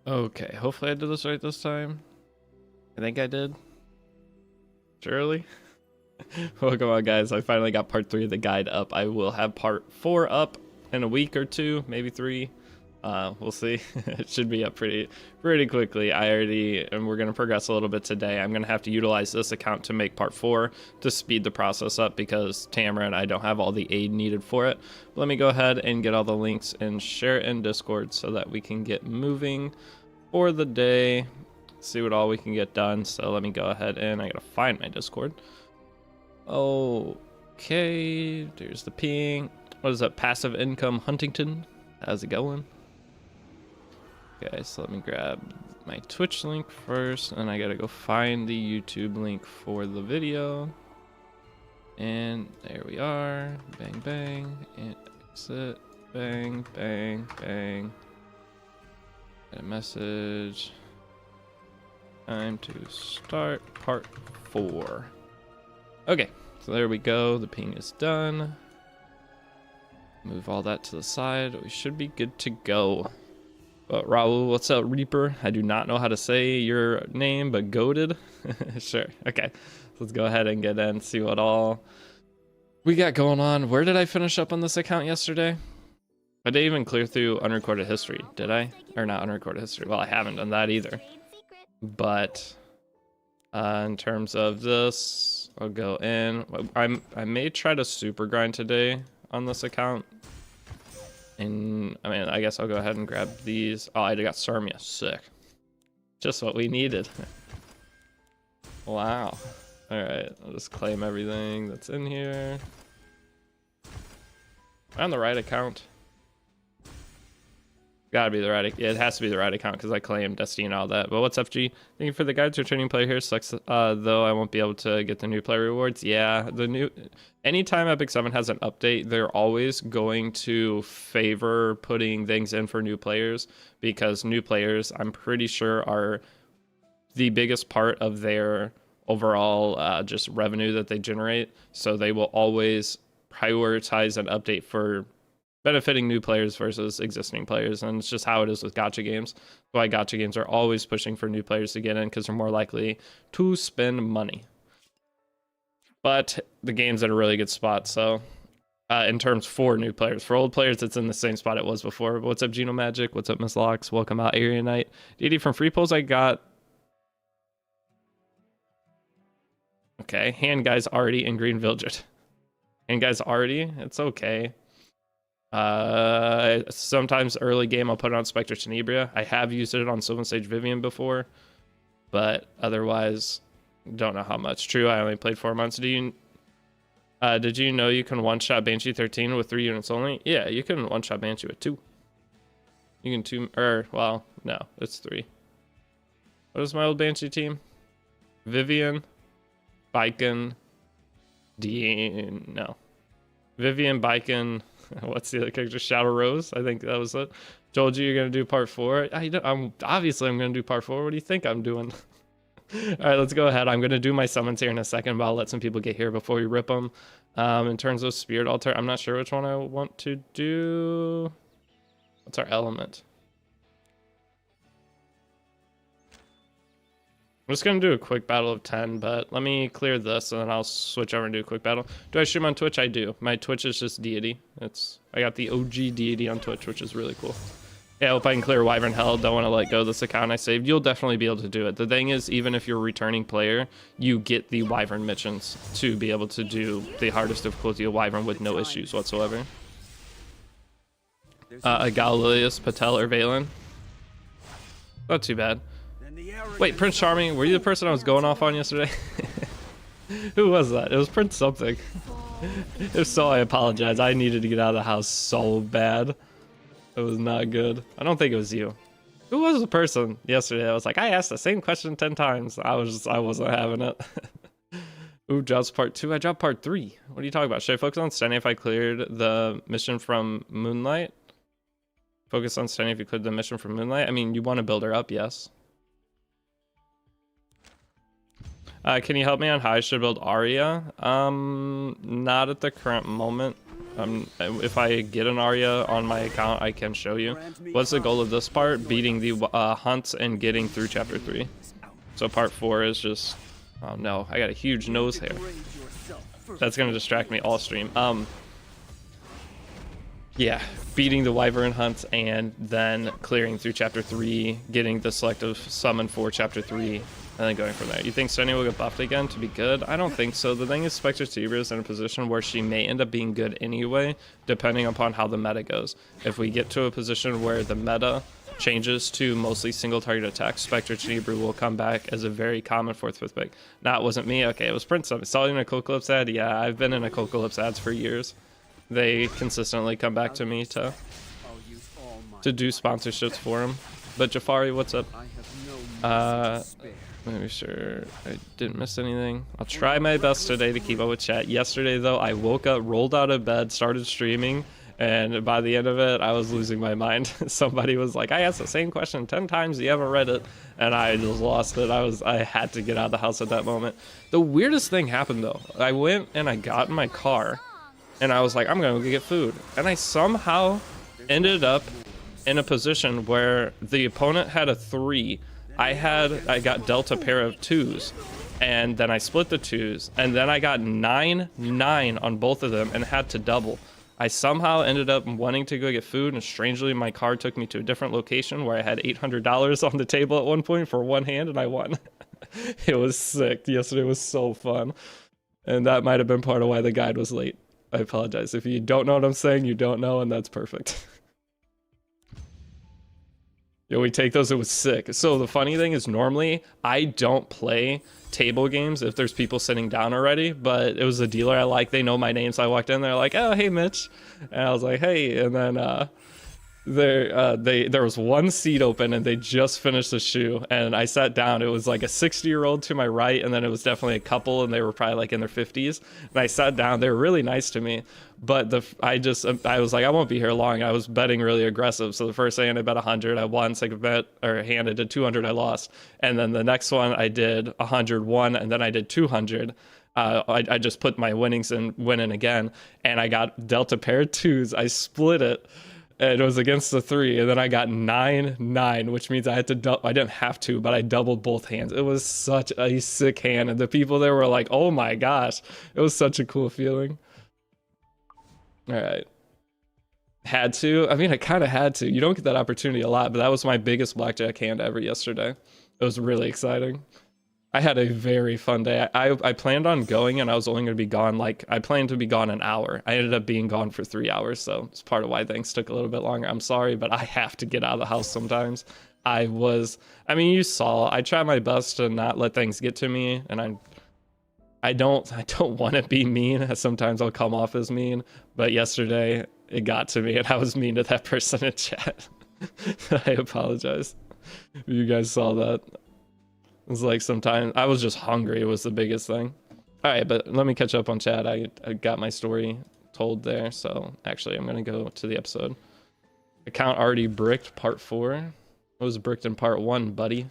Okay, hopefully I did this right this time. I think I did. Surely. Welcome on, guys. I finally got part 3 of the guide up. I will have part 4 up in a week or 2, maybe 3. We'll see. It should be up pretty quickly. And we're gonna progress a little bit today. I'm gonna have to utilize this account to make part 4 to speed the process up because Tamara and I don't have all the aid needed for it. But let me go ahead and get all the links and share it in Discord so that we can get moving for the day. See what all we can get done. So let me go ahead and I gotta find my Discord. Okay, there's the ping. What is that? Passive income Huntington. How's it going? Okay, so let me grab my Twitch link first, and I gotta go find the YouTube link for the video. And there we are. Bang, bang, and exit. Bang, bang, bang. Get a message. Time to start part 4. Okay, so there we go. The ping is done. Move all that to the side. We should be good to go. But Raul, what's up, Reaper? I do not know how to say your name, but goated. Sure. Okay, let's go ahead and get in, see what all we got going on. Where did I finish up on this account yesterday? I didn't even clear through unrecorded history, did I? Or not unrecorded history. Well, I haven't done that either. But in terms of this, I'll go in. I may try to super grind today on this account. And I mean, I guess I'll go ahead and grab these. Oh, I got Sarmia. Sick. Just what we needed. Wow. All right, I'll just claim everything that's in here. Am I on the right account? Gotta be the right. Yeah, it has to be the right account because I claimed Destiny and all that. But what's up, G? Thank you for the guides. Returning player here sucks though. I won't be able to get the new player rewards. Yeah, anytime Epic 7 has an update, they're always going to favor putting things in for new players because new players, I'm pretty sure, are the biggest part of their overall just revenue that they generate. So they will always prioritize an update for benefiting new players versus existing players, and it's just how it is with gacha games. Why gacha games are always pushing for new players to get in because they're more likely to spend money. But the game's at a really good spot, so in terms for new players. For old players, it's in the same spot it was before. What's up, Geno Magic? What's up, Miss Locks? Welcome out, Area Knight. Deity from Free Polls, I got... Okay, Hand Guy's already in Green Village. Hand Guy's already? It's okay. Sometimes early game I'll put it on Spectre Tenebria. I have used it on Sylvan Sage Vivian before, but otherwise don't know how much. True, I only played 4 months. Did you know you can one-shot Banshee 13 with 3 units only? Yeah, you can one-shot Banshee with 2. You can 2, well, no, it's 3. What is my old Banshee team? Vivian, Baiken, no. Vivian, Baiken, what's the other character? Shadow Rose, I think that was it. Told you you're gonna do part 4. I'm gonna do part 4. What do you think I'm doing? All right, let's go ahead. I'm gonna do my summons here in a second, but I'll let some people get here before we rip them. In terms of Spirit Altar, I'm not sure which one I want to do. What's our element? I'm just going to do a quick battle of 10, but let me clear this and then I'll switch over and do a quick battle. Do I stream on Twitch? I do. My Twitch is just Deity. I got the OG Deity on Twitch, which is really cool. Yeah, I hope I can clear Wyvern Hell. Don't want to let go of this account I saved. You'll definitely be able to do it. The thing is, even if you're a returning player, you get the Wyvern missions to be able to do the hardest difficulty of Wyvern with no issues whatsoever. Galilius, Patel, or Valen. Not too bad. Wait, Prince Charming, were you the person I was going off on yesterday? Who was that? It was Prince something. If so, I apologize. I needed to get out of the house so bad. It was not good. I don't think it was you. Who was the person yesterday? I was like, I asked the same question 10 times. I wasn't having it. Ooh, drops part 2. I dropped part 3. What are you talking about? Should I focus on Stenny if I cleared the mission from Moonlight? Focus on Stenny if you cleared the mission from Moonlight? I mean, you want to build her up, yes. Can you help me on how I should build Arya? Not at the current moment. If I get an Arya on my account, I can show you. What's the goal of this part? Beating the hunts and getting through chapter 3. So part 4 is just... Oh no, I got a huge nose hair. That's gonna distract me all stream. Yeah, beating the wyvern hunts and then clearing through chapter 3, getting the selective summon for chapter 3, and then going from there. You think Sunny will get buffed again to be good? I don't think so. The thing is, Spectre Tibra is in a position where she may end up being good anyway, depending upon how the meta goes. If we get to a position where the meta changes to mostly single target attacks, Spectre Tibra will come back as a very common 4th, 5th pick. Nah, it wasn't me. Okay, it was Prince. Saw you in a Cocalypse ad? Yeah, I've been in a Cocalypse ads for years. They consistently come back to me to do sponsorships for them. But Jafari, what's up? Let me be sure I didn't miss anything. I'll try my best today to keep up with chat. Yesterday though, I woke up, rolled out of bed, started streaming, and by the end of it, I was losing my mind. Somebody was like, I asked the same question 10 times, you haven't read it, and I just lost it. I had to get out of the house at that moment. The weirdest thing happened though. I went and I got in my car, and I was like, I'm gonna go get food. And I somehow ended up in a position where the opponent had a 3. I got dealt a pair of 2s, and then I split the 2s, and then I got 9-9 on both of them and had to double. I somehow ended up wanting to go get food, and strangely my car took me to a different location where I had $800 on the table at one point for one hand, and I won. It was sick. Yesterday was so fun. And that might have been part of why the guide was late. I apologize. If you don't know what I'm saying, you don't know, and that's perfect. Yo, we take those, it was sick. So the funny thing is, normally I don't play table games if there's people sitting down already, but it was a dealer I like. They know my name, so I walked in, they're like, oh, hey, Mitch. And I was like, hey, and then there was one seat open and they just finished the shoe, and I sat down. It was like a 60-year-old to my right, and then it was definitely a couple, and they were probably like in their 50s, and I sat down. They were really nice to me, but I was like, I won't be here long. I was betting really aggressive, so the first hand I bet 100, I won. Second bet or hand I did 200, I lost, and then the next one I did 101, and then I did 200. I just put my winnings in, winning again, and I got dealt a pair of 2s. I split it, and it was against the 3, and then I got 9-9, which means I had to I didn't have to, but I doubled both hands. It was such a sick hand, and the people there were like, oh my gosh. It was such a cool feeling. All right. Had to. I mean, I kind of had to. You don't get that opportunity a lot, but that was my biggest blackjack hand ever yesterday. It was really exciting. I had a very fun day. I planned on going, and I was only going to be gone, I planned to be gone an hour. I ended up being gone for 3 hours, so it's part of why things took a little bit longer. I'm sorry, but I have to get out of the house sometimes. I mean, you saw, I try my best to not let things get to me, and I don't want to be mean. Sometimes I'll come off as mean, but yesterday it got to me, and I was mean to that person in chat. I apologize if you guys saw that. It was like sometimes I was just hungry. It was the biggest thing. All right, but let me catch up on chat. I got my story told there. So actually, I'm going to go to the episode. Account already bricked part 4. It was bricked in part 1, buddy.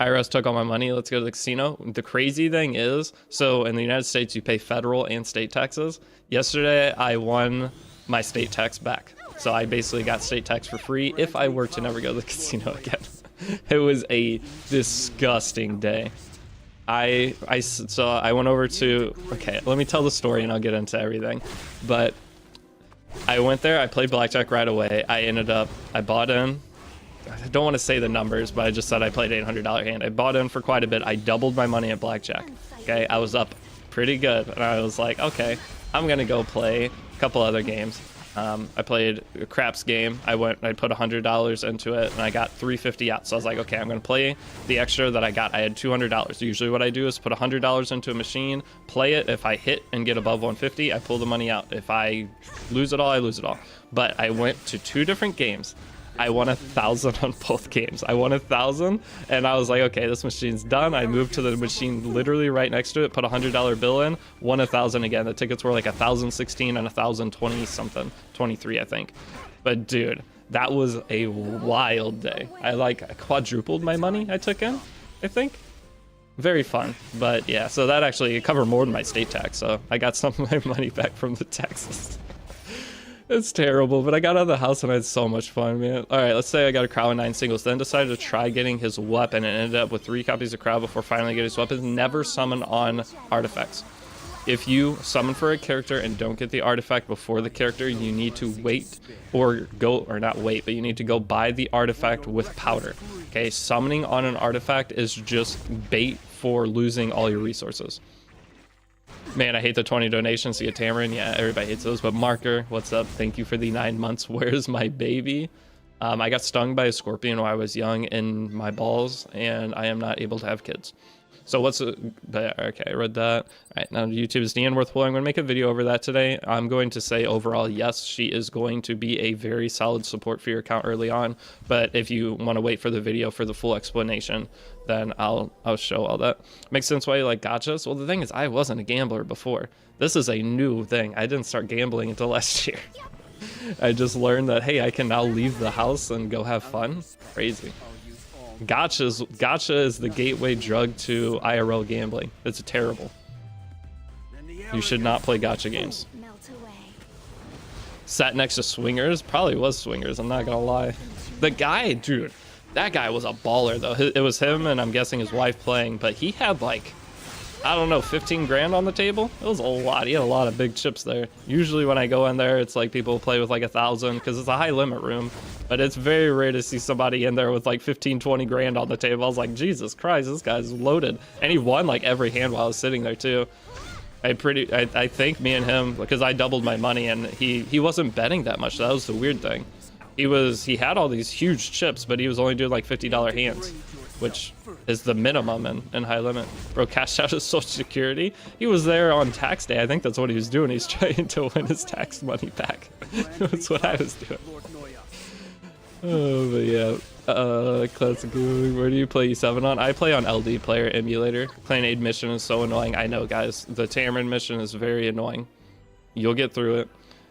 IRS took all my money. Let's go to the casino. The crazy thing is, so in the United States, you pay federal and state taxes. Yesterday, I won my state tax back. So I basically got state tax for free if I were to never go to the casino again. It was a disgusting day. So I went over to, okay, let me tell the story and I'll get into everything. But I went there, I played blackjack right away. I bought in, I don't want to say the numbers, but I just said I played $800 hand. I bought in for quite a bit. I doubled my money at blackjack. Okay, I was up pretty good, and I was like, okay, I'm gonna go play a couple other games. I played a craps game. I put $100 into it, and I got $350 out. So I was like, okay, I'm gonna play the extra that I got. I had $200. Usually what I do is put $100 into a machine, play it. If I hit and get above 150, I pull the money out. If I lose it all, I lose it all. But I went to 2 different games. I won 1,000 on both games. I won 1,000, and I was like, okay, this machine's done. I moved to the machine literally right next to it, put a $100 bill in, won 1,000 again. The tickets were like 1,016 and 1,020 something, 23, I think. But dude, that was a wild day. I quadrupled my money I took in, I think. very fun. But yeah, so that actually covered more than my state tax, so I got some of my money back from the taxes. It's terrible, but I got out of the house and I had so much fun, man. All right, let's say I got a Crow in 9 singles, then decided to try getting his weapon and ended up with 3 copies of Crow before finally getting his weapon. Never summon on artifacts. If you summon for a character and don't get the artifact before the character, you need to wait or not wait, but you need to go buy the artifact with powder. Okay, summoning on an artifact is just bait for losing all your resources. Man, I hate the 20 donations to get Tamarin. Yeah, everybody hates those. But Marker, what's up? Thank you for the 9 months. Where's my baby? I got stung by a scorpion while I was young in my balls, and I am not able to have kids. So what's okay, I read that. All right, now YouTube, is Deanne worth pulling? I'm going to make a video over that today. I'm going to say overall, yes, she is going to be a very solid support for your account early on. But if you want to wait for the video for the full explanation, then I'll show all that. Makes sense why you like gachas? Well, the thing is, I wasn't a gambler before. This is a new thing. I didn't start gambling until last year. I just learned that, hey, I can now leave the house and go have fun. Crazy. Gacha is the gateway drug to IRL gambling. It's terrible. You should not play gacha games. Sat next to Swingers? Probably was Swingers, I'm not gonna lie. The guy, dude, that guy was a baller though. It was him and I'm guessing his wife playing, but he had like, I don't know, 15 grand on the table. It was a lot. He had a lot of big chips there. Usually when I go in there, it's like people play with like 1,000 because it's a high limit room. But it's very rare to see somebody in there with like 15, 20 grand on the table. I was like, Jesus Christ, this guy's loaded. And he won like every hand while I was sitting there too. I think me and him, because I doubled my money and he wasn't betting that much. That was the weird thing. He had all these huge chips, but he was only doing like $50 hands, which is the minimum in high limit. Bro cashed out his social security. He was there on tax day. I think that's what he was doing. He's trying to win his tax money back. That's what I was doing. Oh, but yeah. Classic. Where do you play E7 on? I play on LD player emulator. Clan Aid mission is so annoying. I know, guys. The Tamarin mission is very annoying. You'll get through it.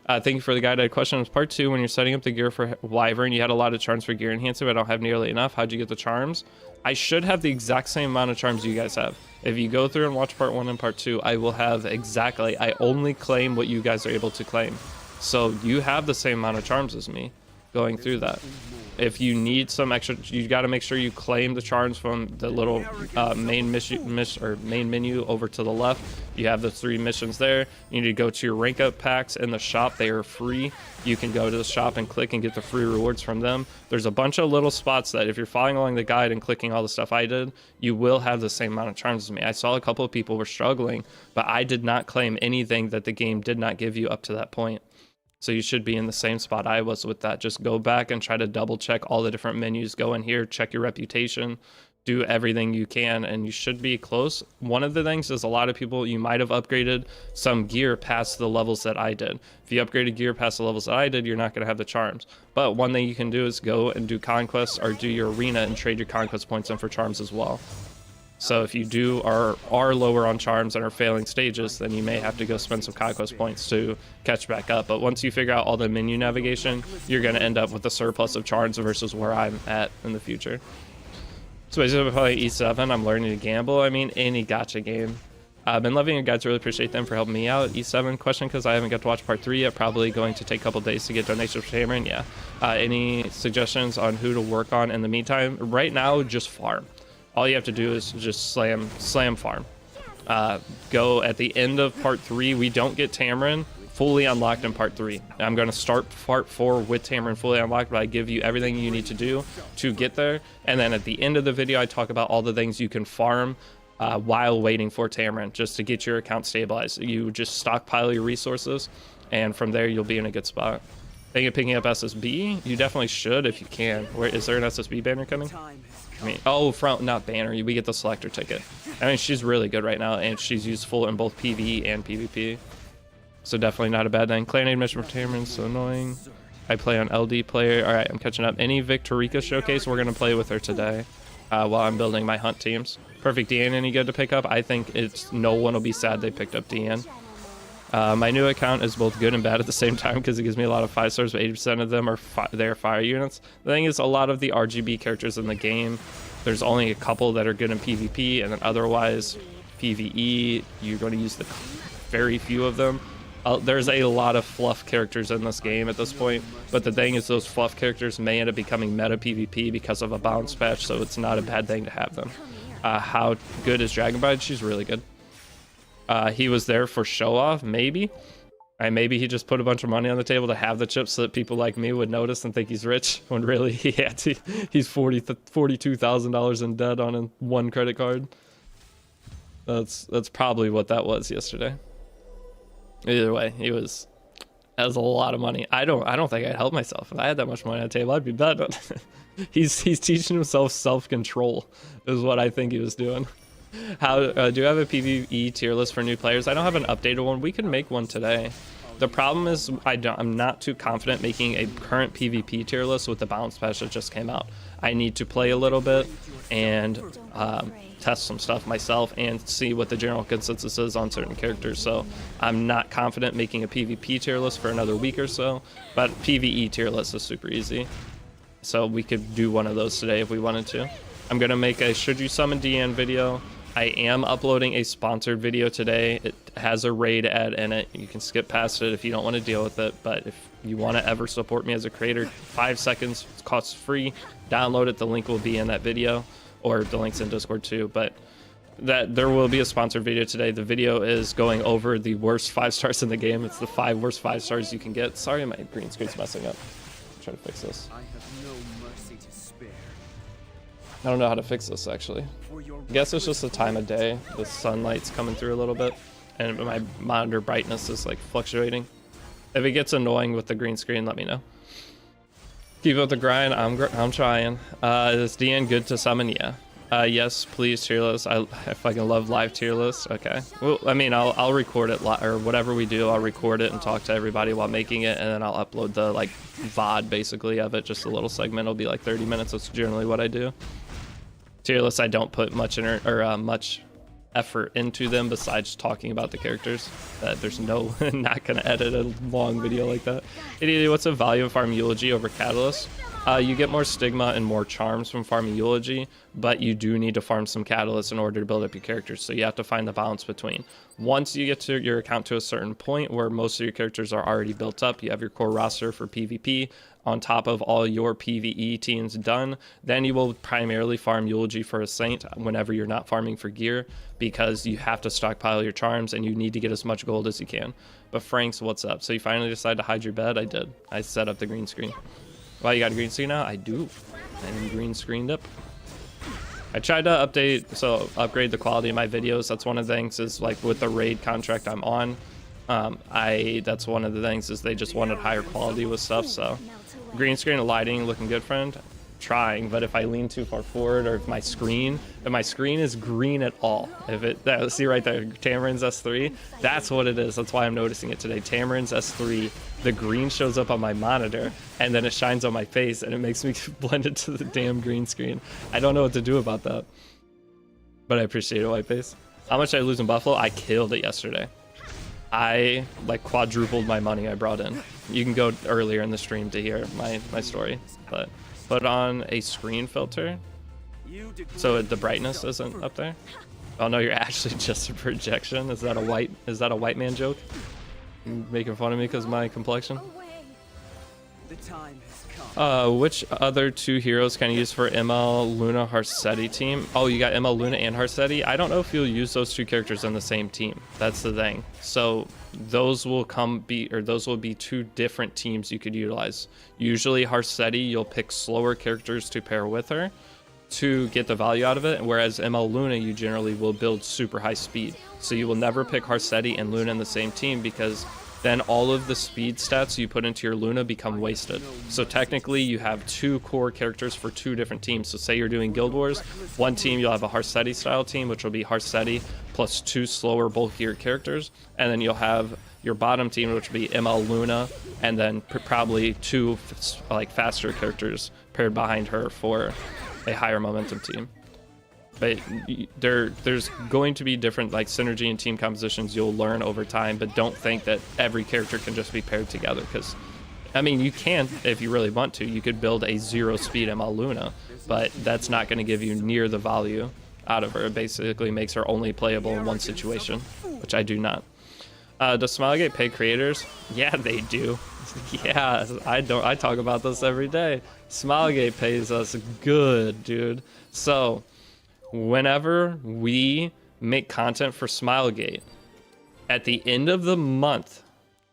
Thank you for the guide. I had a question. Was part 2 when you're setting up the gear for Wyvern, you had a lot of charms for gear enhancer, but I don't have nearly enough. How'd you get the charms? I should have the exact same amount of charms you guys have. If you go through and watch part 1 and part 2, I will have exactly. I only claim what you guys are able to claim. So you have the same amount of charms as me going through that. If you need some extra, you got to make sure you claim the charms from the little main menu over to the left. You have the 3 missions there. You need to go to your rank up packs in the shop. They are free. You can go to the shop and click and get the free rewards from them. There's a bunch of little spots that if you're following along the guide and clicking all the stuff I did, you will have the same amount of charms as me. I saw a couple of people were struggling, but I did not claim anything that the game did not give you up to that point. So you should be in the same spot I was with that. Just go back and try to double check all the different menus. Go in here, check your reputation, do everything you can, and you should be close. One of the things is a lot of people, you might have upgraded some gear past the levels that I did. If you upgraded gear past the levels that I did, you're not going to have the charms. But one thing you can do is go and do conquests or do your arena and trade your conquest points in for charms as well. So if you are lower on charms and are failing stages, then you may have to go spend some conquest points to catch back up. But once you figure out all the menu navigation, you're going to end up with a surplus of charms versus where I'm at in the future. So basically, probably E7, I'm learning to gamble. I mean, any gacha game. I've been loving your guides, really appreciate them for helping me out. E7 question, because I haven't got to watch part 3 yet. Probably going to take a couple days to get donations for Tamarin. Yeah. Any suggestions on who to work on in the meantime? Right now, just farm. All you have to do is just slam farm. Go at the end of part 3. We don't get Tamarin fully unlocked in part 3. I'm going to start part 4 with Tamarin fully unlocked, but I give you everything you need to do to get there. And then at the end of the video, I talk about all the things you can farm while waiting for Tamarin, just to get your account stabilized. You just stockpile your resources, and from there, you'll be in a good spot. Thinking of picking up SSB? You definitely should if you can. Where is there an SSB banner coming? I mean, oh, not banner. We get the selector ticket. I mean, she's really good right now, and she's useful in both PvE and PvP. So definitely not a bad thing. Clan Aid mission for Tamarin, so annoying. I play on LD player. All right, I'm catching up. Any Victorica showcase? We're gonna play with her today while I'm building my hunt teams. Perfect Deanne, any good to pick up? I think no one will be sad they picked up Deanne. My new account is both good and bad at the same time because it gives me a lot of 5 stars, but 80% of them are they're fire units. The thing is, a lot of the RGB characters in the game, there's only a couple that are good in PvP, and then otherwise PvE, you're going to use the very few of them. There's a lot of fluff characters in this game at this point, but the thing is, those fluff characters may end up becoming meta PvP because of a bounce patch, so it's not a bad thing to have them. How good is Dragonbride? She's really good. He was there for show off, maybe. Maybe he just put a bunch of money on the table to have the chips so that people like me would notice and think he's rich, when really he's $42,000 in debt on one credit card. That's probably what that was yesterday. Either way, that was a lot of money. I don't think I'd help myself. If I had that much money on the table, I'd be bad. But he's teaching himself self-control is what I think he was doing. How do you have a PvE tier list for new players? I don't have an updated one. We can make one today. The problem is I'm not too confident making a current PvP tier list with the bounce patch that just came out. I need to play a little bit and test some stuff myself and see what the general consensus is on certain characters. So I'm not confident making a PvP tier list for another week or so, but PvE tier list is super easy. So we could do one of those today if we wanted to. I'm going to make a Should You Summon DN video. I am uploading a sponsored video today. It has a raid ad in it. You can skip past it if you don't want to deal with it, but if you want to ever support me as a creator, 5 seconds, it costs free. Download it. The link will be in that video, or the link's in Discord too. But there will be a sponsored video today. The video is going over the worst 5 stars in the game. It's the 5 worst 5 stars you can get. Sorry, my green screen's messing up. Try to fix this. I have no mercy to spare. I don't know how to fix this actually. I guess it's just the time of day. The sunlight's coming through a little bit, and my monitor brightness is like fluctuating. If it gets annoying with the green screen, let me know. Keep up the grind. I'm trying. Is DN good to summon? Yeah. Yes, please tier list. I fucking love live tier lists. Okay. Well, I mean, I'll record it or whatever we do. I'll record it and talk to everybody while making it, and then I'll upload the like VOD basically of it. Just a little segment. It'll be like 30 minutes. That's generally what I do. Tier lists, I don't put much much effort into them besides talking about the characters. There's no not gonna edit a long video like that. Deity, what's the value of farming Eulogy over Catalyst? You get more stigma and more charms from farming Eulogy, but you do need to farm some Catalyst in order to build up your characters. So you have to find the balance between. Once you get to your account to a certain point where most of your characters are already built up, you have your core roster for PvP on top of all your PvE teams done, then you will primarily farm Eulogy for a Saint whenever you're not farming for gear, because you have to stockpile your charms and you need to get as much gold as you can. But Franks, what's up? So you finally decided to hide your bed? I did. I set up the green screen. Well, you got a green screen now? I do. I'm green screened up. I tried to upgrade the quality of my videos. That's one of the things is like with the raid contract I'm on. That's one of the things is they just wanted higher quality with stuff. So green screen and lighting looking good, friend. Trying, but if I lean too far forward, or if my screen is green at all, see right there, Tamarin's S3, that's what it is. That's why I'm noticing it today. Tamarin's S3, the green shows up on my monitor and then it shines on my face and it makes me blend into the damn green screen. I don't know what to do about that, but I appreciate it, Whiteface. How much did I lose in Buffalo? I killed it yesterday. I like quadrupled my money I brought in. You can go earlier in the stream to hear my story, but put on a screen filter so the brightness isn't up there. Oh no, you're actually just a projection. Is that a white man joke? You making fun of me because of my complexion? The time has come. Which other 2 heroes can you use for ML Luna Harsetti team? Oh, you got ML Luna and Harsetti? I don't know if you'll use those 2 characters in the same team. That's the thing. So those will be 2 different teams you could utilize. Usually Harsetti, you'll pick slower characters to pair with her to get the value out of it, whereas ML Luna, you generally will build super high speed. So you will never pick Harsetti and Luna in the same team, because then all of the speed stats you put into your Luna become wasted. So technically you have 2 core characters for 2 different teams. So say you're doing Guild Wars, one team you'll have a Harsetti style team, which will be Harsetti plus 2 slower, bulkier characters, and then you'll have your bottom team, which will be ML Luna, and then probably 2 like faster characters paired behind her for a higher momentum team. But there's going to be different like synergy and team compositions you'll learn over time, but don't think that every character can just be paired together, because I mean, you can if you really want to. You could build a 0 speed ML Luna, but that's not going to give you near the value out of her. It basically makes her only playable in one situation, which I do not. Does Smilegate pay creators? Yeah, they do. Yeah, I talk about this every day. Smilegate pays us good, dude. So whenever we make content for Smilegate, at the end of the month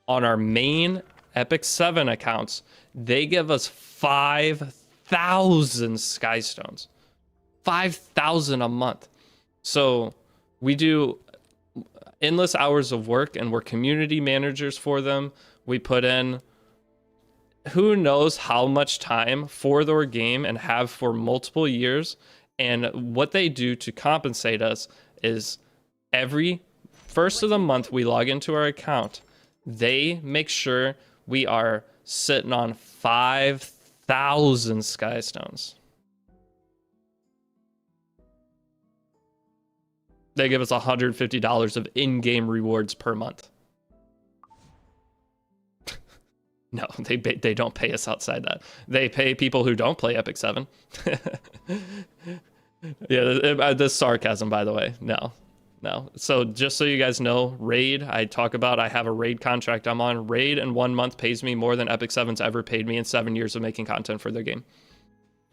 on our main Epic 7 accounts, they give us 5,000 Skystones. 5,000 a month. So we do endless hours of work, and we're community managers for them. We put in who knows how much time for their game and have for multiple years. And what they do to compensate us is every first of the month we log into our account, they make sure we are sitting on 5,000 Skystones. They give us $150 of in-game rewards per month. No, they don't pay us outside that. They pay people who don't play Epic 7. Yeah, this sarcasm, by the way. No. So just so you guys know, Raid, I have a Raid contract I'm on. Raid in 1 month pays me more than Epic 7's ever paid me in 7 years of making content for their game.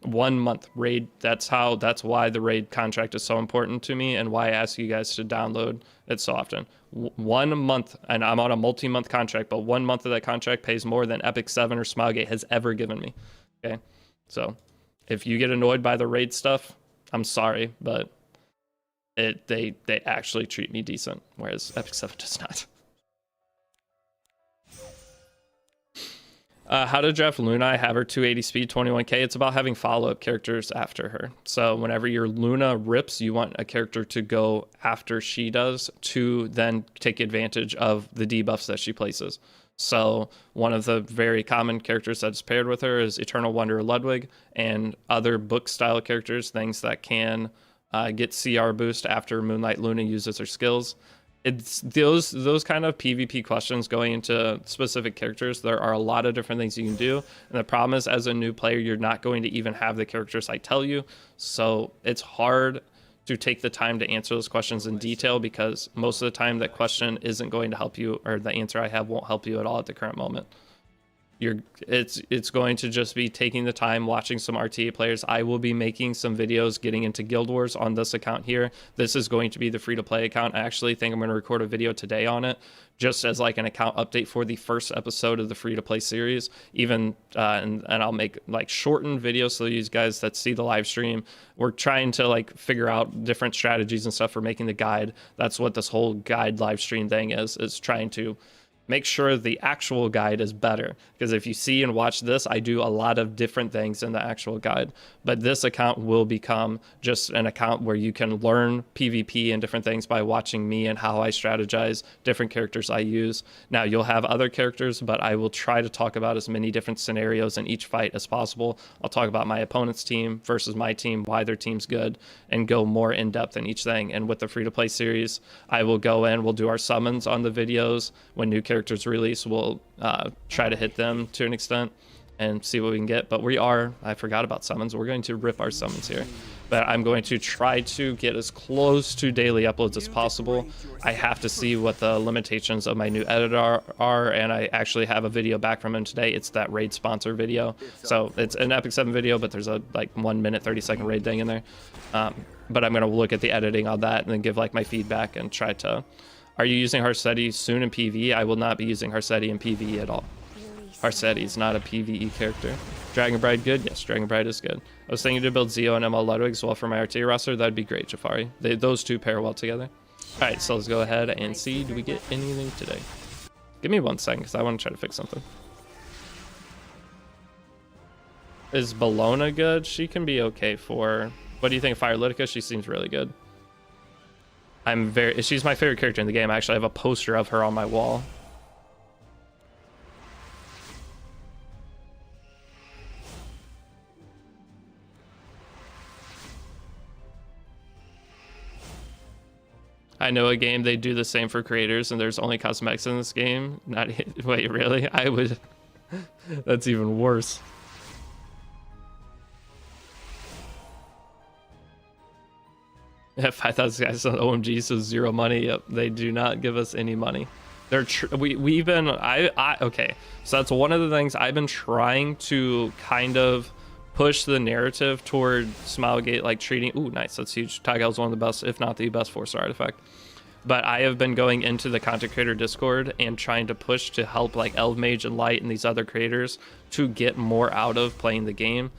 1 month Raid. That's why the Raid contract is so important to me, and why I ask you guys to download it so often. 1 month, and I'm on a multi-month contract, but 1 month of that contract pays more than Epic 7 or Smilegate has ever given me. Okay, so if you get annoyed by the Raid stuff, I'm sorry, but they actually treat me decent, whereas Epic 7 does not. How to draft Luna? I have her 280 speed, 21k. It's about having follow-up characters after her. So whenever your Luna rips, you want a character to go after she does to then take advantage of the debuffs that she places. So one of the very common characters that's paired with her is Eternal Wanderer Ludwig, and other book-style characters, things that can get CR boost after Moonlight Luna uses her skills. It's those kind of PvP questions going into specific characters. There are a lot of different things you can do, and the problem is, as a new player, you're not going to even have the characters I tell you, so it's hard to take the time to answer those questions in detail, because most of the time that question isn't going to help you, or the answer I have won't help you at all at the current moment. It's going to just be taking the time, watching some RTA players. I will be making some videos getting into Guild Wars on this account here. This is going to be the free-to-play account. I actually think I'm going to record a video today on it, just as like an account update for the first episode of the free-to-play series. Even and I'll make like shortened videos so you guys that see the live stream. We're trying to like figure out different strategies and stuff for making the guide. That's what this whole guide live stream thing is trying to make sure the actual guide is better, because if you see and watch this, I do a lot of different things in the actual guide, but this account will become just an account where you can learn PvP and different things by watching me and how I strategize, different characters I use. Now you'll have other characters, but I will try to talk about as many different scenarios in each fight as possible. I'll talk about my opponent's team versus my team, why their team's good, and go more in depth in each thing. And with the free-to-play series, I will go in, we'll do our summons on the videos. When new characters release, we'll try to hit them to an extent and see what we can get. But I forgot about summons. We're going to rip our summons here, but I'm going to try to get as close to daily uploads as possible. I have to see what the limitations of my new editor are, and I actually have a video back from him today. It's that raid sponsor video. So it's an Epic 7 video, but there's a like 1 minute 30-second raid thing in there. But I'm going to look at the editing on that and then give like my feedback and try to. Are you using Harsetti soon in PvE? I will not be using Harsetti in PvE at all. Harsetti is not a PvE character. Dragon Bride good? Yes, Dragon Bride is good. I was thinking to build Zeo and ML Ludwig as well for my RTA roster. That'd be great, Jafari. Those two pair well together. Alright, so let's go ahead and see, do we get anything today? Give me 1 second, because I want to try to fix something. Is Bologna good? She can be okay for... What do you think of Firelytica? She seems really good. She's my favorite character in the game. I actually have a poster of her on my wall. I know a game they do the same for creators, and there's only cosmetics in this game. Not wait, really? I would. That's even worse. Yeah, 5,000 guys on OMG, so 0 money. Yep, they do not give us any money. They're we've been okay. So that's one of the things I've been trying to kind of push the narrative toward Smilegate, like treating. Ooh, nice. That's huge. Tigel's one of the best, if not the best, 4-star artifact. But I have been going into the content creator Discord and trying to push to help like Mage and Light and these other creators to get more out of playing the game.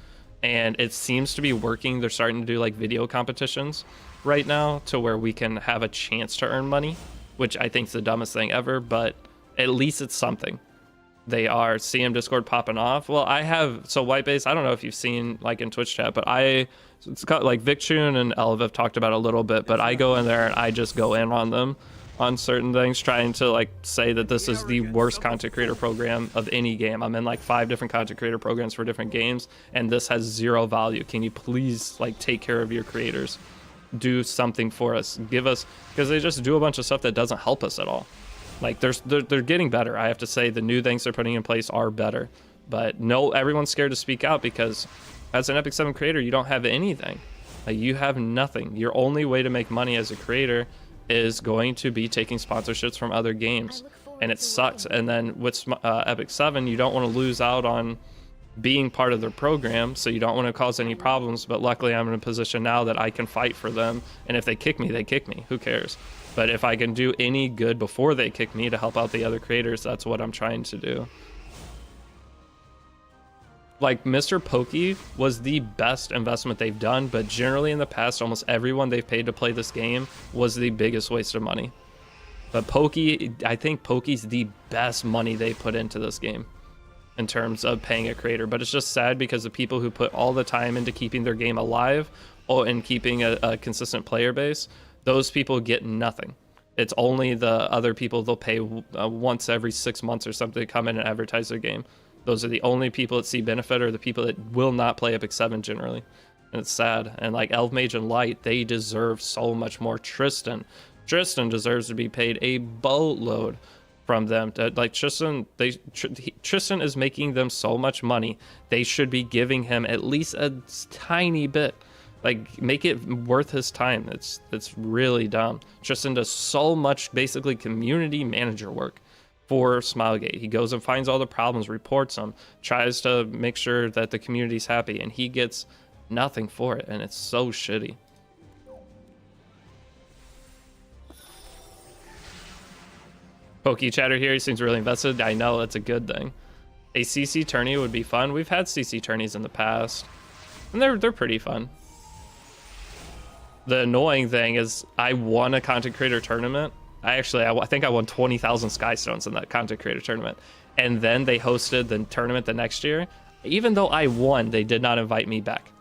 And it seems to be working. They're starting to do like video competitions right now to where we can have a chance to earn money, which I think is the dumbest thing ever, but at least it's something. They are CM Discord popping off. Well, I have, so Whitebase, I don't know if you've seen like in Twitch chat, but it's got like Victune and Elv have talked about a little bit, but I go in there and I just go in on them on certain things, trying to like say that this is the worst content creator program of any game. I'm in like 5 different content creator programs for different games, and this has 0 value. Can you please like take care of your creators? Do something for us, give us, because they just do a bunch of stuff that doesn't help us at all. Like they're getting better. I have to say the new things they're putting in place are better, but no, everyone's scared to speak out because as an Epic 7 creator, you don't have anything. Like, you have nothing. Your only way to make money as a creator is going to be taking sponsorships from other games, and it sucks. And then with Epic 7, you don't want to lose out on being part of their program, so you don't want to cause any problems. But luckily I'm in a position now that I can fight for them, and if they kick me, they kick me. Who cares? But if I can do any good before they kick me to help out the other creators, that's what I'm trying to do. Like, Mr. Pokey was the best investment they've done, but generally in the past, almost everyone they've paid to play this game was the biggest waste of money. But Pokey, I think Pokey's the best money they put into this game in terms of paying a creator. But it's just sad because the people who put all the time into keeping their game alive and keeping a consistent player base, those people get nothing. It's only the other people they'll pay once every 6 months or something to come in and advertise their game. Those are the only people that see benefit, or the people that will not play Epic 7 generally. And it's sad. And like Mage and Light, they deserve so much more. Tristan deserves to be paid a boatload from them. Like Tristan is making them so much money. They should be giving him at least a tiny bit. Like, make it worth his time. It's really dumb. Tristan does so much basically community manager work for Smilegate. He goes and finds all the problems, reports them, tries to make sure that the community's happy, and he gets nothing for it, and it's so shitty. Pokey chatter here, he seems really invested. I know, that's a good thing. A CC tourney would be fun. We've had CC tourneys in the past, and they're pretty fun. The annoying thing is I won a content creator tournament. I think I won 20,000 Skystones in that content creator tournament. And then they hosted the tournament the next year. Even though I won, they did not invite me back.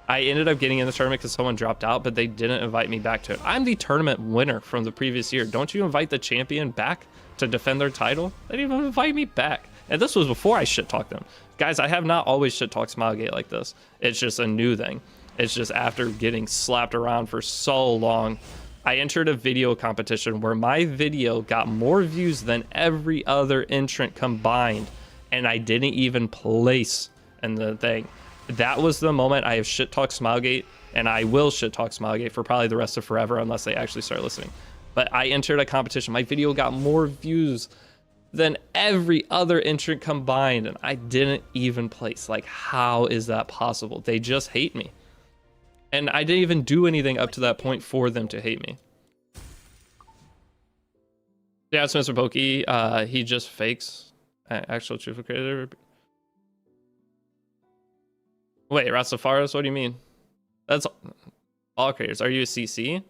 I ended up getting in the tournament because someone dropped out, but they didn't invite me back to it. I'm the tournament winner from the previous year. Don't you invite the champion back to defend their title? They didn't even invite me back. And this was before I shit-talked them. Guys, I have not always shit-talked Smilegate like this. It's just a new thing. It's just after getting slapped around for so long, I entered a video competition where my video got more views than every other entrant combined, and I didn't even place in the thing. That was the moment I have shit-talked Smilegate, and I will shit-talk Smilegate for probably the rest of forever unless they actually start listening. But I entered a competition. My video got more views than every other entrant combined, and I didn't even place. Like, how is that possible? They just hate me. And I didn't even do anything up to that point for them to hate me. Yeah, it's Mr. Pokey. He just fakes actual truthful creator. Wait, Rastafaris, what do you mean? That's all creators. Are you a CC?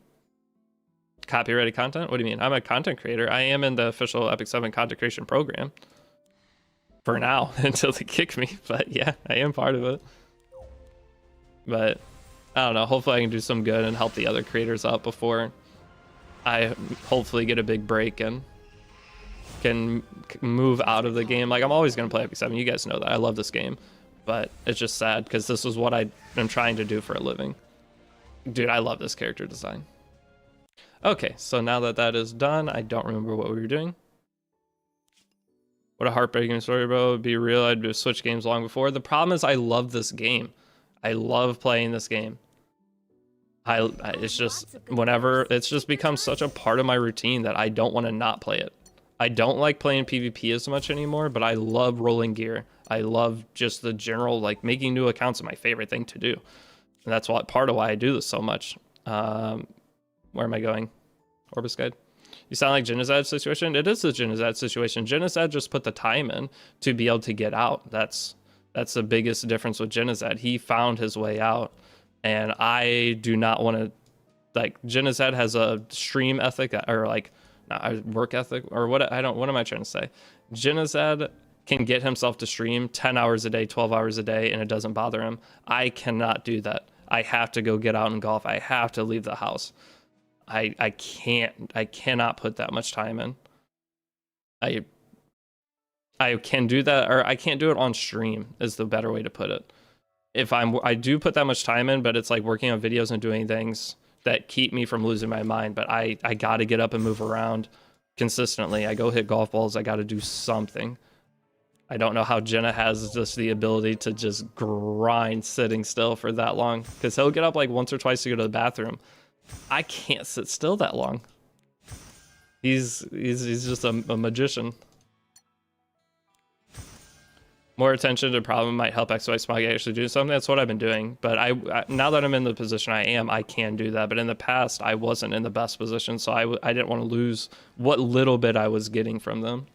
Copyrighted content? What do you mean? I'm a content creator. I am in the official Epic 7 content creation program. For now, until they kick me. But yeah, I am part of it. But I don't know. Hopefully I can do some good and help the other creators out before I hopefully get a big break and can move out of the game. Like, I'm always going to play Epic 7. You guys know that. I love this game. But it's just sad because this is what I'm trying to do for a living. Dude, I love this character design. Okay, so now that that is done, I don't remember what we were doing. What a heartbreaking story, bro. It'd be real, I'd have switched games long before. The problem is I love this game. I love playing this game. It's just, whenever, it's just become such a part of my routine that I don't want to not play it. I don't like playing PvP as much anymore, but I love rolling gear. I love just the general, like, making new accounts is my favorite thing to do. And that's part of why I do this so much. Where am I going? Orbis Guide. You sound like Genocide situation. It is a Genocide situation. Genocide just put the time in to be able to get out. That's the biggest difference with Genocide. He found his way out, and I do not want to. Like, Genocide has a stream ethic, or like a work ethic, or what? What am I trying to say? Genocide can get himself to stream 10 hours a day, 12 hours a day, and it doesn't bother him. I cannot do that. I have to go get out and golf. I have to leave the house. I cannot put that much time in. I can do that, or I can't do it on stream is the better way to put it. I do put that much time in, but it's like working on videos and doing things that keep me from losing my mind. But I got to get up and move around consistently. I go hit golf balls. I got to do something. I don't know how Jenna has just the ability to just grind sitting still for that long, because he'll get up like once or twice to go to the bathroom. I can't sit still that long. He's just a magician. More attention to problem might help XY Smog actually do something. That's what I've been doing. But I now that I'm in the position I am, I can do that. But in the past, I wasn't in the best position, so I didn't want to lose what little bit I was getting from them.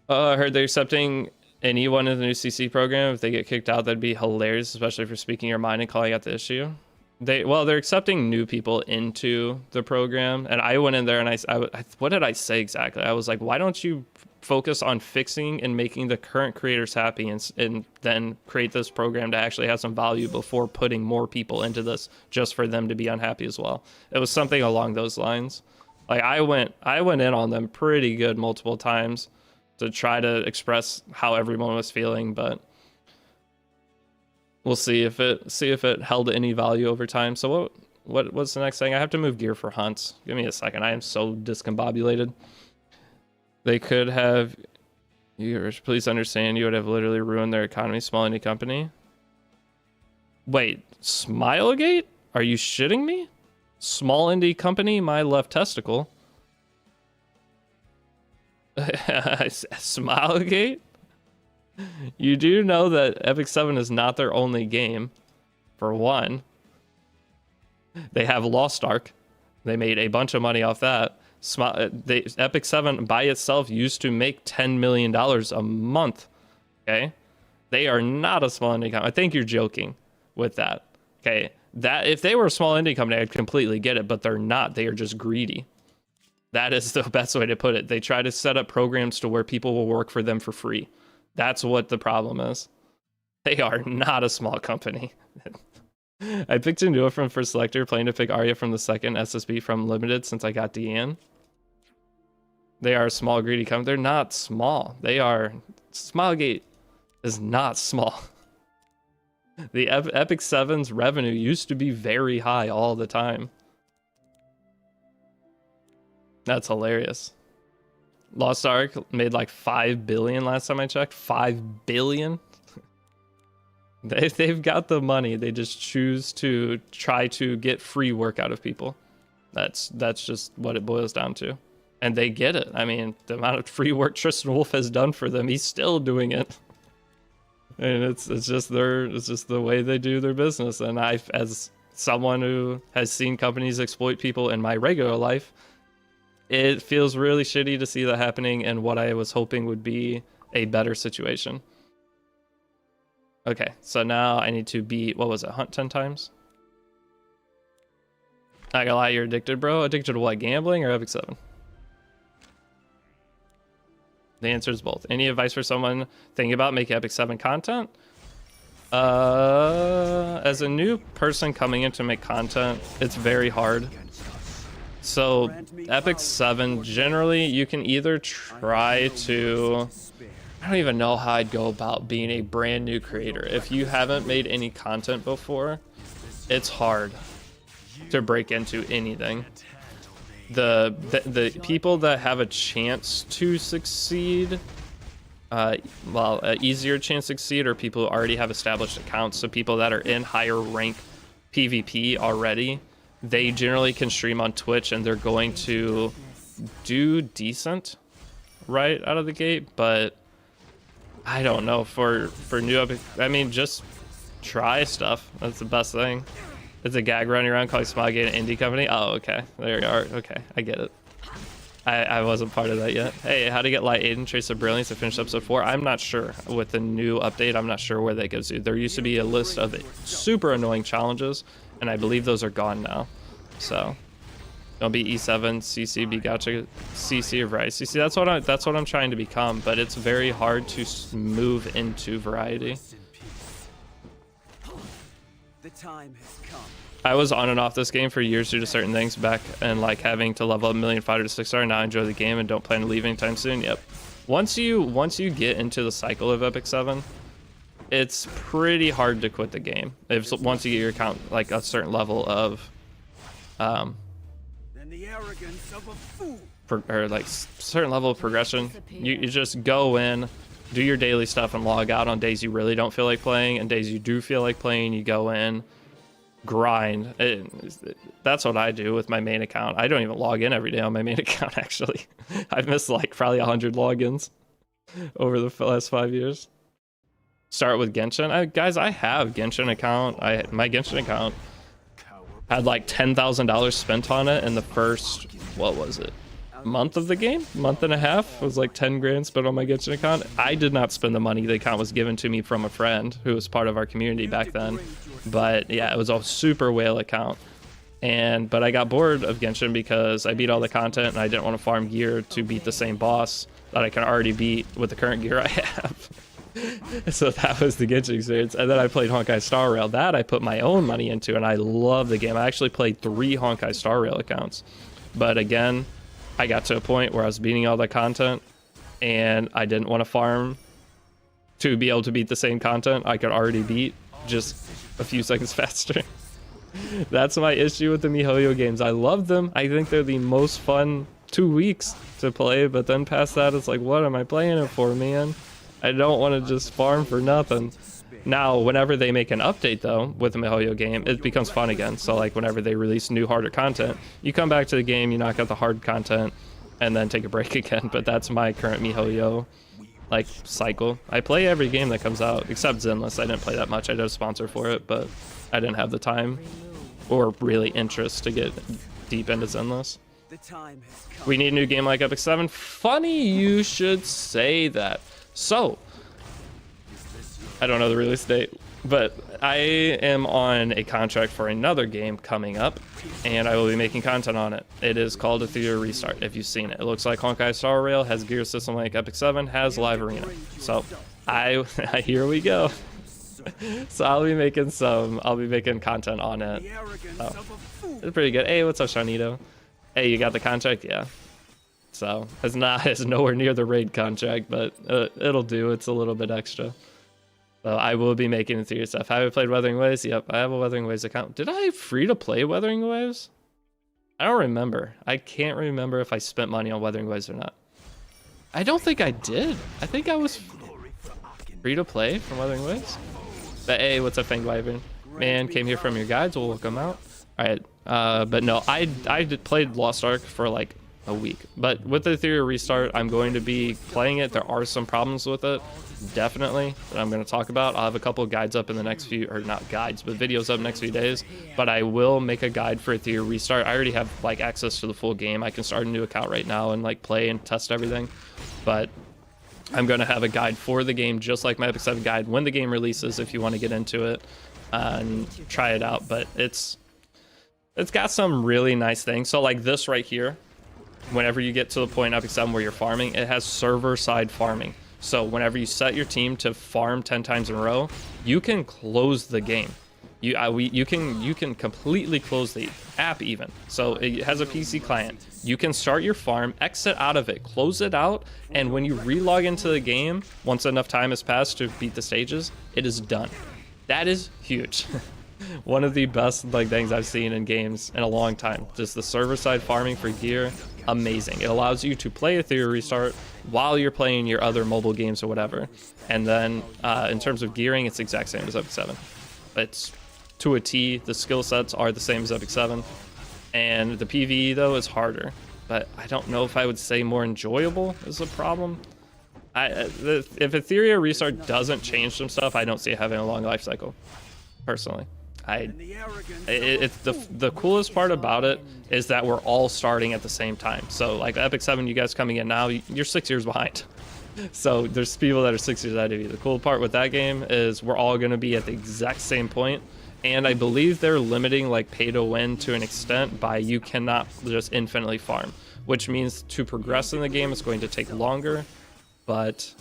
I heard they're accepting anyone in the new CC program. If they get kicked out, that'd be hilarious, especially for speaking your mind and calling out the issue. They're accepting new people into the program, and I went in there and I what did I say exactly? I was like, why don't you focus on fixing and making the current creators happy, and then create this program to actually have some value before putting more people into this just for them to be unhappy as well. It was something along those lines. Like, I went in on them pretty good multiple times to try to express how everyone was feeling, but we'll see if it held any value over time. So what's the next thing? I have to move gear for hunts. Give me a second. I am so discombobulated. They could have, please understand, you would have literally ruined their economy. Small indie company. Wait, Smilegate? Are you shitting me? Small indie company, my left testicle. Smilegate? You do know that Epic 7 is not their only game, for one. They have Lost Ark. They made a bunch of money off that. Epic 7 by itself used to make $10 million a month. Okay? They are not a small indie company. I think you're joking with that. Okay? That if they were a small indie company, I'd completely get it, but they're not. They are just greedy. That is the best way to put it. They try to set up programs to where people will work for them for free. That's what the problem is. They are not a small company. I picked Indua from first selector, planning to pick Arya from the second, SSB from limited since I got Deanne. They are a small, greedy company. They're not small. They are... Smilegate is not small. The Epic 7's revenue used to be very high all the time. That's hilarious. Lost Ark made like 5 billion last time I checked. 5 billion? They've got the money. They just choose to try to get free work out of people. That's just what it boils down to. And they get it. I mean, the amount of free work Tristan Wolf has done for them, he's still doing it. And it's just the way they do their business. And as someone who has seen companies exploit people in my regular life, it feels really shitty to see that happening in what I was hoping would be a better situation. Okay, so now I need to beat, what was it, hunt 10 times? Not gonna lie, you're addicted, bro. Addicted to what, gambling or Epic 7? The answer is both. Any advice for someone thinking about making Epic 7 content? As a new person coming in to make content, it's very hard. So Epic 7, generally you can either try to, I don't even know how I'd go about being a brand new creator. If you haven't made any content before, it's hard. to break into anything. The people that have a chance to succeed, easier chance to succeed, are people who already have established accounts. So people that are in higher rank PvP already, they generally can stream on Twitch and they're going to do decent right out of the gate. But I don't know, for new up, I mean, just try stuff. That's the best thing. It's a gag running around calling Smoggy an indie company. Oh, okay. There you are. Okay, I get it. I wasn't part of that yet. Hey, how to get Light Aiden Trace of Brilliance to finish episode 4? I'm not sure. With the new update, I'm not sure where that gives you. There used to be a list of super annoying challenges, and I believe those are gone now. So don't be E7, CC, be gotcha, CC, or variety. CC, that's what I'm trying to become, but it's very hard to move into variety. The time has come. I was on and off this game for years due to certain things back and like having to level up 1,000,000 fighter to 6-star. Now I enjoy the game and don't plan to leave anytime soon. Yep. Once you get into the cycle of Epic 7, it's pretty hard to quit the game. Once you get your account like a certain level of Then the arrogance of a fool. or like certain level of progression, you just go in, do your daily stuff and log out on days you really don't feel like playing, and days you do feel like playing, you go in, grind. That's what I do with my main account. I don't even log in every day on my main account, actually. I've missed like probably 100 logins over the last 5 years. Start with Genshin. Guys, I have Genshin account. My Genshin account had like $10,000 spent on it in the first, what was it, month of the game? Month and a half. It was like 10 grand spent on my Genshin account. I did not spend the money. The account was given to me from a friend who was part of our community back then. But yeah, it was a super whale account. But I got bored of Genshin because I beat all the content and I didn't want to farm gear to beat the same boss that I can already beat with the current gear I have. So that was the Genshin experience. And then I played Honkai Star Rail. That I put my own money into, and I love the game. I actually played 3 Honkai Star Rail accounts. But again, I got to a point where I was beating all the content and I didn't want to farm to be able to beat the same content I could already beat just a few seconds faster. That's my issue with the MiHoYo games. I love them. I think they're the most fun 2 weeks to play, but then past that, it's like, what am I playing it for, man? I don't want to just farm for nothing. Now, whenever they make an update, though, with the MiHoYo game, it becomes fun again. So, like, whenever they release new, harder content, you come back to the game, you knock out the hard content, and then take a break again. But that's my current MiHoYo, like, cycle. I play every game that comes out, except Zenless. I didn't play that much. I did a sponsor for it, but I didn't have the time or really interest to get deep into Zenless. We need a new game like Epic 7. Funny you should say that. So, I don't know the release date, but I am on a contract for another game coming up, and I will be making content on it. It is called A Theater Restart, if you've seen it. It looks like Honkai Star Rail, has gear system like Epic 7, has live arena. So, here we go. So I'll be making content on it. Oh, it's pretty good. Hey, what's up, Sharnito? Hey, you got the contract? Yeah. So it's nowhere near the raid contract, but it'll do. It's a little bit extra. So I will be making the theater stuff. Have I played Wuthering Waves? Yep, I have a Wuthering Waves account. Did I free to play Wuthering Waves? I don't remember. I can't remember if I spent money on Wuthering Waves or not. I don't think I did. I think I was free to play from Wuthering Waves. But hey, what's up, Fanged Wyvern? Man, came here from your guides. We'll come out. All right. But no, I played Lost Ark for like a week. But with the Theater Restart, I'm going to be playing it. There are some problems with it, definitely, that I'm going to talk about. I'll have a couple of guides up in the next few, or not guides, but videos up in the next few days. But I will make a guide for a Theater Restart. I already have like access to the full game. I can start a new account right now and like play and test everything. But I'm going to have a guide for the game, just like my Epic 7 guide, when the game releases, if you want to get into it and try it out. But it's got some really nice things. So like this right here, whenever you get to the point in Epic 7 where you're farming, it has server-side farming. So whenever you set your team to farm 10 times in a row, you can close the game. You can completely close the app even. So it has a PC client. You can start your farm, exit out of it, close it out, and when you relog into the game, once enough time has passed to beat the stages, it is done. That is huge. One of the best like things I've seen in games in a long time. Just the server side farming for gear, amazing. It allows you to play Ethereal Restart while you're playing your other mobile games or whatever. And then in terms of gearing, it's the exact same as Epic 7. It's to a T. The skill sets are the same as Epic 7, and the PvE though is harder. But I don't know if I would say more enjoyable is a problem. If Ethereal Restart doesn't change some stuff, I don't see it having a long life cycle, personally. It's the coolest part about it is that we're all starting at the same time. So like Epic 7, you guys coming in now, you're 6 years behind. So there's people that are 6 years ahead of you. The cool part with that game is we're all going to be at the exact same point. And I believe they're limiting like pay to win to an extent by you cannot just infinitely farm, which means to progress in the game it's going to take longer. But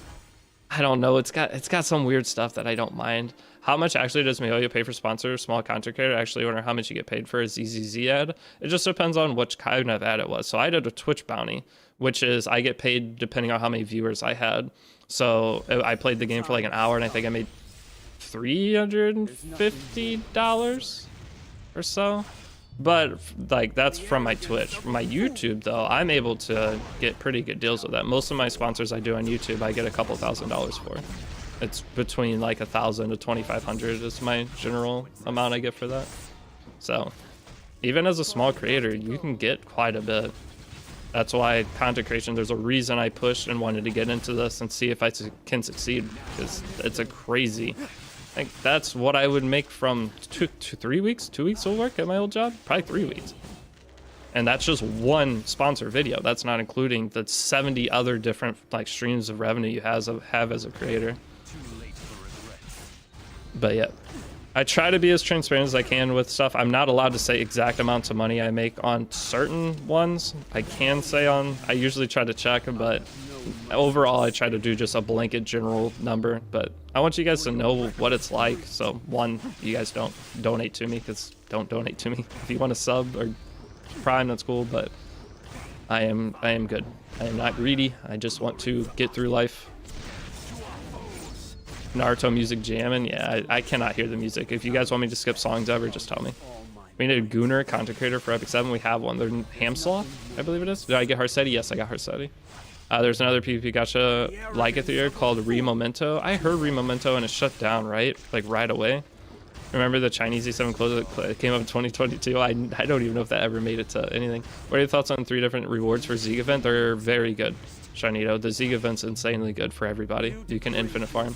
I don't know, it's got some weird stuff that I don't mind. How much actually does Mihoyo pay for sponsors, small content creator? I actually wonder how much you get paid for a ZZZ ad. It just depends on which kind of ad it was. So I did a Twitch bounty, which is I get paid depending on how many viewers I had. So I played the game for like an hour and I think I made $350 or so. But like that's from my Twitch. From my YouTube though, I'm able to get pretty good deals with that. Most of my sponsors I do on YouTube, I get a couple $1,000s for. It's between like $1,000 to $2,500 is my general amount I get for that. So even as a small creator, you can get quite a bit. That's why content creation, there's a reason I pushed and wanted to get into this and see if I can succeed, because it's a crazy, like that's what I would make from 2 weeks of work at my old job, probably 3 weeks. And that's just one sponsor video. That's not including the 70 other different like streams of revenue you have as a creator. But yeah, I try to be as transparent as I can with stuff. I'm not allowed to say exact amounts of money I make on certain ones. I can say I usually try to check, but overall I try to do just a blanket general number. But I want you guys to know what it's like. So one, you guys don't donate to me, because don't donate to me. If you want to sub or Prime, that's cool, but I am good. I am not greedy. I just want to get through life. Naruto music jamming, yeah, I cannot hear the music. If you guys want me to skip songs ever, just tell me. We need a Gooner content creator for Epic 7. We have one. They're Hamsloth, I believe it is. Did I get Harsetti? Yes, I got Harsetti. There's another PvP gacha like it here called Remomento. I heard Remomento and it shut down, right? Like right away. Remember the Chinese E7 close that came up in 2022? I don't even know if that ever made it to anything. What are your thoughts on 3 different rewards for Zig event? They're very good, Shinito. The Zig event's insanely good for everybody. You can infinite farm.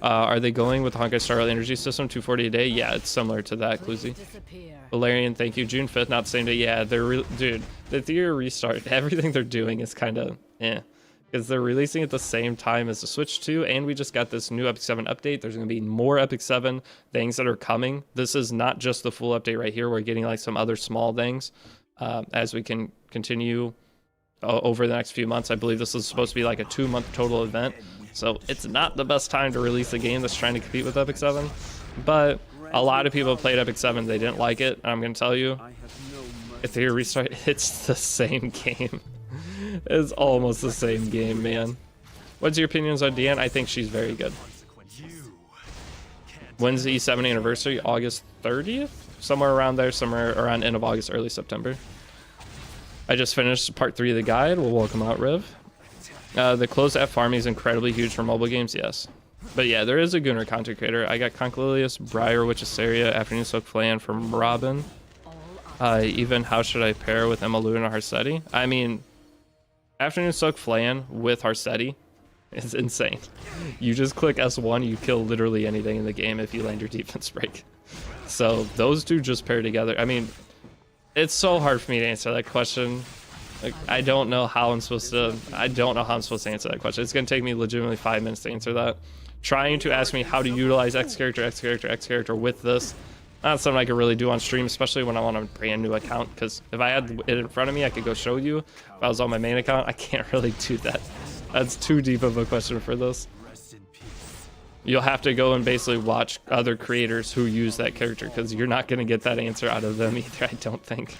Are they going with the Honkai Star Rail energy system, 240 a day? Yeah, it's similar to that, Cluzy. Valerian, thank you. June 5th, not the same day. Yeah, dude, the Ethereal Restart, everything they're doing is kind of because they're releasing at the same time as the Switch 2, and we just got this new Epic 7 update. There's going to be more Epic 7 things that are coming. This is not just the full update right here. We're getting like some other small things as we can continue over the next few months. I believe this is supposed to be like a 2-month total event. So it's not the best time to release a game that's trying to compete with Epic 7. But a lot of people played Epic 7. They didn't like it. And I'm going to tell you, Ethereal Restart, it's the same game. It's almost the same game, man. What's your opinions on Deanne? I think she's very good. When's the E7 anniversary? August 30th? Somewhere around there, somewhere around end of August, early September. I just finished part 3 of the guide. We'll welcome out Riv. The closed F farming is incredibly huge for mobile games, yes. But yeah, there is a Gunnar content creator. I got Concilius, Briar, Witchesaria, Afternoon Soak Flan from Robin. Even how should I pair with Emalu and Harsetti? I mean, Afternoon Soak Flan with Harsetti is insane. You just click S1, you kill literally anything in the game if you land your defense break. So those two just pair together. I mean, it's so hard for me to answer that question. Like, I don't know how I'm supposed to answer that question. It's going to take me legitimately 5 minutes to answer that. Trying to ask me how to utilize X character with this, not something I could really do on stream, especially when I'm on a brand new account, because if I had it in front of me, I could go show you. If I was on my main account, I can't really do that. That's too deep of a question for this. You'll have to go and basically watch other creators who use that character, because you're not going to get that answer out of them either, I don't think.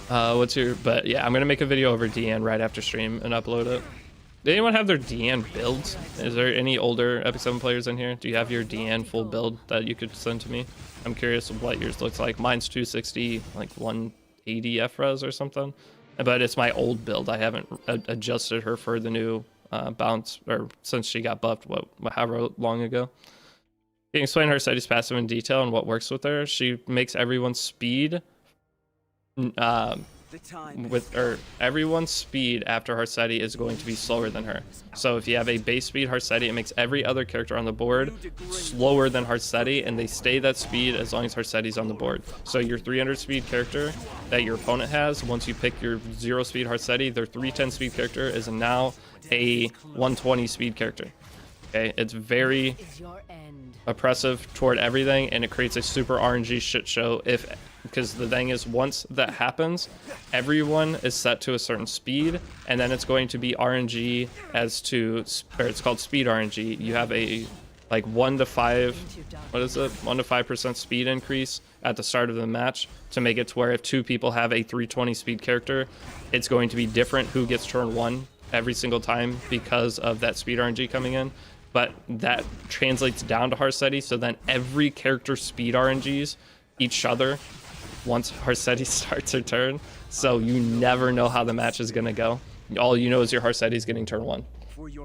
But yeah, I'm going to make a video over DN right after stream and upload it. Did anyone have their Deanne builds? Is there any older Epic 7 players in here? Do you have your Deanne full build that you could send to me? I'm curious what yours looks like. Mine's 260, like 180 FRES or something. But it's my old build. I haven't adjusted her for the new bounce, or since she got buffed, however long ago. Can you explain Herseti's passive in detail and what works with her? She makes everyone's speed everyone's speed after Herseti is going to be slower than her. So if you have a base speed Herseti, it makes every other character on the board slower than Herseti, and they stay that speed as long as Herseti's on the board. So your 300 speed character that your opponent has, once you pick your 0 speed Herseti, their 310 speed character is now a 120 speed character. Okay, it's very oppressive toward everything, and it creates a super RNG shit show because the thing is, once that happens, everyone is set to a certain speed, and then it's going to be RNG or it's called speed RNG. You have a like 1 to 5, 1 to 5% speed increase at the start of the match to make it to where if 2 people have a 320 speed character, it's going to be different who gets turn 1 every single time because of that speed RNG coming in. But that translates down to Herseti, so then every character speed RNGs each other once Herseti starts her turn, so you never know how the match is going to go. All you know is your Herseti's getting turn 1.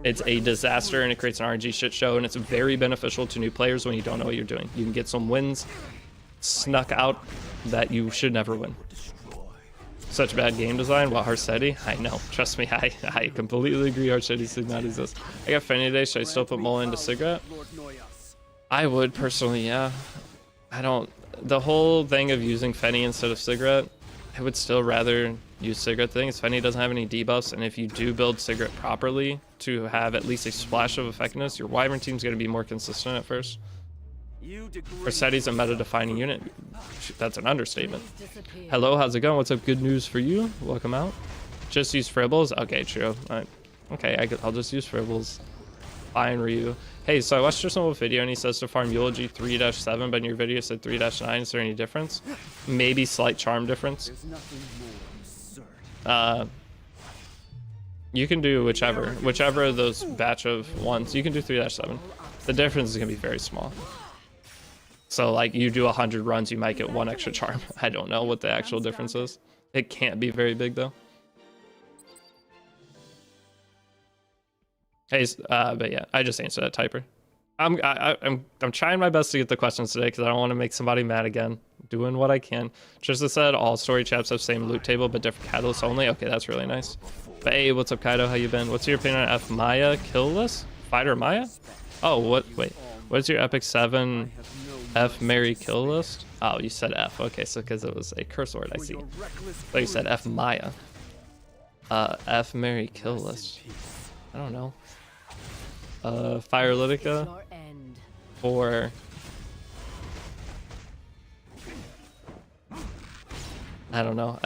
It's a disaster, and it creates an RNG shit show, and it's very beneficial to new players when you don't know what you're doing. You can get some wins snuck out that you should never win. Such bad game design. Well, Herseti, I know. Trust me, I completely agree. Herseti should not exist. I got Fenny today. Should I still put Mola into Cigarette? I would personally, yeah. I don't. The whole thing of using Fenny instead of Cigarette, I would still rather use Cigarette. The thing is, Fenny doesn't have any debuffs, and if you do build Cigarette properly to have at least a splash of effectiveness, your Wyvern team's going to be more consistent at first. Herseti's a meta-defining unit. That's an understatement. Hello, how's it going? What's up? Good news for you. Welcome out. Just use Fribbles? Okay, true. Okay, I'll just use Fribbles. Fine, Ryu. Hey, so I watched your simple video and he says to farm Eulogy 3-7, but in your video said 3-9. Is there any difference? Maybe slight charm difference. You can do whichever of those batch of ones. You can do 3-7. The difference is going to be very small. So like you do 100 runs, you might get 1 extra charm. I don't know what the actual difference is. It can't be very big though. Hey, but yeah, I just answered that typer. I'm trying my best to get the questions today because I don't want to make somebody mad again. Doing what I can. Trista said all story chaps have same loot table but different catalysts only. Okay, that's really nice. But hey, what's up, Kaido? How you been? What's your opinion on F Maya kill list? Fighter Maya? Oh, what? Wait, what's your Epic 7 F Mary kill list? Oh, you said F. Okay, so because it was a curse word, I see. But you said F Maya. F Mary kill list. I don't know. Firelytica or I don't know.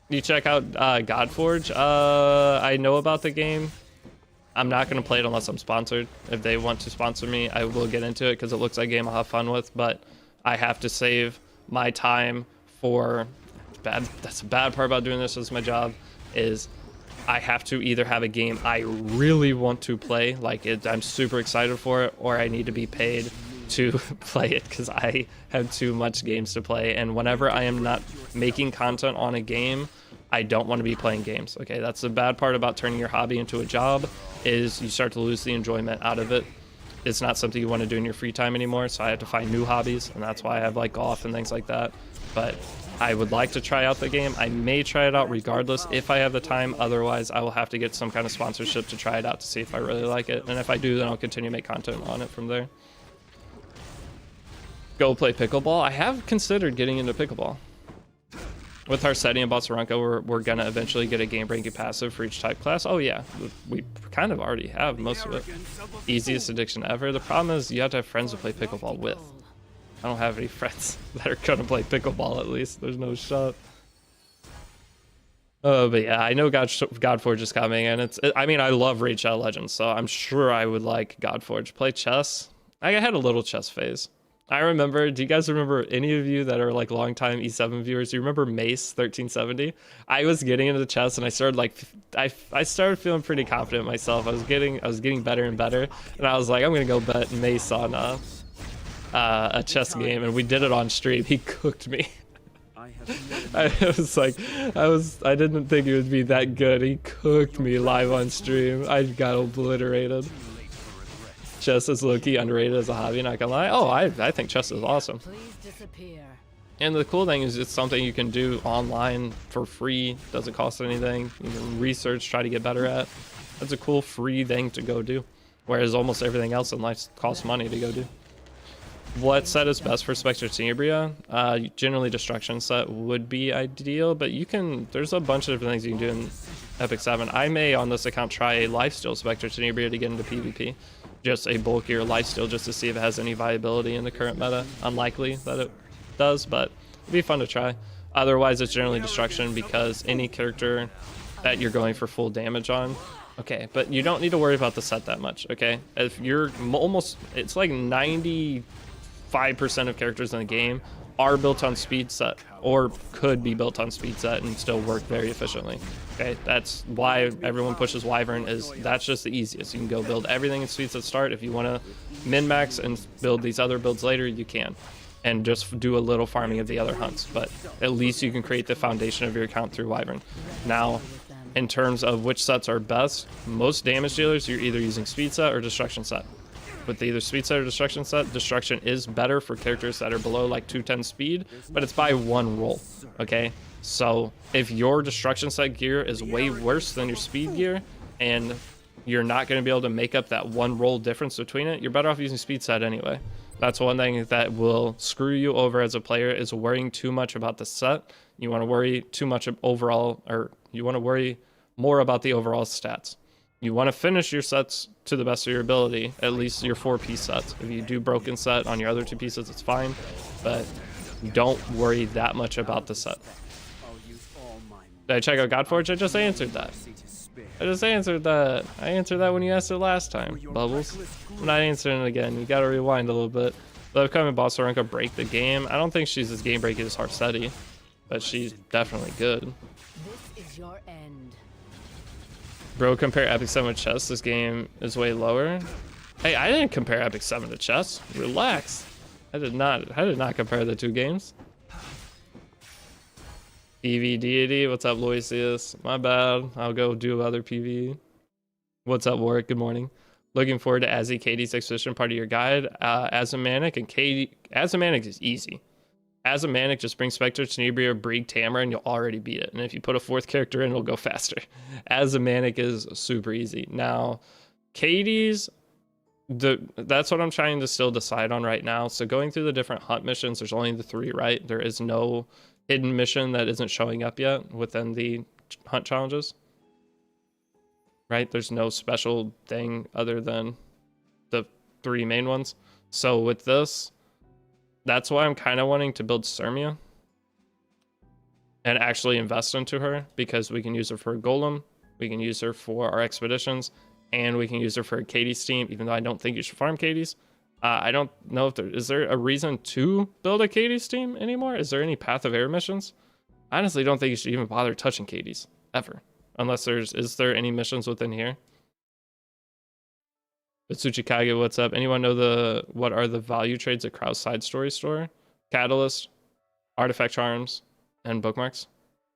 You check out Godforge. I know about the game. I'm not going to play it unless I'm sponsored. If they want to sponsor me, I will get into it because it looks like a game I'll have fun with, but I have to save my time for bad. That's the bad part about doing this as my job is I have to either have a game I really want to play, like I'm super excited for it, or I need to be paid to play it because I have too much games to play. And whenever I am not making content on a game, I don't want to be playing games. Okay, that's the bad part about turning your hobby into a job is you start to lose the enjoyment out of it. It's not something you want to do in your free time anymore, so I have to find new hobbies, and that's why I have like golf and things like that. But I would like to try out the game. I may try it out regardless if I have the time. Otherwise, I will have to get some kind of sponsorship to try it out to see if I really like it. And if I do, then I'll continue to make content on it from there. Go play pickleball. I have considered getting into pickleball. With Herseti and Botsarenko, we're going to eventually get a game-breaking passive for each type class. Oh, yeah. We kind of already have most of it. Easiest addiction ever. The problem is you have to have friends to play pickleball with. I don't have any friends that are going to play pickleball, at least. There's no shot. But yeah, I know Godforge is coming, and I mean, I love Raid Shadow Legends, so I'm sure I would like Godforge. Play chess? I had a little chess phase. I remember, do you guys remember, any of you that are like longtime E7 viewers, do you remember Mace 1370? I was getting into the chess and I started like, I started feeling pretty confident myself. I was getting better and better. And I was like, I'm gonna go bet Mace on a chess game, and we did it on stream. He cooked me. I was like, I didn't think he would be that good. He cooked me live on stream. I got obliterated. Chess is low-key underrated as a hobby, not gonna lie. Oh, I think chess is awesome. And the cool thing is it's something you can do online for free. Doesn't cost anything. You can research, try to get better at. That's a cool free thing to go do. Whereas almost everything else in life costs money to go do. What set is best for Spectre Tenebria? Generally Destruction set would be ideal, but you can, there's a bunch of different things you can do in Epic 7. I may on this account try a Lifesteal Spectre Tenebria to get into PvP. Just a bulkier lifesteal just to see if it has any viability in the current meta. Unlikely that it does, but it'd be fun to try. Otherwise, it's generally Destruction because any character that you're going for full damage on. Okay, but you don't need to worry about the set that much, okay? If you're almost, it's like 95% of characters in the game are built on speed set or could be built on speed set and still work very efficiently. Okay, that's why everyone pushes Wyvern, is that's just the easiest. You can go build everything in speed set start. If you want to min-max and build these other builds later, you can, and just do a little farming of the other hunts, but at least you can create the foundation of your account through Wyvern. Now, in terms of which sets are best, most damage dealers, you're either using speed set or destruction set. With either speed set or destruction set, destruction is better for characters that are below like 210 speed, but it's by one roll, okay? So if your destruction set gear is way worse than your speed gear and you're not going to be able to make up that one roll difference between it, you're better off using speed set anyway. That's one thing that will screw you over as a player, is worrying too much about the set. You want to worry too much overall, or you want to worry more about the overall stats. You want to finish your sets to the best of your ability, at least your 4-piece sets. If you do broken set on your other 2 pieces, it's fine, but don't worry that much about the set. Did I check out Godforge? I just answered that. I answered that when you asked it last time, Bubbles. I'm not answering it again. You gotta rewind a little bit. The upcoming boss Sorenka break the game. I don't think she's as game breaking as Harsetti, but she's definitely good. This is your end. Bro, compare Epic 7 with chess. This game is way lower. Hey, I didn't compare Epic 7 to chess. Relax. I did not compare the 2 games. PV Deity, what's up, Loisius? My bad. I'll go do other PV. What's up, Warwick? Good morning. Looking forward to Azzy Katie's expedition, part of your guide. Azamanic and Katie. Azamanic is easy. Azamanic just brings Spectre, Tenebria, Brig, Tamara, and you'll already beat it. And if you put a 4th character in, it'll go faster. Azamanic is super easy. Now, Katie's, that's what I'm trying to still decide on right now. So going through the different hunt missions, there's only the 3, right? There is no hidden mission that isn't showing up yet within the hunt challenges. Right? There's no special thing other than the 3 main ones. So with this, that's why I'm kind of wanting to build Sirmia and actually invest into her, because we can use her for a golem, we can use her for our expeditions, and we can use her for a Katie's team, even though I don't think you should farm Katie's. I don't know if is there a reason to build a Katie's team anymore? Is there any Path of Air missions? I honestly don't think you should even bother touching Katie's ever, unless is there any missions within here? But Tsuchikage, what's up? Anyone know what are the value trades at Kraus Side Story Store? Catalyst, Artifact Charms, and Bookmarks.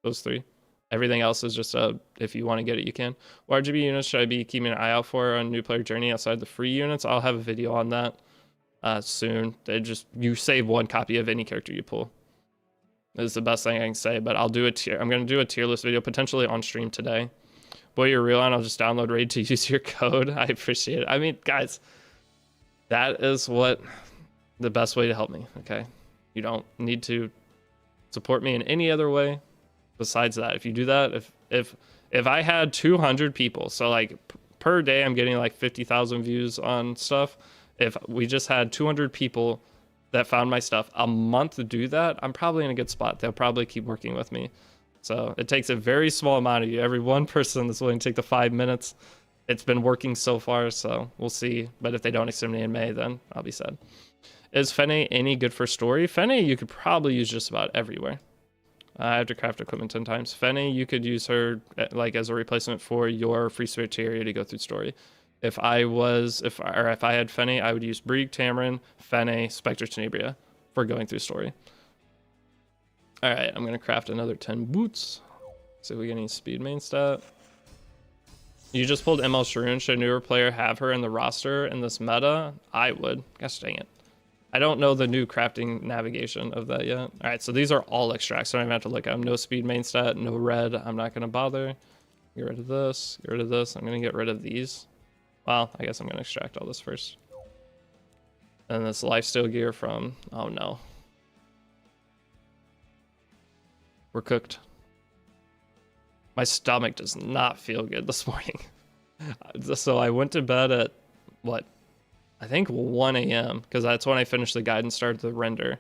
Those 3. Everything else is just if you want to get it, you can. What RGB units should I be keeping an eye out for on New Player Journey outside the free units? I'll have a video on that soon. You save 1 copy of any character you pull. Is the best thing I can say, but I'll do I'm going to do a tier list video potentially on stream today. Boy, you're real, and I'll just download Raid to use your code. I appreciate it. I mean, guys, that is what the best way to help me, okay? You don't need to support me in any other way besides that. If you do that, if I had 200 people, so like per day I'm getting like 50,000 views on stuff. If we just had 200 people that found my stuff a month to do that, I'm probably in a good spot. They'll probably keep working with me. So it takes a very small amount of you. Every one person that's willing to take the 5 minutes it's been working so far, so we'll see. But if they don't extend me in May, then I'll be sad. Is Fene any good for story? Fene you could probably use just about everywhere. I have to craft equipment 10 times. Fene, you could use her like as a replacement for your free switch area to go through story. If I had Fene, I would use Brieg, Tamarin, Fene, Spectre, Tenebria for going through story. All right, I'm gonna craft another 10 boots. See if we get any speed main stat. You just pulled ML Sharoon. Should a newer player have her in the roster in this meta? I would. Gosh dang it. I don't know the new crafting navigation of that yet. All right, so these are all extracts, so I don't even have to look at them. No speed main stat, no red. I'm not gonna bother. Get rid of this, get rid of this. I'm gonna get rid of these. Well, I guess I'm gonna extract all this first. And this lifesteal gear from, oh no. We're cooked. My stomach does not feel good this morning. So I went to bed at, what? I think 1 a.m. because that's when I finished the guide and started the render.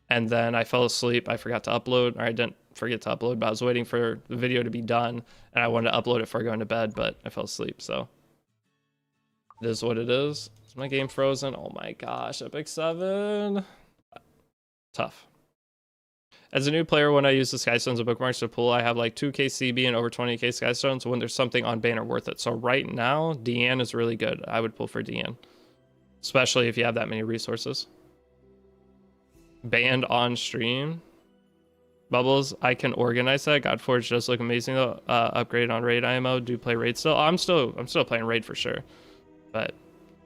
And then I fell asleep. I forgot to upload, or I didn't forget to upload, but I was waiting for the video to be done. And I wanted to upload it before going to bed, but I fell asleep. So it is what it is. Is my game frozen? Oh my gosh, Epic 7. Tough. As a new player, when I use the Skystones and bookmarks to pull, I have like 2k CB and over 20k Skystones when there's something on banner worth it. So right now, Deanne is really good. I would pull for Deanne. Especially if you have that many resources. Banned on stream. Bubbles, I can organize that. Godforge does look amazing though. Upgrade on raid IMO. Do play raid still? I'm still playing raid for sure. But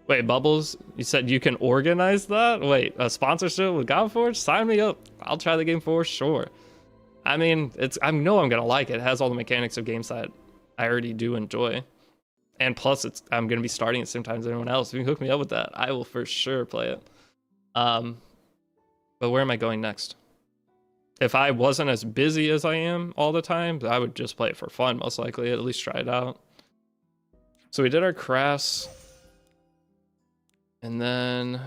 wait, Bubbles, you said you can organize that? Wait, a sponsorship with Godforge? Sign me up. I'll try the game for sure. I mean, I know I'm gonna like it. It has all the mechanics of games that I already do enjoy. And plus, I'm going to be starting at the same time as anyone else. If you can hook me up with that, I will for sure play it. But where am I going next? If I wasn't as busy as I am all the time, I would just play it for fun, most likely. At least try it out. So we did our crafts. And then...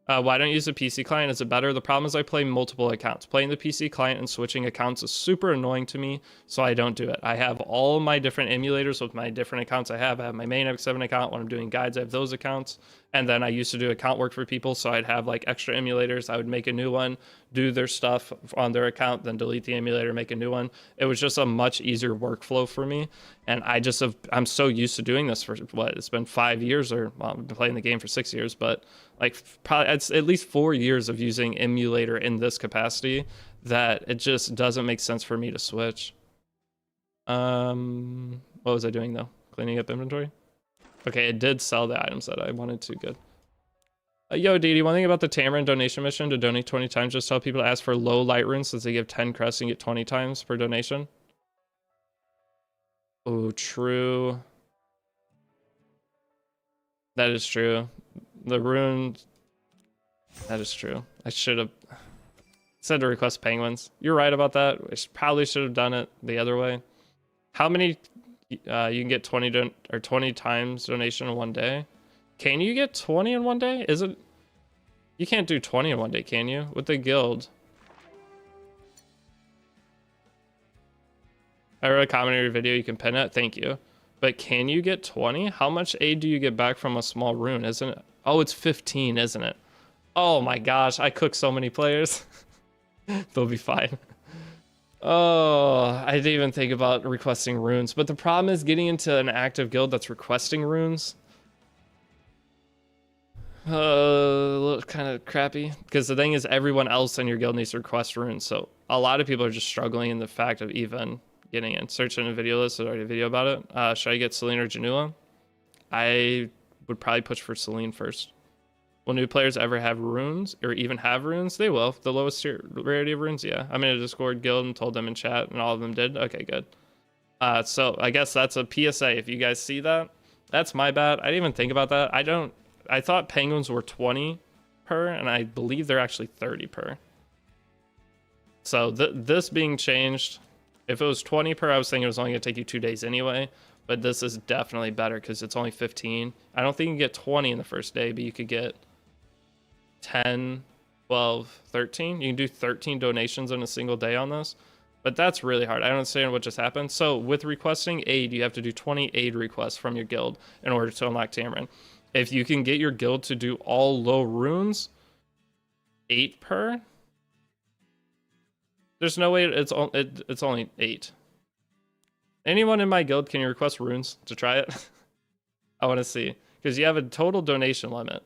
why don't you use the PC client? Is it better? The problem is I play multiple accounts. Playing the PC client and switching accounts is super annoying to me, so I don't do it. I have all my different emulators with my different accounts I have. I have my main X7 account. When I'm doing guides, I have those accounts. And then I used to do account work for people, so I'd have like extra emulators. I would make a new one, do their stuff on their account, then delete the emulator, make a new one. It was just a much easier workflow for me. And I'm so used to doing this for what? It's been 5 years, or well, I've been playing the game for 6 years, but like probably it's at least 4 years of using emulator in this capacity that it just doesn't make sense for me to switch. What was I doing though? Cleaning up inventory? Okay, it did sell the items that I wanted to. Good. Yo, Deity, one thing about the Tamarin donation mission to donate 20 times, just tell people to ask for low light runes since they give 10 crests and get 20 times per donation. Oh, true. That is true. The rune... That is true. I should have said to request penguins. You're right about that. I probably should have done it the other way. How many... you can get 20 times donation in one day? Can you get 20 in one day? Is it... You can't do 20 in one day, can you? With the guild. I wrote a comment in your video, you can pin it. Thank you. But can you get 20? How much aid do you get back from a small rune, isn't it? Oh, it's 15, isn't it? Oh my gosh, I cook so many players. They'll be fine. Oh, I didn't even think about requesting runes. But the problem is getting into an active guild that's requesting runes. Kind of crappy. Because the thing is, everyone else in your guild needs to request runes. So a lot of people are just struggling in the fact of even getting in. Search in a video list. There's already a video about it. Should I get Celine or Janua? I would probably push for Celine first. Will new players ever have runes or even have runes? They will. The lowest rarity of runes, yeah. I'm in a Discord guild and told them in chat and all of them did. Okay, good. So I guess that's a PSA. If you guys see that, that's my bad. I didn't even think about that. I thought penguins were 20 per and I believe they're actually 30 per. So this being changed, if it was 20 per, I was thinking it was only gonna take you 2 days anyway. But this is definitely better because it's only 15. I don't think you can get 20 in the first day, but you could get 10, 12, 13. You can do 13 donations in a single day on this. But that's really hard. I don't understand what just happened. So with requesting aid, you have to do 20 aid requests from your guild in order to unlock Tamarin. If you can get your guild to do all low runes, 8 per. There's no way it's only 8. Anyone in my guild, can you request runes to try it? I want to see, because you have a total donation limit.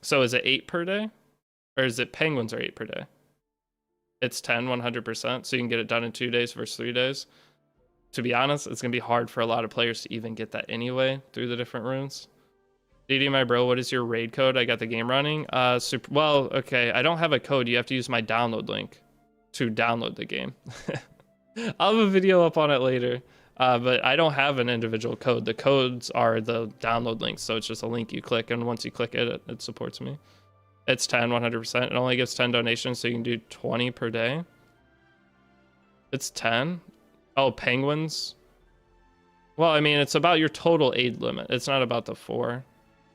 So is it 8 per day, or is it penguins are 8 per day? It's 10, 100%. So you can get it done in 2 days versus 3 days. To be honest, it's gonna be hard for a lot of players to even get that anyway through the different runes. Deity, my bro, what is your raid code? I got the game running. Well, okay, I don't have a code. You have to use my download link to download the game. I'll have a video up on it later, but I don't have an individual code. The codes are the download links, so it's just a link you click, and once you click it, it supports me. It's 10, 100%. It only gives 10 donations, so you can do 20 per day. It's 10. Oh, penguins. Well, I mean, it's about your total aid limit. It's not about the 4.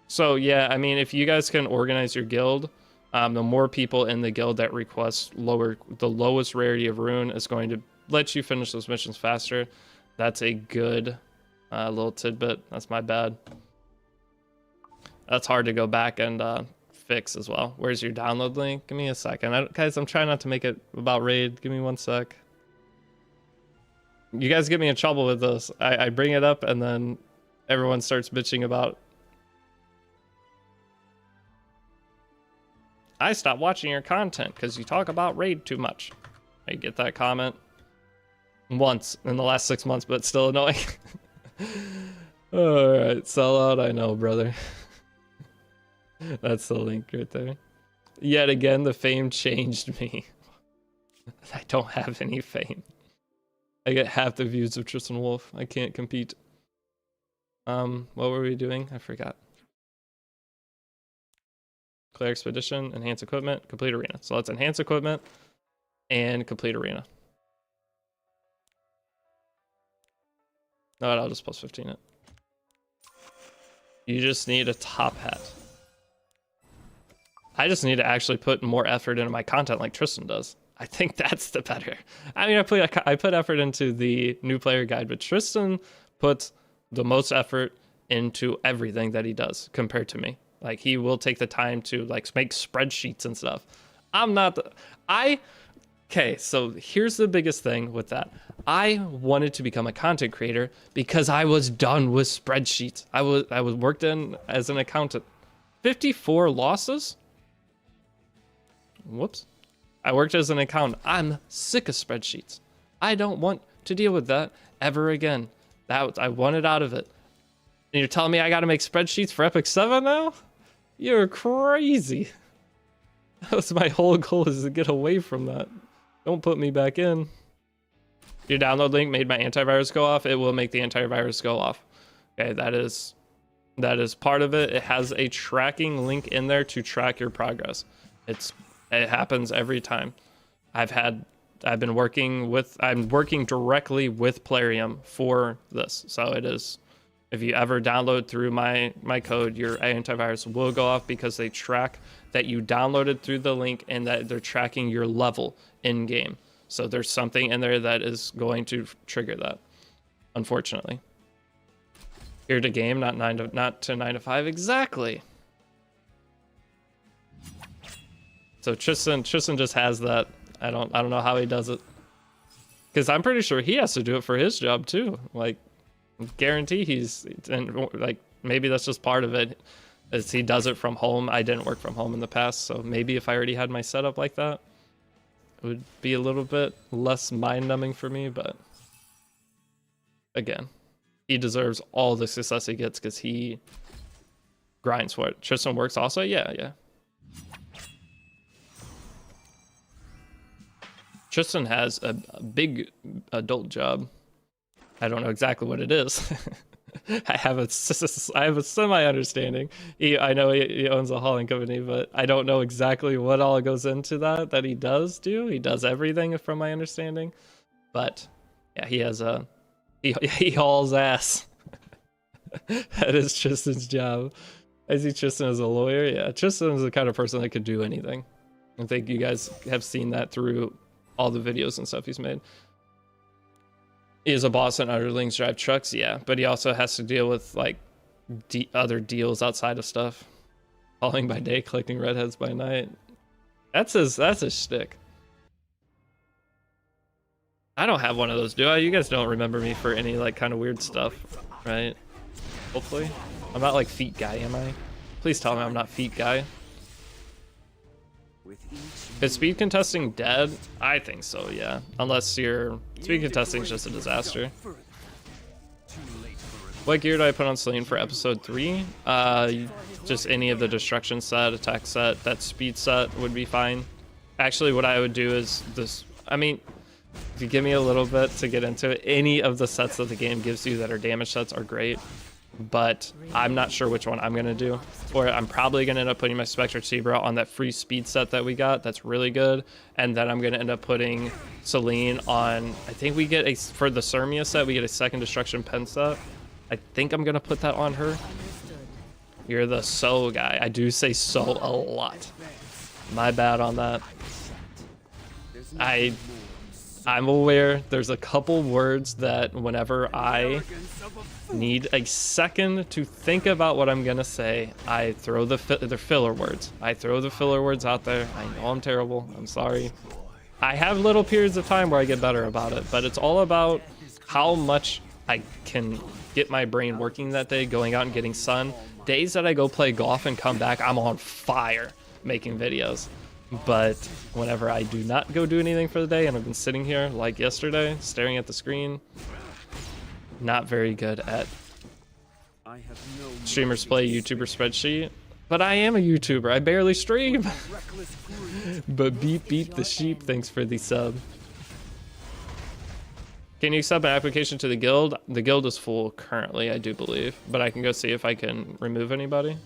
So yeah, I mean, if you guys can organize your guild, the more people in the guild that request the lowest rarity of rune is going to let you finish those missions faster. That's a good little tidbit. That's my bad. That's hard to go back and fix as well. Where's your download link? Give me a second. Guys, I'm trying not to make it about raid. Give me 1 sec. You guys get me in trouble with this. I bring it up and then everyone starts bitching about. I stopped watching your content because you talk about raid too much. I get that comment once in the last 6 months, but still annoying. All right, sell out. I know, brother. That's the link right there. Yet again, the fame changed me. I don't have any fame. I get half the views of Tristan Wolf. I can't compete. What were we doing? I forgot. Clear expedition, enhance equipment, complete arena. So let's enhance equipment and complete arena. No, I'll just plus 15 it. You just need a top hat. I just need to actually put more effort into my content like Tristan does. I think that's the better. I mean, I put effort into the new player guide, but Tristan puts the most effort into everything that he does compared to me. Like, he will take the time to like make spreadsheets and stuff. I'm not okay, so here's the biggest thing with that. I wanted to become a content creator because I was done with spreadsheets. I was worked in as an accountant. 54 losses? Whoops. I worked as an accountant. I'm sick of spreadsheets. I don't want to deal with that ever again. I wanted out of it. And you're telling me I got to make spreadsheets for Epic 7 now? You're crazy. That was my whole goal, is to get away from that. Don't put me back in. Your download link made my antivirus go off. It will make the antivirus go off. Okay, that is part of it. It has a tracking link in there to track your progress. It happens every time. I'm working directly with Plarium for this. So it is, if you ever download through my code, your antivirus will go off because they track that you downloaded through the link and that they're tracking your level in game. So there's something in there that is going to trigger that, unfortunately. Here to game, not 9 to 5. Exactly. So Tristan just has that. I don't know how he does it, because I'm pretty sure he has to do it for his job too. Like, guarantee and like, maybe that's just part of it, is he does it from home. I didn't work from home in the past, so maybe if I already had my setup like that, it would be a little bit less mind-numbing for me. But again, he deserves all the success he gets because he grinds for it. Tristan works also. Yeah. Tristan has a big adult job. I don't know exactly what it is. I have a semi understanding. I know he owns a hauling company, but I don't know exactly what all goes into that he does do. He does everything from my understanding. But yeah, he hauls ass. That is Tristan's job. I see Tristan as a lawyer. Yeah, Tristan is the kind of person that could do anything. I think you guys have seen that through all the videos and stuff he's made. He is a boss and underlings drive trucks, yeah, but he also has to deal with like other deals outside of stuff. Falling by day, collecting redheads by night. That's his shtick. I don't have one of those, do I? You guys don't remember me for any like kind of weird stuff, right? Hopefully. I'm not like feet guy, am I? Please tell me I'm not feet guy. Is speed contesting dead? I think so, yeah. Unless your speed contesting is just a disaster. What gear do I put on Celine for episode 3? Just any of the destruction set, attack set, that speed set would be fine. Actually, what I would do is this. I mean, if you give me a little bit to get into it, any of the sets that the game gives you that are damage sets are great. But I'm not sure which one I'm going to do. Or I'm probably going to end up putting my Spectre Tibra on that free speed set that we got. That's really good. And then I'm going to end up putting Celine on, I think we get for the Sermia set, we get a second Destruction Pen set. I think I'm going to put that on her. You're the so guy. I do say so a lot. My bad on that. I'm aware there's a couple words that whenever I need a second to think about what I'm gonna say, I throw the filler words. I throw the filler words out there. I know I'm terrible. I'm sorry. I have little periods of time where I get better about it, but it's all about how much I can get my brain working that day, going out and getting sun. Days that I go play golf and come back, I'm on fire making videos. But whenever I do not go do anything for the day and I've been sitting here like yesterday, staring at the screen, not very good at streamers play YouTuber spreadsheet. But I am a YouTuber, I barely stream. But beep the sheep, thanks for the sub. Can you sub an application to the guild? The guild is full currently, I do believe, but I can go see if I can remove anybody.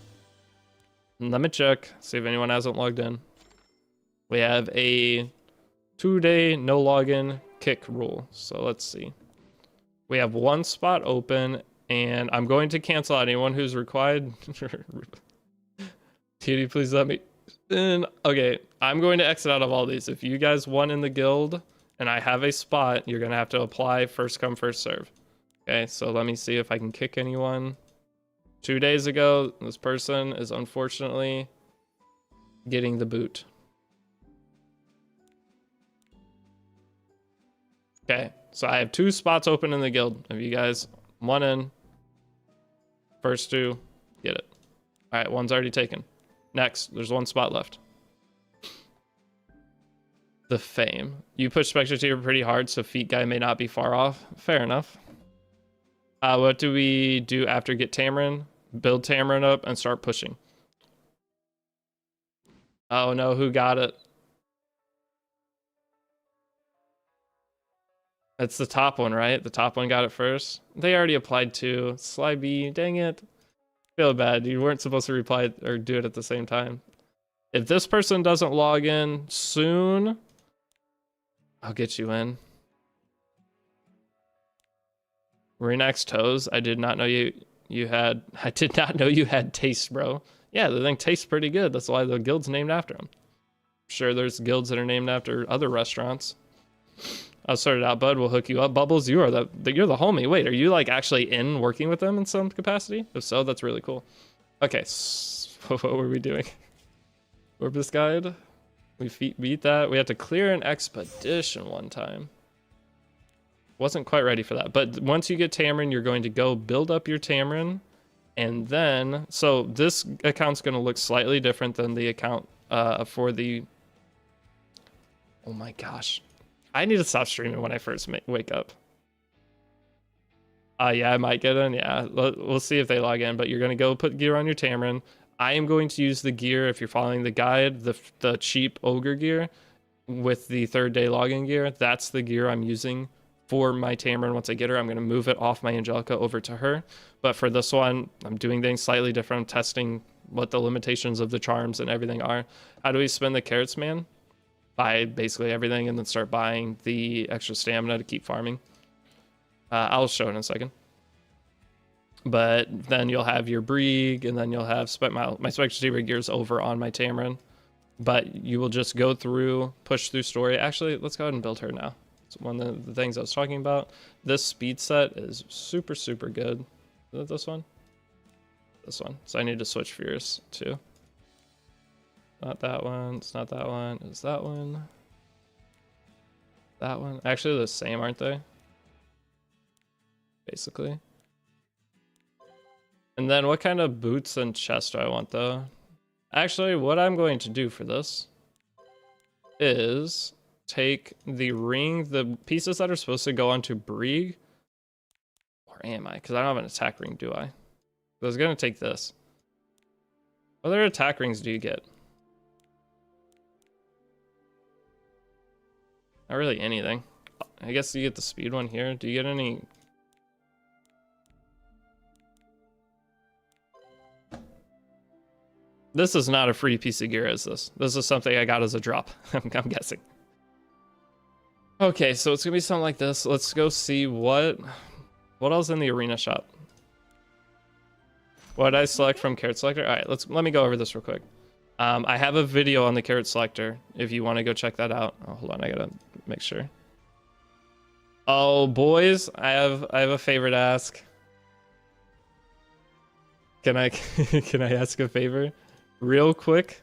Let me check, see if anyone hasn't logged in. We have a 2-day no login kick rule, so let's see. We have one spot open, and I'm going to cancel out anyone who's required. Deity, please let me in. Okay, I'm going to exit out of all these. If you guys won in the guild and I have a spot, you're gonna have to apply first come first serve. Okay, so let me see if I can kick anyone. 2 days ago, this person is unfortunately getting the boot. Okay, so I have 2 spots open in the guild. If you guys want in, first 2, get it. All right, one's already taken. Next, there's 1 spot left. The fame. You push Spectre Tier pretty hard, so feet guy may not be far off. Fair enough. What do we do after get Tamarin? Build Tamarin up and start pushing. Oh no, who got it? That's the top one, right? The top one got it first. They already applied to Sly B. Dang it. Feel bad. You weren't supposed to reply or do it at the same time. If this person doesn't log in soon, I'll get you in. Renax toes. I did not know you had. I did not know you had taste, bro. Yeah, the thing tastes pretty good. That's why the guild's named after him. I'm sure there's guilds that are named after other restaurants. I'll sort it out, bud. We'll hook you up. Bubbles, you're the homie. Wait, are you like actually in working with them in some capacity? If so, that's really cool. Okay, what were we doing? Orbis guide. We beat that. We had to clear an expedition one time. Wasn't quite ready for that. But once you get Tamarin, you're going to go build up your Tamarin. And then, so this account's going to look slightly different than the account for the... Oh my gosh. I need to stop streaming when I first wake up. Yeah, I might get in. Yeah, we'll see if they log in. But you're going to go put gear on your Tamarin. I am going to use the gear, if you're following the guide, the cheap ogre gear with the 3rd day login gear. That's the gear I'm using for my Tamarin. Once I get her, I'm going to move it off my Angelica over to her. But for this one, I'm doing things slightly different. I'm testing what the limitations of the charms and everything are. How do we spend the carrots, man? Buy basically everything and then start buying the extra stamina to keep farming. I'll show it in a second. But then you'll have your Brieg, and then you'll have my Spectre Tiber gears over on my Tamarin. But you will just go through, push through story. Actually, let's go ahead and build her now. It's one of the things I was talking about. This speed set is super, super good. Is it this one? This one. So I need to switch Fierce too. Not that one. It's not that one. It's that one. That one. Actually, they're the same, aren't they? Basically. And then what kind of boots and chest do I want though? Actually, what I'm going to do for this is take the ring, the pieces that are supposed to go onto Brieg. Or am I? Because I don't have an attack ring, do I? I was going to take this. What other attack rings do you get? Not really anything. I guess you get the speed one here. Do you get any? This is not a free piece of gear, is this? This is something I got as a drop, I'm guessing. Okay, so it's gonna be something like this. Let's go see what else in the arena shop. What did I select from carrot selector? All right, let me go over this real quick. I have a video on the carrot selector if you want to go check that out. Oh, hold on, I gotta make sure. Oh, boys, I have a favor to ask. Can I can I ask a favor? Real quick,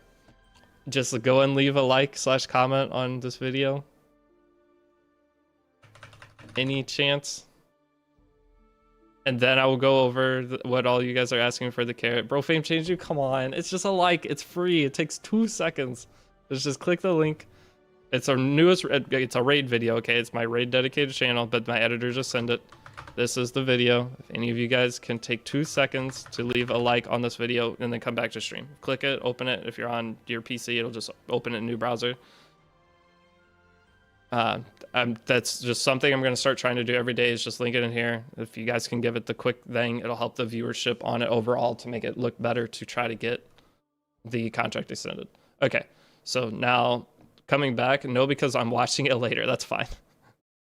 just go and leave a like/comment on this video. Any chance? And then I will go over what all you guys are asking for the carrot. Bro, fame change you? Come on. It's just a like. It's free. It takes 2 seconds. Just click the link. It's our newest, it's a raid video, okay? It's my raid dedicated channel, but my editor just sent it. This is the video. If any of you guys can take 2 seconds to leave a like on this video and then come back to stream. Click it, open it. If you're on your PC, it'll just open it in a new browser. That's just something I'm going to start trying to do every day is just link it in here. If you guys can give it the quick thing, it'll help the viewership on it overall to make it look better to try to get the contract extended. Okay, so now coming back, no, because I'm watching it later. That's fine.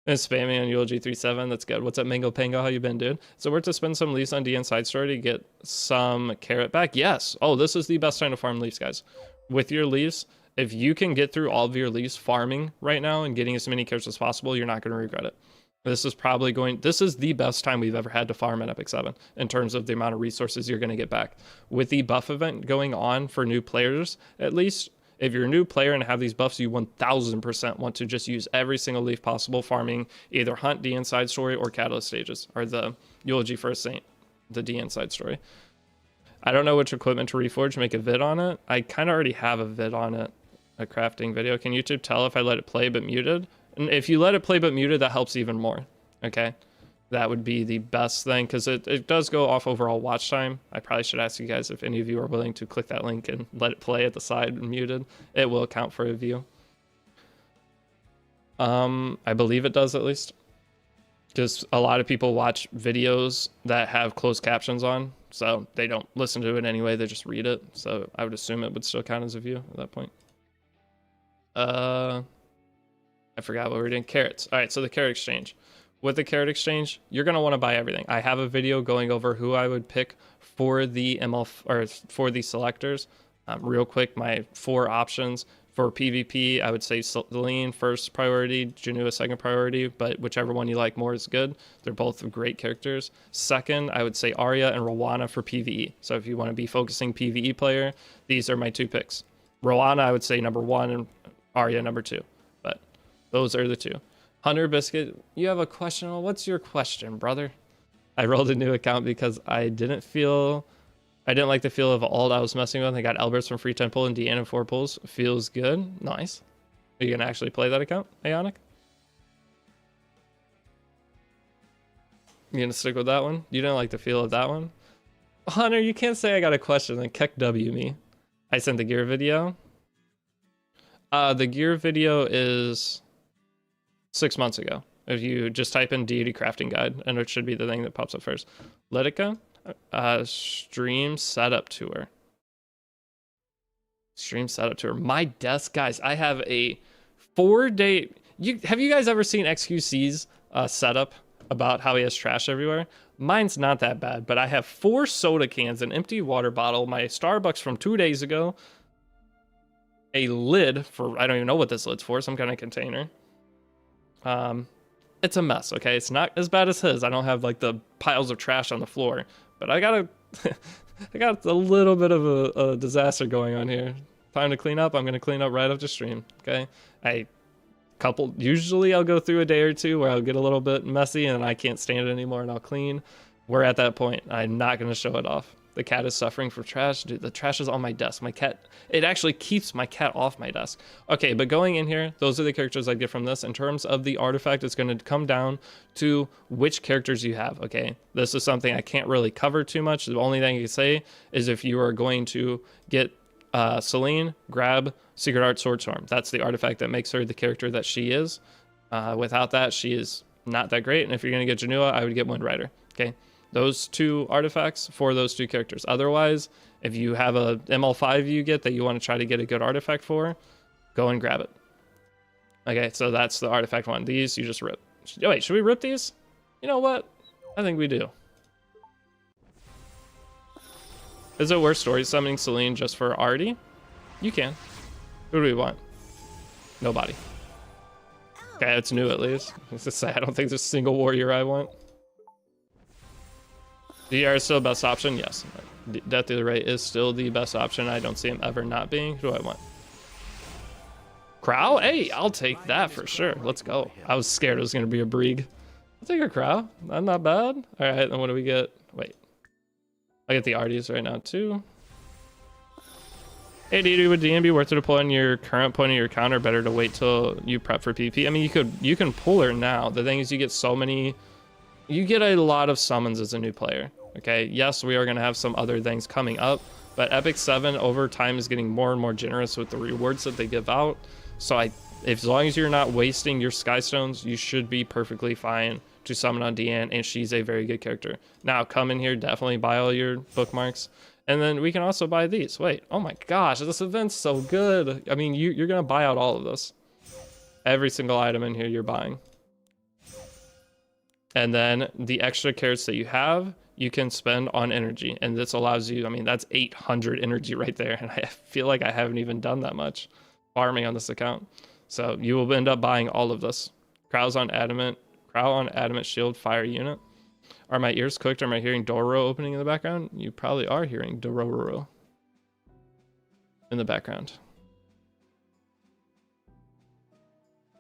And spamming on ULG37, that's good. What's up, Mango Pango? How you been, dude? So we're to spend some leaves on DN side story to get some carrot back? Yes. Oh, this is the best time to farm leaves, guys. With your leaves, if you can get through all of your leaves farming right now and getting as many carrots as possible, you're not going to regret it. This is the best time we've ever had to farm at Epic 7 in terms of the amount of resources you're going to get back. With the buff event going on for new players, at least, if you're a new player and have these buffs, you 1000% want to just use every single leaf possible farming either Hunt, DN side story, or Catalyst stages, or the Eulogy First Saint, the DN side story. I don't know which equipment to reforge, make a vid on it. I kind of already have a vid on it, a crafting video. Can YouTube tell if I let it play but muted? And if you let it play but muted, that helps even more, okay? That would be the best thing, because it does go off overall watch time. I probably should ask you guys if any of you are willing to click that link and let it play at the side muted. It will count for a view. I believe it does, at least. Just a lot of people watch videos that have closed captions on, so they don't listen to it anyway, they just read it. So I would assume it would still count as a view at that point. I forgot what we were doing. Carrots. All right, so the carrot exchange. With the carrot exchange, you're going to want to buy everything. I have a video going over who I would pick for the ML or for the selectors. Real quick, my 4 options for PvP. I would say Celine first priority, Janua second priority, but whichever one you like more is good. They're both great characters. Second, I would say Arya and Rowana for PvE. So if you want to be focusing PvE player, these are my 2 picks. Rowana, I would say number 1, and Arya number 2. But those are the 2. Hunter Biscuit, you have a question? Well, what's your question, brother? I rolled a new account because I didn't like the feel of alt I was messing with. I got Alberts from Free Temple and Deanna 4 pulls. Feels good. Nice. Are you going to actually play that account, Ionic? You going to stick with that one? You didn't like the feel of that one? Hunter, you can't say I got a question and Keck W me. I sent the gear video. The gear video is 6 months ago. If you just type in Deity Crafting Guide, and it should be the thing that pops up first. Litica, stream setup tour. Stream setup tour. My desk, guys, I have a 4-day... Have you guys ever seen XQC's setup about how he has trash everywhere? Mine's not that bad, but I have 4 soda cans, an empty water bottle, my Starbucks from 2 days ago, a lid for... I don't even know what this lid's for, some kind of container. It's a mess, okay? It's not as bad as his. I don't have like the piles of trash on the floor, but I got a I got a little bit of a disaster going on here. Time to clean up. I'm gonna clean up right after stream, okay? Usually I'll go through a day or two where I'll get a little bit messy and I can't stand it anymore and I'll clean. We're at that point. I'm not gonna show it off. The cat is suffering from trash. Dude, the trash is on my desk. My cat, it actually keeps my cat off my desk. Okay, but going in here, those are the characters I get from this. In terms of the artifact, it's going to come down to which characters you have, okay? This is something I can't really cover too much. The only thing I can say is if you are going to get Celine, grab Secret Art Swordstorm. That's the artifact that makes her the character that she is. Without that, she is not that great. And if you're going to get Janua, I would get Windrider, okay? Those two artifacts for those two characters. Otherwise, if you have a ML5 you get that you want to try to get a good artifact for, go and grab it. Okay, so that's the artifact one. These you just rip. Wait, should we rip these? You know what? I think we do. Is it worth story summoning Celine just for Artie? You can. Who do we want? Nobody. Okay, it's new at least. It's just say I don't think there's a single warrior I want. DR is still the best option, yes. Death of the Ray is still the best option. I don't see him ever not being. Who do I want? Crow? Hey, I'll take that for sure. Let's go. I was scared it was going to be a Brieg. I'll take a Crow. That's not bad. All right, then what do we get? Wait. I get the Arties right now too. Hey, Deity, would DN be worth to deploy on your current point of your account or better to wait till you prep for PP? I mean, you can pull her now. The thing is you get so many... You get a lot of summons as a new player, okay? Yes, we are going to have some other things coming up, but Epic 7 over time is getting more and more generous with the rewards that they give out. So as long as you're not wasting your Sky Stones, you should be perfectly fine to summon on Deanne, and she's a very good character. Now, come in here, definitely buy all your bookmarks, and then we can also buy these. Wait, oh my gosh, this event's so good. I mean, you're going to buy out all of this. Every single item in here you're buying. And then the extra carrots that you have, you can spend on energy. And this allows you, I mean, that's 800 energy right there. And I feel like I haven't even done that much farming on this account. So you will end up buying all of this. Crow on adamant shield fire unit. Are my ears cooked? Am I hearing Dororo opening in the background? You probably are hearing Dororo in the background.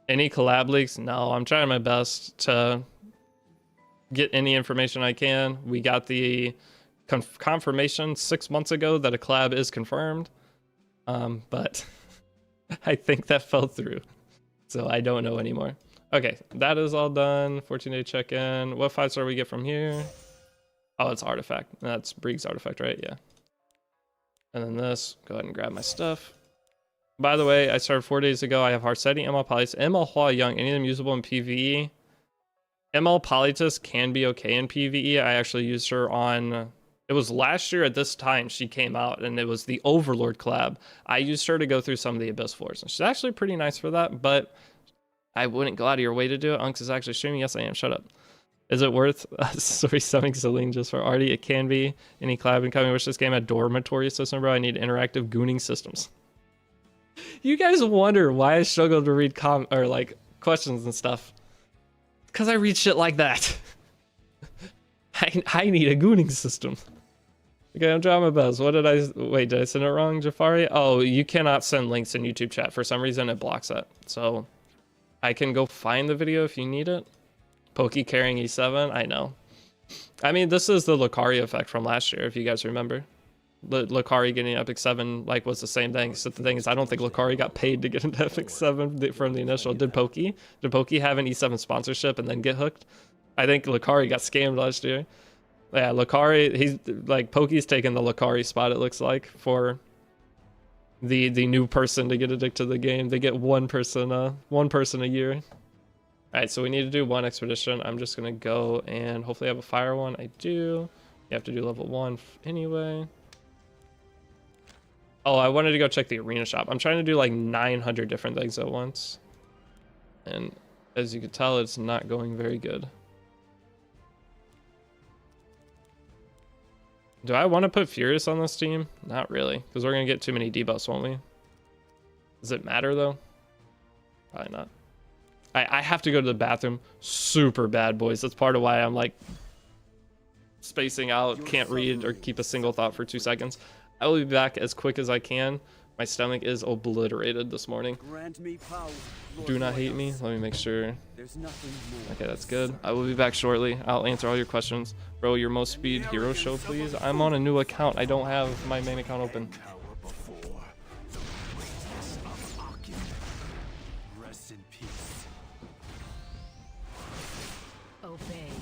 Any collab leaks? No, I'm trying my best to get any information I can. We got the confirmation 6 months ago that a collab is confirmed, but I think that fell through, so I don't know anymore. Okay, that is all done. 14-day check-in. What 5-star we get from here? Oh, it's artifact. That's Brieg's artifact, right? Yeah. And then this, go ahead and grab my stuff. By the way, I started 4 days ago. I have Harseti, ML Polytus, ML Hua Young, any of them usable in PvE? ML Polytus can be okay in PvE. I actually used her on, it was last year at this time she came out, and it was the Overlord collab. I used her to go through some of the Abyss floors, and she's actually pretty nice for that, but I wouldn't go out of your way to do it. Unks is actually streaming. Yes, I am. Shut up. Is it worth summoning Celine just for Artie? It can be. Any collab incoming. Wish this game had dormitory system, bro. I need interactive gooning systems. You guys wonder why I struggle to read questions and stuff. Because I read shit like that. I need a gooning system. Okay, I'm trying my best. What did I... Wait, did I send it wrong, Jafari? Oh, you cannot send links in YouTube chat. For some reason, it blocks that. So, I can go find the video if you need it. Pokey carrying E7, I know. I mean, this is the Lucario effect from last year, if you guys remember. Lucario getting Epic 7 was the same thing. So the thing is, I don't think Lucario got paid to get into Epic 7 from the initial. Did Pokey? Did Pokey have an E7 sponsorship and then get hooked? I think Lucario got scammed last year. Yeah, Lucario, he's like, Pokey's taking the Lucario spot, it looks like, for the new person to get addicted to the game. They get one person a year. Alright, so we need to do one expedition. I'm just gonna go and hopefully have a fire one. I do. You have to do level 1 anyway. Oh, I wanted to go check the arena shop. I'm trying to do like 900 different things at once. And as you can tell, it's not going very good. Do I want to put Furious on this team? Not really, because we're going to get too many debuffs, won't we? Does it matter though? Probably not. I have to go to the bathroom super bad, boys. That's part of why I'm like spacing out, can't read or keep a single thought for 2 seconds. I will be back as quick as I can. My stomach is obliterated this morning. Grant me power, Lord Do not hate me. Royals. Let me make sure. There's nothing more. Okay, that's good. I will be back shortly. I'll answer all your questions. Bro, your most speed hero show, please. I'm on a new account. I don't have my main account open. Cower before the greatness of Akin. Rest in peace. Obey.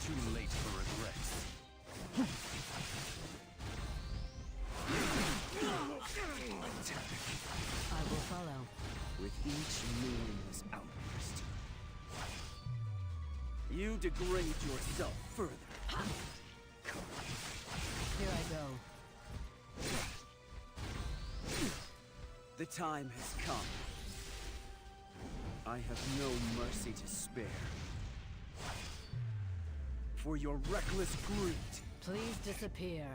Too late for regrets. I will follow. With each meaningless outburst, you degrade yourself further. Here I go. The time has come. I have no mercy to spare. For your reckless greed. Please disappear.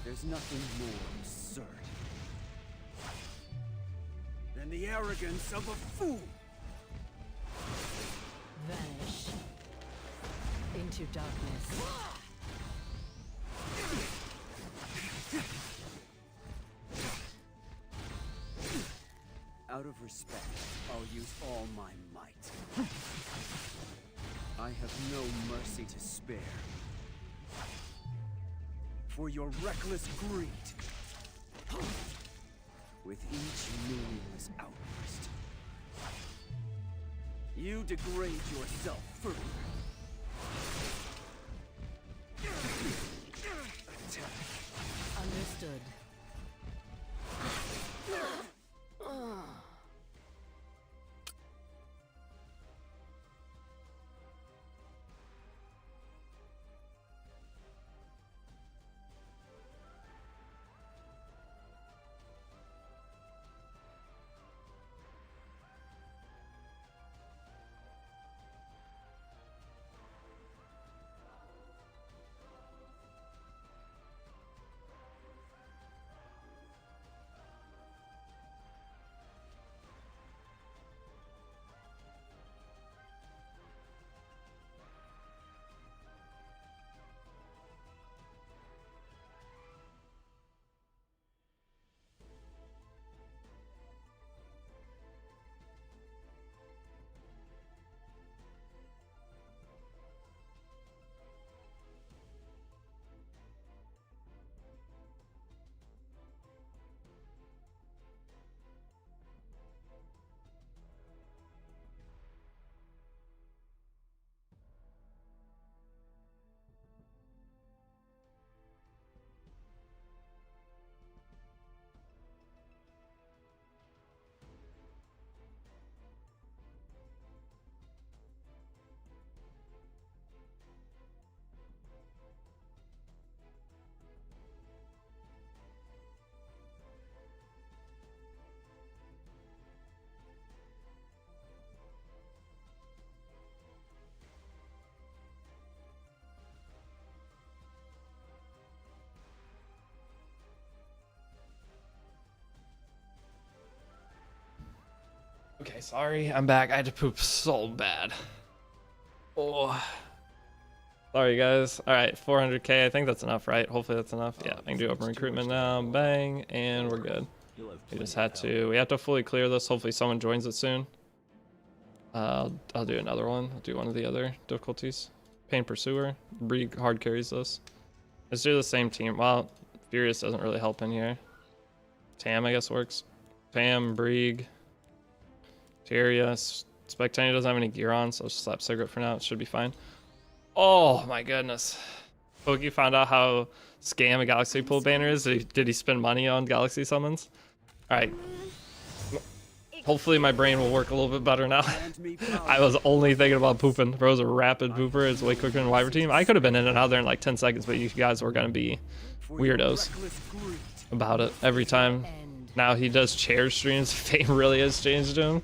There's nothing more absurd than the arrogance of a fool. Vanish. Into darkness. Out of respect, I'll use all my might. I have no mercy to spare. For your reckless greed. With each meaningless outburst, you degrade yourself further. Attack. Understood. Okay, sorry. I'm back. I had to poop so bad. Oh. Sorry, guys. All right, 400k. I think that's enough, right? Hopefully that's enough. Yeah, I can do open recruitment now. Bang, and we're good. We just had to. We have to fully clear this. Hopefully someone joins it soon. I'll do another one. I'll do one of the other difficulties. Pain Pursuer. Brig hard carries this. Let's do the same team. Well, Furious doesn't really help in here. Tam, I guess, works. Pam, Brig, Tyria. Spectania doesn't have any gear on, so I'll just slap Cigarette for now. It should be fine. Oh my goodness. Pokey found out how scam a Galaxy Pool banner is. Did he spend money on Galaxy summons? Alright. Hopefully my brain will work a little bit better now. I was only thinking about pooping. Bro's a rapid pooper. It's way quicker than Wyvern team. I could have been in and out there in like 10 seconds, but you guys were going to be weirdos about it every time. Now he does chair streams. Fame really has changed him.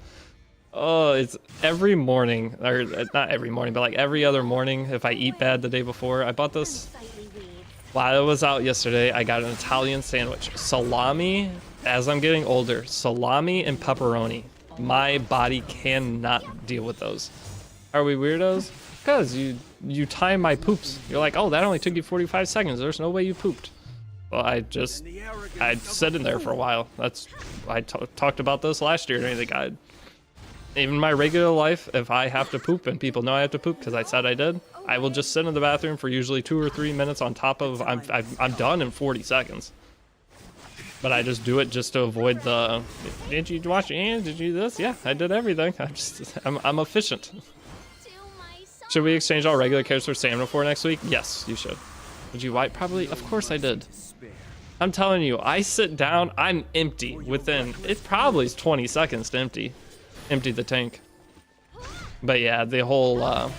Oh, it's every morning, or not every morning, but like every other morning if I eat bad the day before. I bought this While I was out yesterday, I got an Italian sandwich. Salami, as I'm getting older, salami and pepperoni. My body cannot deal with those. Are we weirdos? Because you time my poops. You're like, oh, that only took you 45 seconds. There's no way you pooped. Well, I sat in there for a while. I talked about this last year during the guide. Even in my regular life, if I have to poop and people know I have to poop because I said I did, I will just sit in the bathroom for usually 2 or 3 minutes on top of I'm done in 40 seconds. But I just do it just to avoid the, did you wash your hands? Did you do this? Yeah, I did everything. I'm efficient. Should we exchange all regular characters for stamina for next week? Yes, you should. Would you wipe? Probably. Of course I did. I'm telling you, I sit down, I'm empty within, it probably is 20 seconds to empty the tank. But yeah, the whole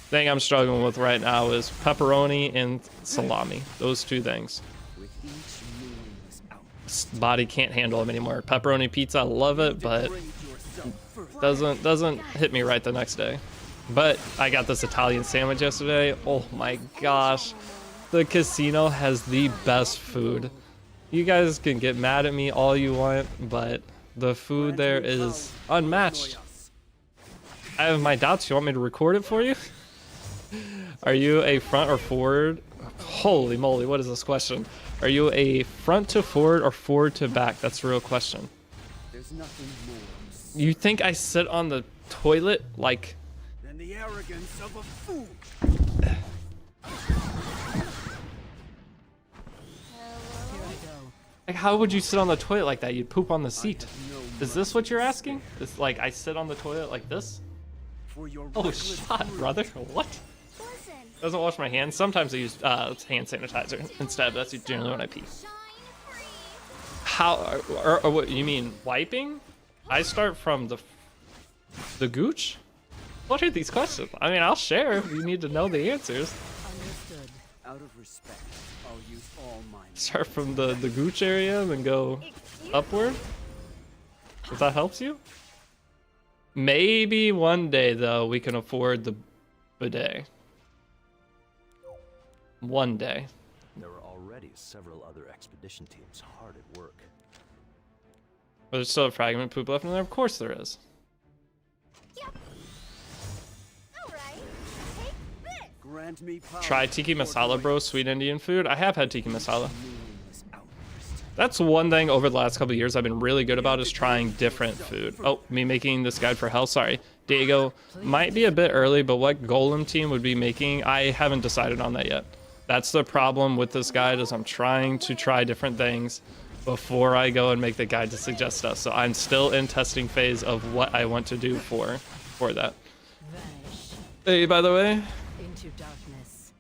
thing I'm struggling with right now is pepperoni and salami. Those two things. Body can't handle them anymore. Pepperoni pizza, I love it, but doesn't hit me right the next day. But I got this Italian sandwich yesterday. Oh my gosh. The casino has the best food. You guys can get mad at me all you want, but the food there is unmatched. I have my doubts. You want me to record it for you? Are you a front or forward? Holy moly, what is this question? Are you a front to forward or forward to back? That's the real question. There's nothing more You think I sit on the toilet like... than the arrogance of a fool. Like, how would you sit on the toilet like that? You'd poop on the seat. Is this what you're asking? It's like I sit on the toilet like this? Oh, shot, brother. What? Doesn't wash my hands. Sometimes I use hand sanitizer instead. That's generally when I pee. How? Or what? You mean wiping? I start from the gooch. What are these questions? I mean, I'll share if you need to know the answers. Understood. Out of respect, I'll use all mine. Start from the gooch area and then go upward. If that helps you. Maybe one day though we can afford the bidet. One day. There are already several other expedition teams hard at work. But there's still a fragment poop left in there? Of course there is. Yep. All right. Take this. Grant me power. Try tiki masala, bro. Sweet Indian food. I have had tiki masala. That's one thing over the last couple of years I've been really good about is trying different food. Oh, me making this guide for hell. Sorry. Diego, might be a bit early, but what golem team would be making? I haven't decided on that yet. That's the problem with this guide is I'm trying to try different things before I go and make the guide to suggest stuff. So I'm still in testing phase of what I want to do for that. Vanish Hey, by the way. into darkness.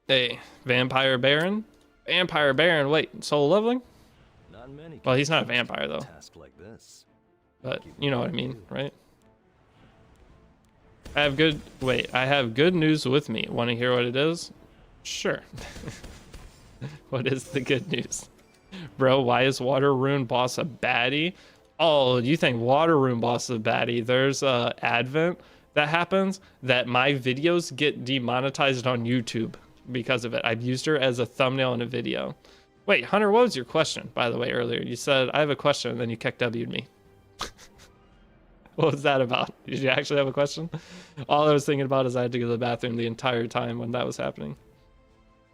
Hey, Vampire Baron. Vampire Baron. Wait, soul leveling? Not many. Well, he's not a vampire though. Task like this. But you know what I mean, right? I have good news with me. Want to hear what it is? Sure. What is the good news? Bro, why is Water Rune Boss a baddie? Oh, you think Water Rune Boss is a baddie? There's a advent that happens that my videos get demonetized on YouTube because of it. I've used her as a thumbnail in a video. Wait, Hunter, what was your question, by the way, earlier? You said, I have a question, and then you kick W'd me. What was that about? Did you actually have a question? All I was thinking about is I had to go to the bathroom the entire time when that was happening.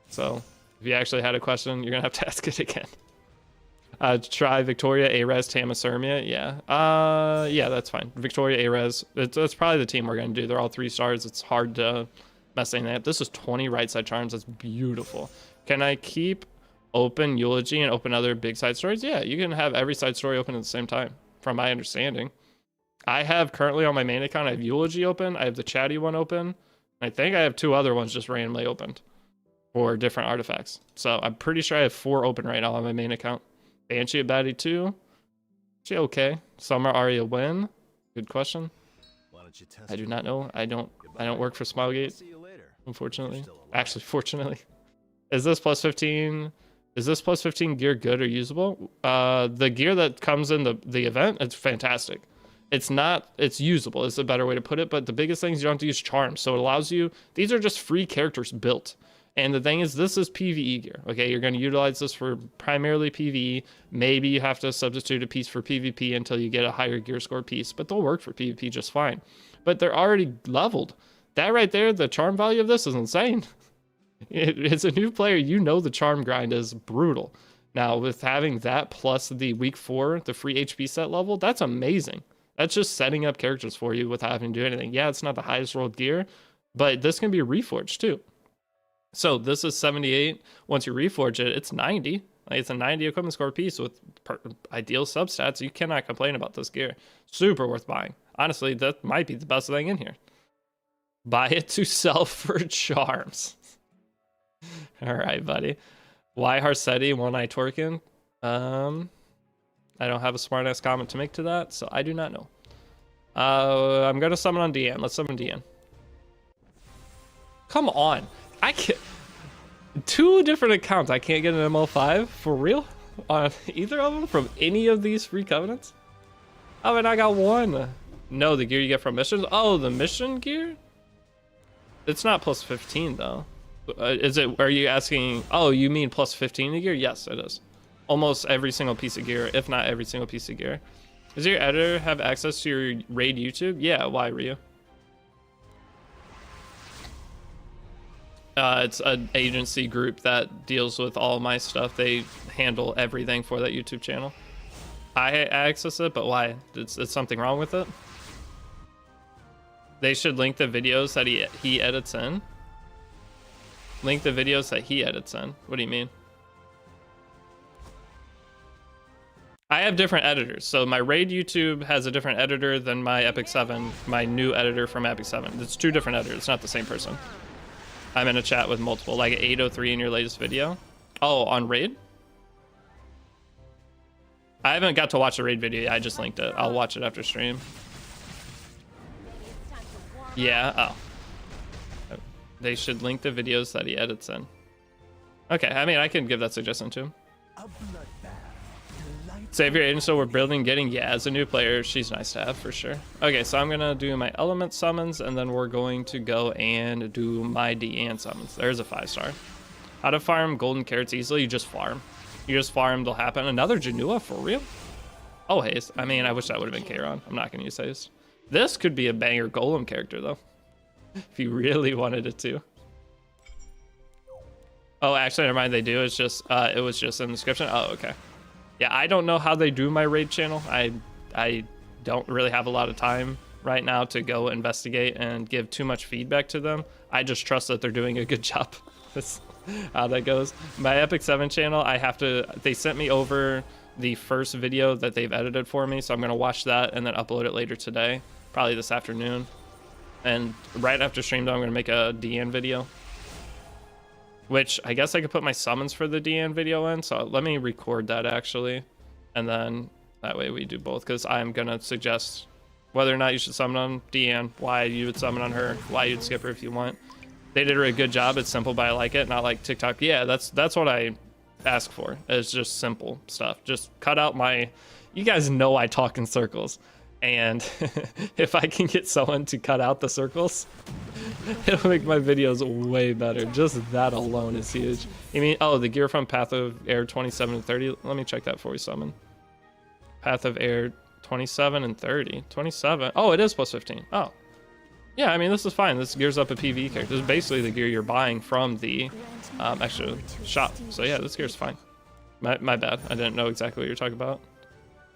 So, if you actually had a question, you're going to have to ask it again. Try Victoria, A-Res, Tamasurmia. Yeah. Yeah, that's fine. Victoria, A-Res. That's probably the team we're going to do. They're all 3 stars. It's hard to mess anything up. This is 20 right side charms. That's beautiful. Can I keep open Eulogy and open other big side stories? Yeah, you can have every side story open at the same time, from my understanding. I have currently on my main account, I have Eulogy open. I have the chatty one open. I think I have 2 other ones just randomly opened for different artifacts. So I'm pretty sure I have 4 open right now on my main account. Banshee at Baddie 2. She okay. Summer Aria win. Good question. Why don't you test I do not know. I don't work for Smilegate, See you later. unfortunately. Actually, fortunately. Is this plus 15? Is this plus 15 gear good or usable? The gear that comes in the event, it's fantastic. It's usable is a better way to put it, but the biggest thing is you don't have to use charms. So it allows you, these are just free characters built. And the thing is, this is PvE gear. Okay, you're going to utilize this for primarily PvE. Maybe you have to substitute a piece for PvP until you get a higher gear score piece, but they'll work for PvP just fine. But they're already leveled. That right there, the charm value of this is insane. As a new player, you know the charm grind is brutal. Now, with having that plus the week 4, the free HP set level, that's amazing. That's just setting up characters for you without having to do anything. Yeah, it's not the highest rolled gear, but this can be reforged too. So this is 78. Once you reforge it, it's 90. Like, it's a 90 equipment score piece with ideal substats. You cannot complain about this gear. Super worth buying. Honestly, that might be the best thing in here. Buy it to sell for charms. All right, buddy. Why Harsetti, One-Eye Torkin? I don't have a smart-ass comment to make to that, so I do not know. I'm going to summon on Deanne. Let's summon Deanne. Come on. I can't... 2 different accounts. I can't get an ML5? For real? On either of them? From any of these free covenants? Oh, and I got 1. No, the gear you get from missions? Oh, the mission gear? It's not plus 15, though. Is it, are you asking, oh, you mean plus 15 a gear? Yes, it is. Almost every single piece of gear, if not every single piece of gear. Does your editor have access to your raid YouTube? Yeah, why, Ryu? It's an agency group that deals with all my stuff. They handle everything for that YouTube channel. I access it, but why? Is something wrong with it? They should link the videos that he edits in. Link the videos that he edits in. What do you mean? I have different editors. So my raid YouTube has a different editor than my Epic 7, my new editor from Epic 7. It's 2 different editors. It's not the same person. I'm in a chat with multiple, like 803 in your latest video. Oh, on raid? I haven't got to watch the raid video yet. I just linked it. I'll watch it after stream. Yeah, oh. They should link the videos that he edits in. Okay, I mean, I can give that suggestion to him. Save your agent, so we're building, getting, yeah, as a new player, she's nice to have for sure. Okay, so I'm gonna do my element summons, and then we're going to go and do my Deanne summons. There's a 5-star. How to farm golden carrots easily? You just farm. You just farm, they'll happen. Another Janua, for real? Oh, haste. I mean, I wish that would have been Kayron. I'm not gonna use haste. This could be a banger golem character, though. If you really wanted it to. Oh, actually, never mind, they do. It's just, it was just in the description. Oh, okay. Yeah, I don't know how they do my raid channel. I don't really have a lot of time right now to go investigate and give too much feedback to them. I just trust that they're doing a good job. That's how that goes. My Epic 7 channel, they sent me over the first video that they've edited for me, so I'm gonna watch that and then upload it later today, probably this afternoon. And right after stream, though, I'm gonna make a Deanne video. Which I guess I could put my summons for the Deanne video in, so let me record that actually, and then that way we do both, because I'm gonna suggest whether or not you should summon on Deanne, why you would summon on her, why you'd skip her if you want. They did a good job. It's simple, but I like it. Not like TikTok. Yeah, that's what I ask for. It's just simple stuff. Just cut out my. You guys know I talk in circles. And if I can get someone to cut out the circles, it'll make my videos way better. Just that alone is huge. You mean, oh, the gear from Path of Air 27 and 30? Let me check that before we summon. Path of Air 27 and 30. 27. Oh, it is plus 15. Oh. Yeah, I mean, this is fine. This gears up a PvE character. This is basically the gear you're buying from the extra shop. So yeah, this gear's fine. My bad. I didn't know exactly what you're talking about.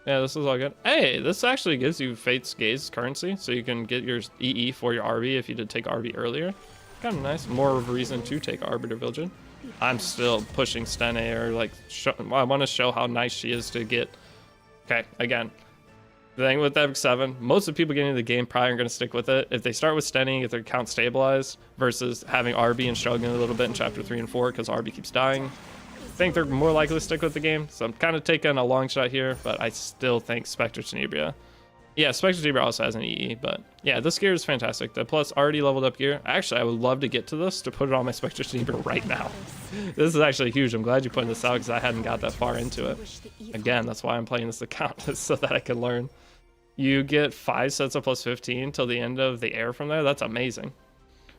Yeah, this is all good. Hey, this actually gives you Fate's Gaze currency, so you can get your EE for your RB if you did take RB earlier. Kind of nice. More of a reason to take Arbiter Villain. I'm still pushing Stene, or like, I want to show how nice she is to get. Okay, again, the thing with Epic 7, most of the people getting into the game probably aren't going to stick with it. If they start with Stene, get their account stabilized, versus having RB and struggling a little bit in Chapter 3 and 4 because RB keeps dying, I think they're more likely to stick with the game. So I'm kind of taking a long shot here, but I still think Spectre Tenebria. Yeah, Spectre Tenebria also has an EE, but yeah, this gear is fantastic. The plus already leveled up gear. Actually, I would love to get to this to put it on my Spectre Tenebria right now. This is actually huge. I'm glad you pointed this out because I hadn't got that far into it. Again, that's why I'm playing this account, so that I can learn. You get 5 sets of plus 15 till the end of the air from there. That's amazing.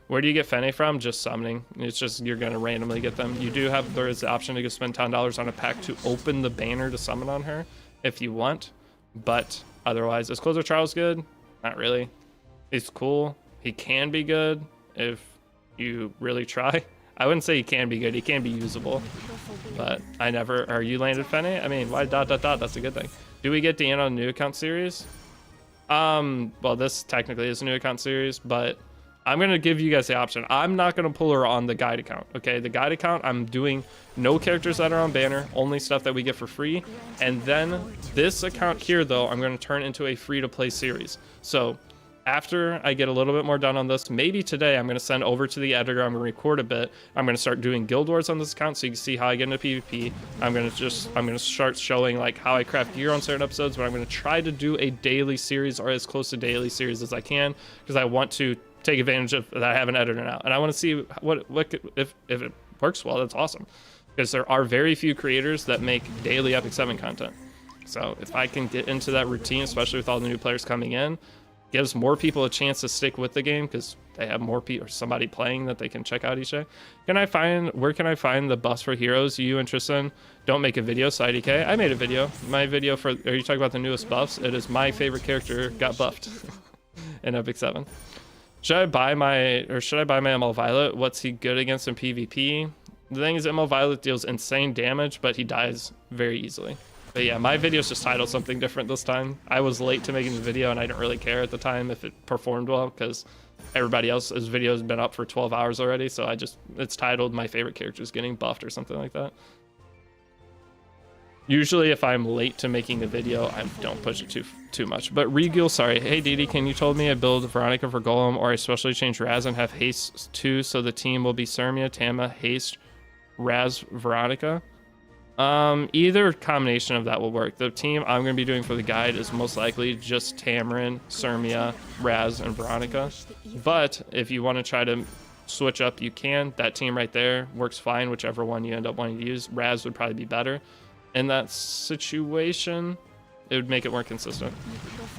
Where do you get Fene from? Just summoning. It's just you're gonna randomly get them. You do have, there is the option to go spend $10 on a pack to open the banner to summon on her if you want, but otherwise, is Closer Charles good? Not really. He's cool. He can be good if you really try. I wouldn't say he can be good. He can be usable, but I never. Are you landed Fene? I mean, why ... That's a good thing. Do we get Deanna on the new account series? Well, this technically is a new account series, but I'm gonna give you guys the option. I'm not gonna pull her on the guide account. Okay, the guide account, I'm doing no characters that are on banner, only stuff that we get for free. And then this account here, though, I'm gonna turn into a free-to-play series. So after I get a little bit more done on this, maybe today, I'm going to send over to the editor. I'm going to record a bit. I'm going to start doing guild wars on this account so you can see how I get into PvP. I'm going to start showing like how I craft gear on certain episodes, but I'm going to try to do a daily series or as close to daily series as I can, because I want to take advantage of that I have an editor now. And I want to see if it works well. That's awesome, because there are very few creators that make daily Epic 7 content. So if I can get into that routine, especially with all the new players coming in, gives more people a chance to stick with the game because they have more people or somebody playing that they can check out each day. Where can I find the buffs for heroes? You and Tristan don't make a video, so IDK. I made a video. My video for, are you talking about the newest buffs? It is my favorite character got buffed in Epic 7. Should I buy my ML Violet? What's he good against in PvP? The thing is, ML Violet deals insane damage, but he dies very easily. But yeah, my video's just titled something different this time. I was late to making the video and I didn't really care at the time if it performed well because everybody else's video has been up for 12 hours already. So it's titled My Favorite Characters Getting Buffed or something like that. Usually if I'm late to making a video, I don't push it too much. But Regil, sorry. Hey Deity, can you told me I build Veronica for Golem, or I especially change Raz and have Haste too, so the team will be Sermia, Tama, Haste, Raz, Veronica? Either combination of that will work. The team I'm going to be doing for the guide is most likely just Tamarin, Sermia, Raz, and Veronica. But if you want to try to switch up, you can. That team right there works fine, whichever one you end up wanting to use. Raz would probably be better. In that situation, it would make it more consistent.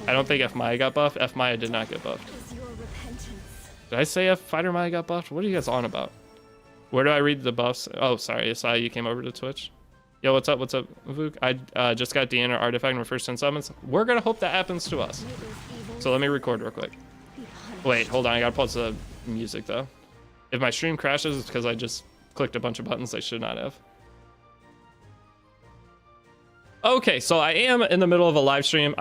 I don't think F Maya got buffed. F Maya did not get buffed. Did I say F Fighter Maya got buffed? What are you guys on about? Where do I read the buffs? Oh, sorry. I saw you came over to Twitch. Yo, what's up? What's up, Vuk? I just got Deanna artifact in my first 10 summons. We're gonna hope that happens to us. So let me record real quick. Wait, hold on. I gotta pause the music though. If my stream crashes, it's because I just clicked a bunch of buttons I should not have. Okay, so I am in the middle of a live stream.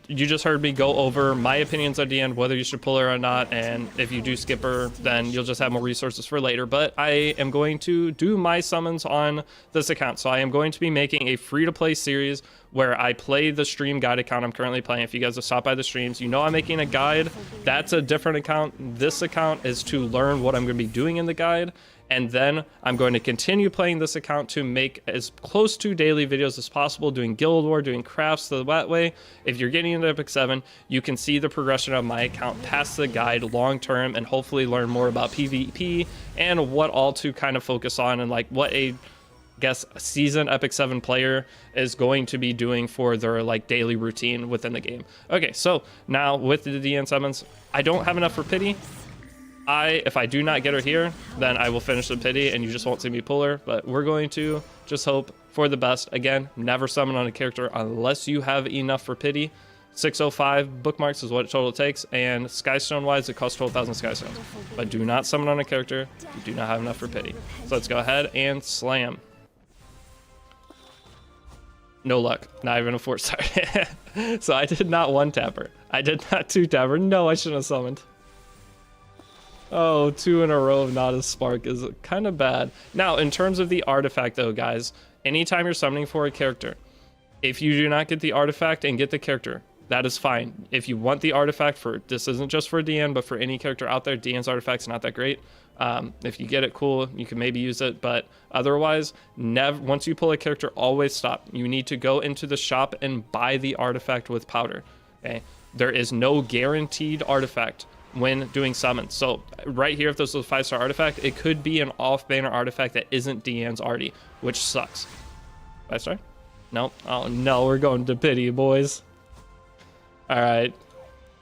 You just heard me go over my opinions on Deanna, whether you should pull her or not, and if you do skip her, then you'll just have more resources for later. But I am going to do my summons on this account. So I am going to be making a free-to-play series where I play the stream guide account I'm currently playing. If you guys have stopped by the streams, you know I'm making a guide. That's a different account. This account is to learn what I'm going to be doing in the guide. And then I'm going to continue playing this account to make as close to daily videos as possible, doing Guild War, doing crafts, so that way, if you're getting into Epic 7, you can see the progression of my account past the guide long term and hopefully learn more about PvP and what all to kind of focus on and like what a seasoned Epic 7 player is going to be doing for their like daily routine within the game. Okay, so now with the DN summons, I don't have enough for pity. If I do not get her here, then I will finish the pity and you just won't see me pull her, but we're going to just hope for the best. Again, never summon on a character unless you have enough for pity. 605 bookmarks is what it total takes, and Skystone wise it costs 12,000 Skystones. But do not summon on a character if you do not have enough for pity. So let's go ahead and slam. No luck, not even a 4-star. So I did not 1-tap her. I did not 2-tap her. No, I shouldn't have summoned. Oh, 2 in a row of not a spark is kind of bad. Now, in terms of the artifact though, guys, anytime you're summoning for a character, if you do not get the artifact and get the character, that is fine. If you want the artifact for, this isn't just for DN, but for any character out there, DN's artifact's not that great. If you get it, cool, you can maybe use it, but otherwise, never. Once you pull a character, always stop. You need to go into the shop and buy the artifact with powder, okay? There is no guaranteed artifact when doing summons. So right here, if this was a 5-star artifact, it could be an off-banner artifact that isn't Deanne's already, which sucks. 5-star? Nope. Oh no, we're going to pity, boys. All right,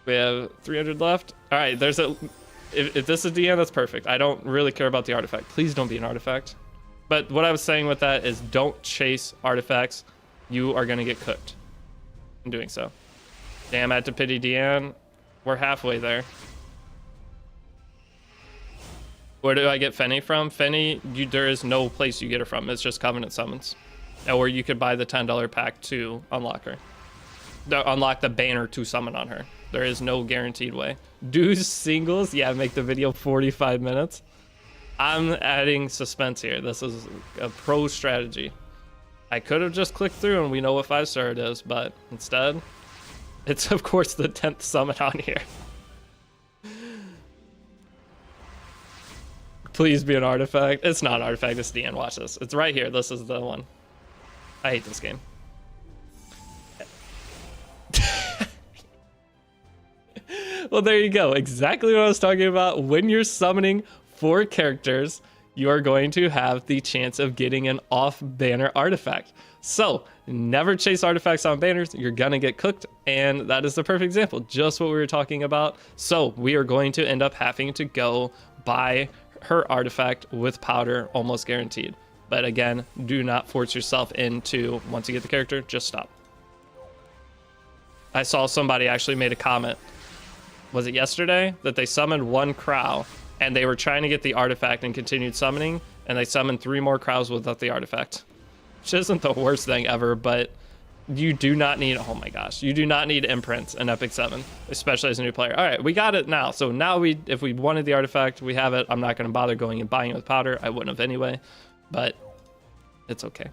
we have 300 left. All right, there's a If this is DN, that's perfect. I don't really care about the artifact. Please don't be an artifact. But what I was saying with that is don't chase artifacts. You are going to get cooked in doing so. Damn, I had to pity DN. We're halfway there. Where do I get Fenny from? Fenny, there is no place you get her from. It's just Covenant Summons. Or you could buy the $10 pack to unlock her. Unlock the banner to summon on her. There is no guaranteed way. Do singles? Yeah, make the video 45 minutes. I'm adding suspense here. This is a pro strategy. I could have just clicked through and we know what 5-star it is, but instead, it's of course the 10th summon on here. Please be an artifact. It's not an artifact, it's DN. Watch this. It's right here. This is the one. I hate this game. Well, there you go. Exactly what I was talking about. When you're summoning 4 characters, you are going to have the chance of getting an off-banner artifact. So, never chase artifacts on banners. You're going to get cooked, and that is the perfect example. Just what we were talking about. So, we are going to end up having to go buy her artifact with powder, almost guaranteed. But again, do not force yourself into, once you get the character, just stop. I saw somebody actually made a comment. Was it yesterday? That they summoned 1 Crow and they were trying to get the artifact and continued summoning, and they summoned 3 more Crows without the artifact. Which isn't the worst thing ever, but you do not need, oh my gosh, you do not need imprints in Epic 7, especially as a new player. All right, we got it now. So now if we wanted the artifact, we have it. I'm not going to bother going and buying it with powder. I wouldn't have anyway, but it's okay.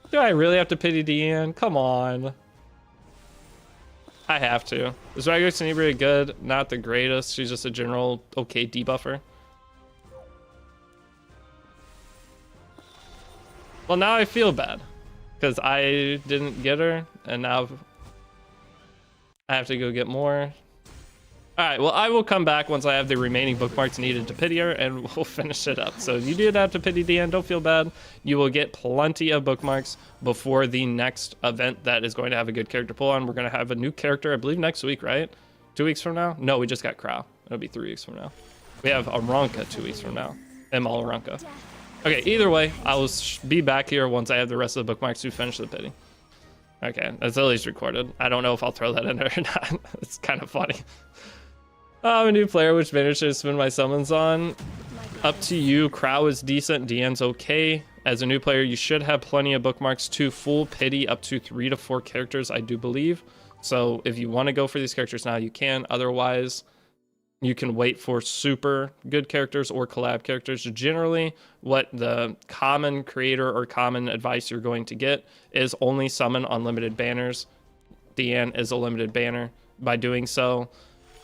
Do I really have to pity Deanne? Come on. I have to. Is Ragus Inebriate good? Not the greatest. She's just a general okay debuffer. Well, now I feel bad because I didn't get her, and now I have to go get more. All right, well, I will come back once I have the remaining bookmarks needed to pity her, and we'll finish it up. So if you do have to pity Deanne, don't feel bad. You will get plenty of bookmarks before the next event that is going to have a good character pull on. We're going to have a new character, I believe, next week, right? 2 weeks from now? No, we just got Crow. It'll be 3 weeks from now. We have Aranka 2 weeks from now. Emal Aranka. Okay, either way, I will be back here once I have the rest of the bookmarks to finish the pity. Okay, that's at least recorded. I don't know if I'll throw that in there or not. It's kind of funny. I'm a new player, which banner should I spend my summons on? Up to you. Crow is decent, DN's okay. As a new player, you should have plenty of bookmarks to full pity up to 3 to 4 characters, I do believe. So if you want to go for these characters now, you can. Otherwise, you can wait for super good characters or collab characters. Generally, what the common creator or common advice you're going to get is only summon unlimited banners. DN is a limited banner. By doing so,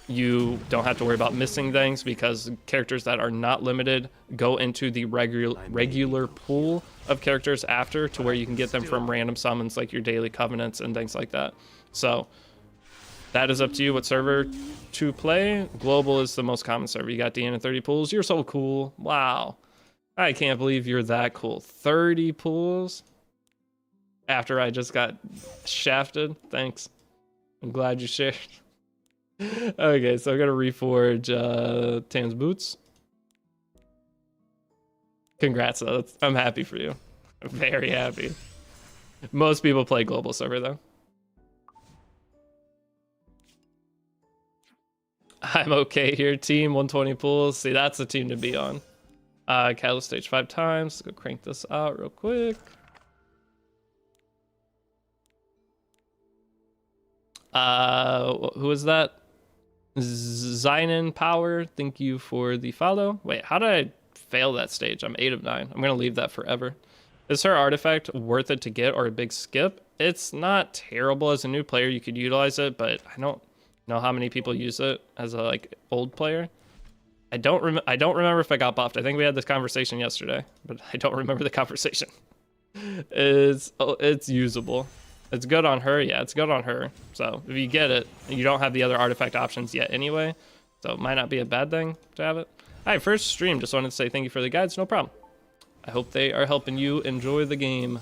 you don't have to worry about missing things because characters that are not limited go into the regular pool of characters after, to where you can get them from random summons like your daily covenants and things like that. So that is up to you what server to play. Global is the most common server. You got DN and 30 pools. You're so cool. Wow. I can't believe you're that cool. 30 pools after I just got shafted. Thanks. I'm glad you shared. Okay, so I'm gonna reforge Tam's boots. Congrats, though. I'm happy for you. I'm very happy. Most people play global server though. I'm okay here, team. 120 pools. See, that's the team to be on. Catalyst stage 5 times. Let's go crank this out real quick. Who is that? Zynon Power, thank you for the follow. Wait, how did I fail that stage? I'm 8 of 9. I'm gonna leave that forever. Is her artifact worth it to get or a big skip? It's not terrible. As a new player, you could utilize it, but I don't know how many people use it as a old player. I don't remember if I got buffed. I think we had this conversation yesterday, but I don't remember the conversation. It's usable. It's good on her. Yeah, it's good on her. So if you get it, you don't have the other artifact options yet anyway. So it might not be a bad thing to have it. All right, first stream. Just wanted to say thank you for the guides. No problem. I hope they are helping you enjoy the game.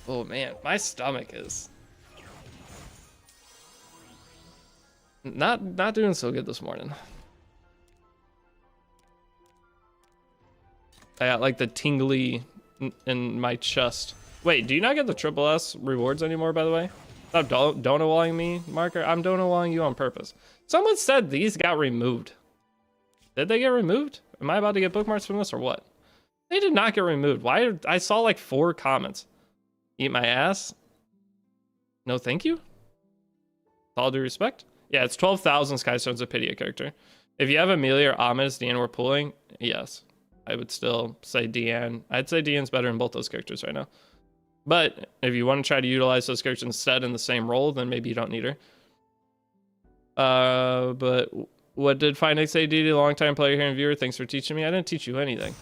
Oh man, my stomach is... Not doing so good this morning. I got like the tingly in my chest. Wait, do you not get the triple S rewards anymore, by the way? Stop donawalling me, Marker. I'm donawalling you on purpose. Someone said these got removed. Did they get removed? Am I about to get bookmarks from this or what? They did not get removed. Why? I saw like 4 comments. Eat my ass? No, thank you? With all due respect? Yeah, it's 12,000 Skystone's a Pydia character. If you have Amelia or Ahmed as Deanne we're pulling, yes. I would still say Deanne. I'd say Deanne's better in both those characters right now. But if you want to try to utilize those characters instead in the same role, then maybe you don't need her. But what did Finex say, Deity? Long-time player here and viewer. Thanks for teaching me. I didn't teach you anything.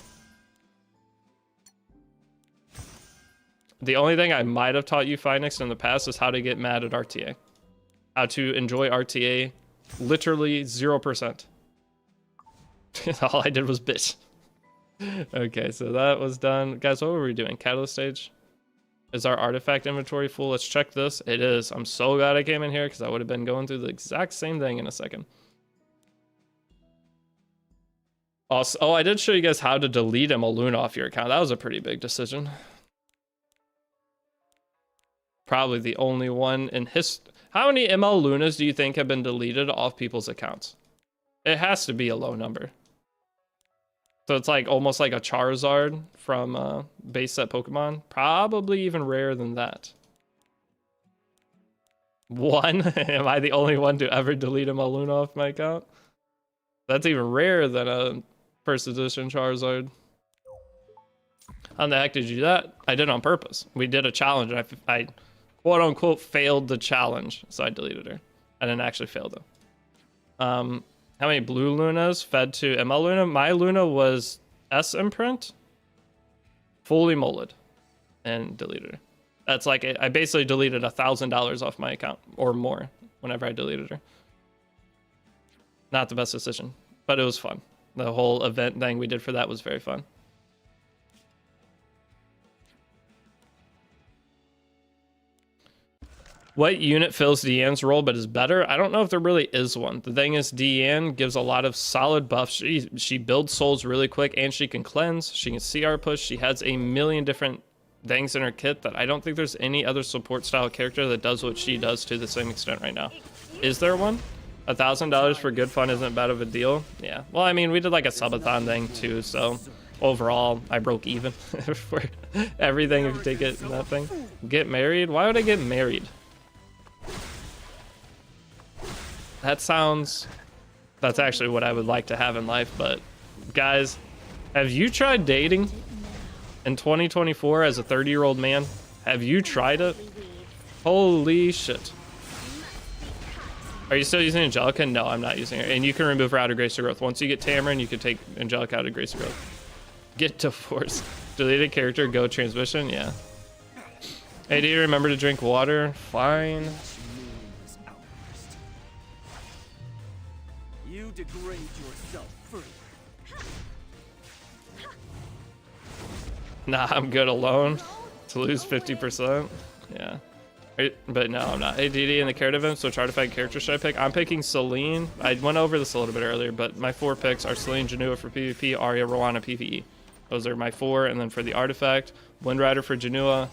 The only thing I might have taught you, Finex, in the past is how to get mad at RTA. How to enjoy RTA literally 0%. All I did was bitch. Okay, so that was done. Guys, what were we doing? Catalyst stage? Is our artifact inventory full? Let's check this. It is. I'm so glad I came in here because I would have been going through the exact same thing in a second. Also, oh, I did show you guys how to delete Emma Luna off your account. That was a pretty big decision. Probably the only one in history. How many ML Lunas do you think have been deleted off people's accounts? It has to be a low number. So it's like almost like a Charizard from base set Pokemon. Probably even rarer than that. 1? Am I the only one to ever delete ML Luna off my account? That's even rarer than a first edition Charizard. How the heck did you do that? I did it on purpose. We did a challenge and I quote unquote failed the challenge, so I deleted her. I didn't actually fail though. How many blue Lunas fed to ML Luna? My Luna was S imprint, fully molded, and deleted her. That's like I basically deleted $1,000 off my account or more whenever I deleted her. Not the best decision, but it was fun. The whole event thing we did for that was very fun. What unit fills Deanne's role but is better? I don't know if there really is one. The thing is, Deanne gives a lot of solid buffs. She builds souls really quick, and she can cleanse. She can CR push. She has a million different things in her kit that I don't think there's any other support style character that does what she does to the same extent right now. Is there one? $1,000 for good fun isn't bad of a deal. Yeah. Well, I mean, we did like a subathon thing too, so overall, I broke even for everything if you take it in that thing. Get married? Why would I get married? That's actually what I would like to have in life, but guys, have you tried dating in 2024 as a 30-year-old man? Have you tried it? Holy shit. Are you still using Angelica? No, I'm not using her. And you can remove her out of Grace of Growth. Once you get Tamarin, you can take Angelica out of Grace of Growth. Get divorced. Deleted character, go transmission? Yeah. Hey, do you remember to drink water? Fine. You degrade yourself further. Nah, I'm good alone. To lose 50%. Yeah. But no, I'm not. Hey, DD in the character event, so artifact character should I pick? I'm picking Celine. I went over this a little bit earlier, but my 4 picks are Celine, Janua for PvP, Arya, Rowana, PvE. Those are my 4, and then for the artifact, Wind Rider for Janua,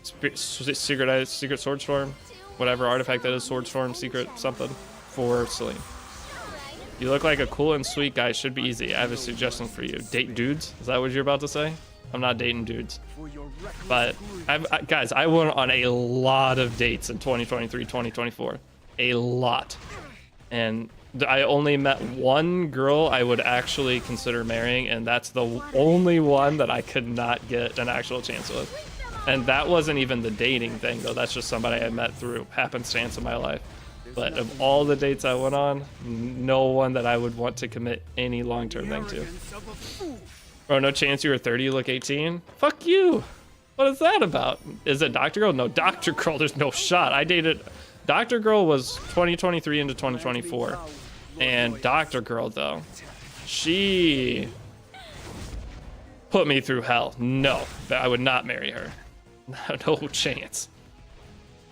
Secret Sword Storm, whatever artifact that is, Sword Storm, Secret something, for Celine. You look like a cool and sweet guy. Should be easy. I have a suggestion for you. Date dudes? Is that what you're about to say? I'm not dating dudes. But, guys, I went on a lot of dates in 2023, 2024. A lot. And I only met one girl I would actually consider marrying, and that's the only one that I could not get an actual chance with. And that wasn't even the dating thing, though. That's just somebody I met through happenstance in my life. But of all the dates I went on, no one that I would want to commit any long-term thing to. Oh, no chance you were 30, you look 18? Fuck you! What is that about? Is it Dr. Girl? No, Dr. Girl, there's no shot. I dated... Dr. Girl was 2023 into 2024. And Dr. Girl, though, she put me through hell. No, I would not marry her. No chance.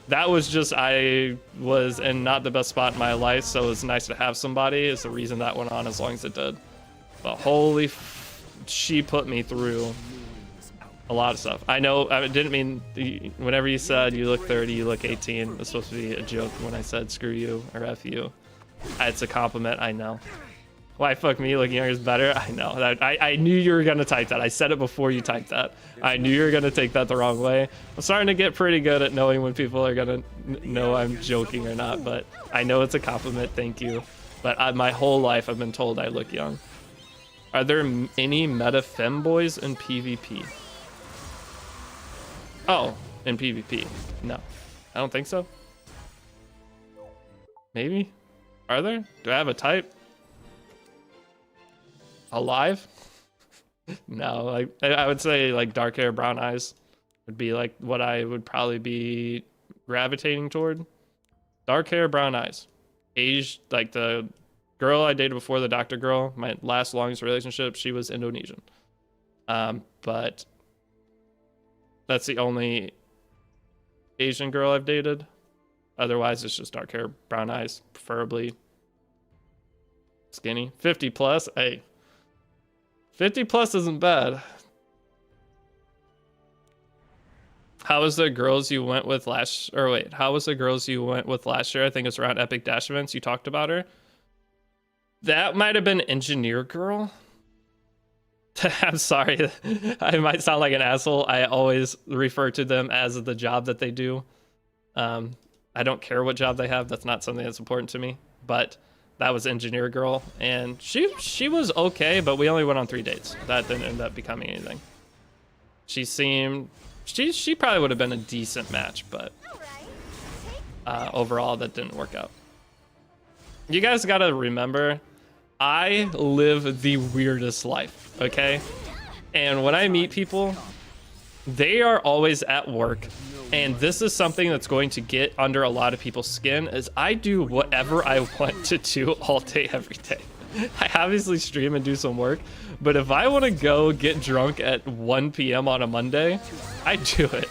that was just, I was in not the best spot in my life, so it was nice to have somebody. Is the reason that went on as long as it did. But holy, she put me through a lot of stuff. I know, I didn't mean, whenever you said you look 30, you look 18, it was supposed to be a joke when I said screw you or F you. It's a compliment, I know. Why fuck me, looking younger is better? I know. I knew you were gonna type that. I said it before you typed that. I knew you were gonna take that the wrong way. I'm starting to get pretty good at knowing when people are gonna know I'm joking or not, but I know it's a compliment, thank you. But my whole life I've been told I look young. Are there any meta femboys in PvP? Oh, in PvP. No. I don't think so. Maybe? Are there? Do I have a type? Alive? No, like I would say like dark hair, brown eyes would be like what I would probably be gravitating toward. Dark hair, brown eyes. Age, like the girl I dated before, the doctor girl, my last longest relationship, she was Indonesian. But that's the only Asian girl I've dated. Otherwise, it's just dark hair, brown eyes, preferably skinny. 50 plus, hey. 50 plus isn't bad. How was the girls you went with last, or wait, how was the girls you went with last year? I think it's around Epic Dash events. You talked about her. That might have been Engineer Girl. I'm sorry, I might sound like an asshole. I always refer to them as the job that they do. I don't care what job they have. That's not something that's important to me. But that was Engineer Girl, and she was okay, but we only went on 3 dates. That didn't end up becoming anything. She seemed, she probably would have been a decent match, but overall that didn't work out. You guys gotta remember, I live the weirdest life, okay? And when I meet people, they are always at work, and this is something that's going to get under a lot of people's skin, is I do whatever I want to do all day, every day. I obviously stream and do some work, but if I want to go get drunk at 1 p.m. on a Monday, I do it.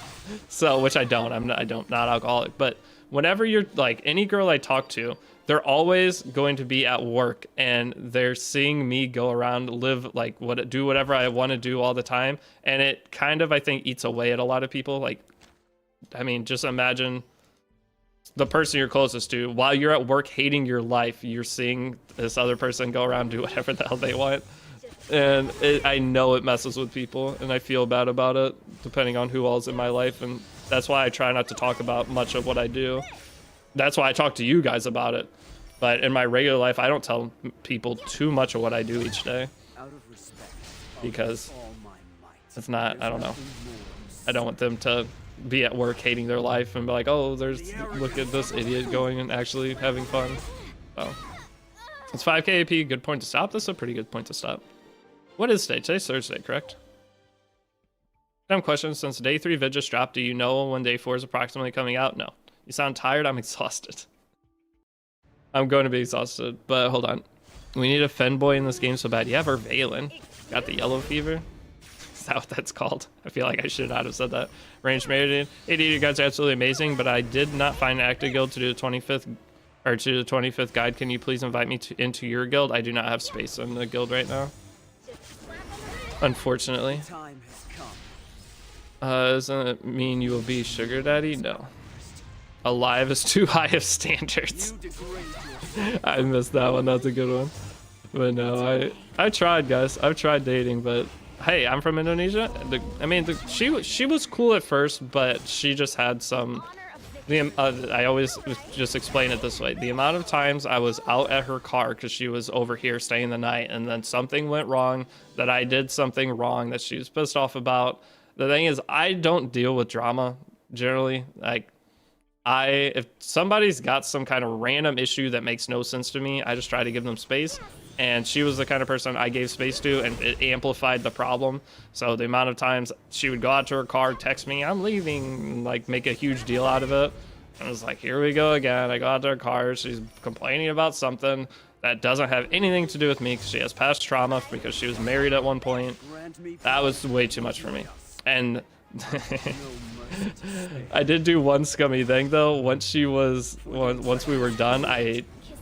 So, which I don't, I'm not alcoholic, but whenever you're like, any girl I talk to, they're always going to be at work, and they're seeing me go around, live like do whatever I want to do all the time. And it kind of, I think, eats away at a lot of people. Like, I mean, just imagine the person you're closest to, while you're at work hating your life, you're seeing this other person go around, do whatever the hell they want. And I know it messes with people, and I feel bad about it, depending on who all's in my life. And that's why I try not to talk about much of what I do. That's why I talk to you guys about it. But in my regular life, I don't tell people too much of what I do each day. Because it's not, I don't know. I don't want them to be at work hating their life and be like, oh, look at this idiot going and actually having fun. So it's 5k AP, good point to stop. This is a pretty good point to stop. What is today? Today's Thursday, correct? Dumb question, since day 3 vid just dropped, do you know when day 4 is approximately coming out? No. You sound tired? I'm exhausted. I'm going to be exhausted, but hold on. We need a Fenboy in this game so bad. Yeah, Vervalen. Got the yellow fever. Is that what that's called? I feel like I should not have said that. Range Meridian. AD, you guys are absolutely amazing, but I did not find an active guild to do the 25th or to the 25th guide. Can you please invite me into your guild? I do not have space in the guild right now, unfortunately. Doesn't it mean you will be sugar daddy? No. Alive is too high of standards. I missed that one. That's a good one. But no, I tried, guys. I've tried dating, but hey, I'm from Indonesia. She was cool at first, but she just had some. I always just explain it this way: the amount of times I was out at her car because she was over here staying the night, and then something went wrong, that I did something wrong that she was pissed off about. The thing is, I don't deal with drama generally. Like, if somebody's got some kind of random issue that makes no sense to me, I just try to give them space. And she was the kind of person I gave space to, and it amplified the problem. So the amount of times she would go out to her car, text me, I'm leaving, and like make a huge deal out of it. And I was like, here we go again. I go out to her car, she's complaining about something that doesn't have anything to do with me, because she has past trauma because she was married at one point. That was way too much for me. And I did do one scummy thing though. Once we were done,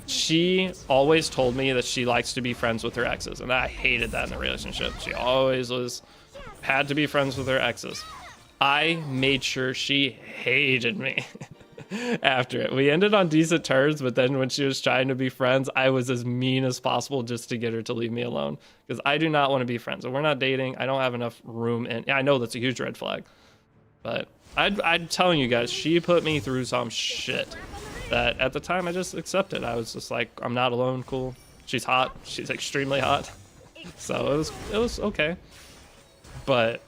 she always told me that she likes to be friends with her exes, and I hated that in the relationship. She always had to be friends with her exes. I made sure she hated me after it. We ended on decent terms, but then when she was trying to be friends, I was as mean as possible just to get her to leave me alone, because I do not want to be friends. If we're not dating, I don't have enough room in. Yeah, I know that's a huge red flag, but I'm telling you guys, she put me through some shit that at the time I just accepted. I was just like, I'm not alone, cool. She's hot. She's extremely hot. So it was okay. But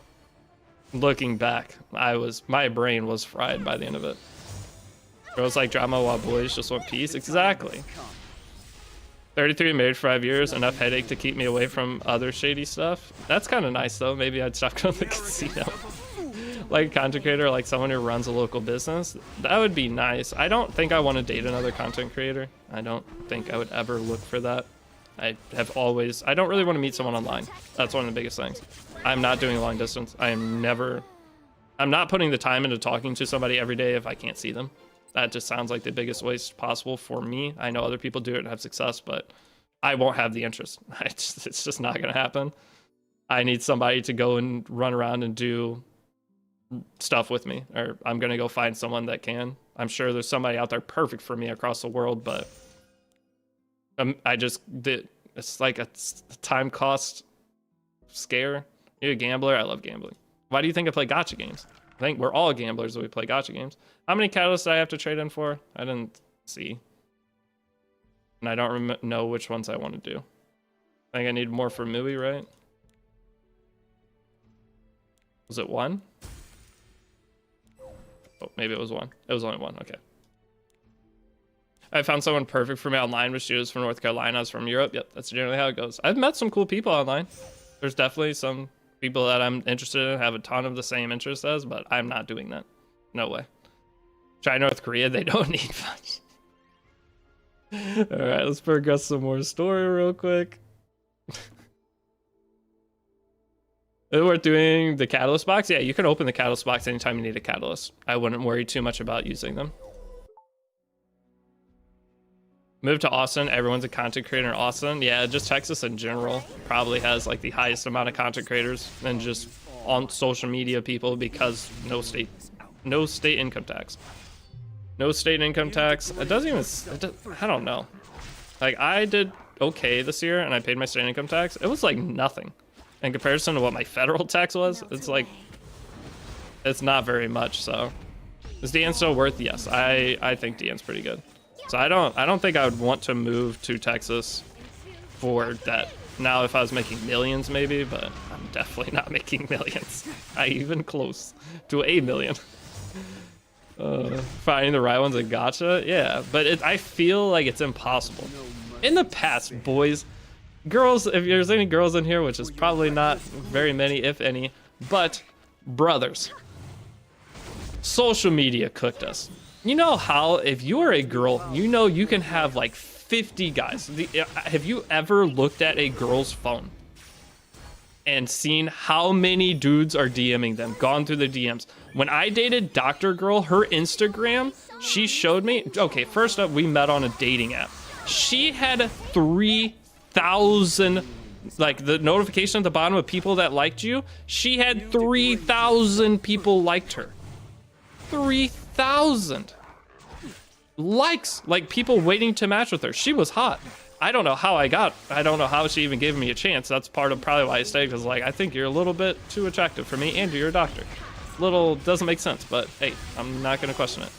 looking back, my brain was fried by the end of it. Girls like drama while boys just want peace. Exactly. 33, married for 5 years, enough headache to keep me away from other shady stuff. That's kind of nice though. Maybe I'd stop going to the casino. Like a content creator, like someone who runs a local business. That would be nice. I don't think I want to date another content creator. I don't think I would ever look for that. I don't really want to meet someone online. That's one of the biggest things. I'm not doing long distance. I'm not putting the time into talking to somebody every day if I can't see them. That just sounds like the biggest waste possible for me. I know other people do it and have success, but I won't have the interest. It's just not going to happen. I need somebody to go and run around and do stuff with me, or I'm going to go find someone that can. I'm sure there's somebody out there perfect for me across the world, but it's like a time cost scare. You're a gambler. I love gambling. Why do you think I play gacha games? I think we're all gamblers when we play gacha games. How many catalysts do I have to trade in for? I didn't see. And I don't know which ones I want to do. I think I need more for Mui, right? Was it 1? Oh, maybe it was 1. It was only 1. Okay. I found someone perfect for me online, but she was from North Carolina. I was from Europe. Yep, that's generally how it goes. I've met some cool people online. There's definitely some people that I'm interested in, have a ton of the same interests as, but I'm not doing that. No way. Try North Korea, they don't need much. Alright, let's progress some more story real quick. Is it worth doing the catalyst box? Yeah, you can open the catalyst box anytime you need a catalyst. I wouldn't worry too much about using them. Move to Austin. Everyone's a content creator in Austin. Yeah, just Texas in general probably has like the highest amount of content creators and just on social media people, because no state income tax. No state income tax. It doesn't even, I don't know. Like, I did okay this year and I paid my state income tax. It was like nothing in comparison to what my federal tax was. It's like, it's not very much. So is DN still worth? Yes, I think DN's pretty good. So I don't think I would want to move to Texas for that. Now, if I was making millions, maybe, but I'm definitely not making millions. Not even close to $1 million. Finding the right ones at gacha, yeah, but I feel like it's impossible. In the past, boys, girls, if there's any girls in here, which is probably not very many, if any, but brothers, social media cooked us. You know how if you're a girl, you know you can have like 50 guys. Have you ever looked at a girl's phone and seen how many dudes are DMing them, gone through the DMs? When I dated Dr. Girl, her Instagram, she showed me, okay, first up, we met on a dating app. She had 3,000, like the notification at the bottom of people that liked you, she had 3,000 people liked her. 3,000 likes, like people waiting to match with her. She was hot. I don't know how she even gave me a chance. That's part of probably why I stayed, because like, I think you're a little bit too attractive for me, and you're a doctor. Little doesn't make sense, but hey, I'm not gonna question it.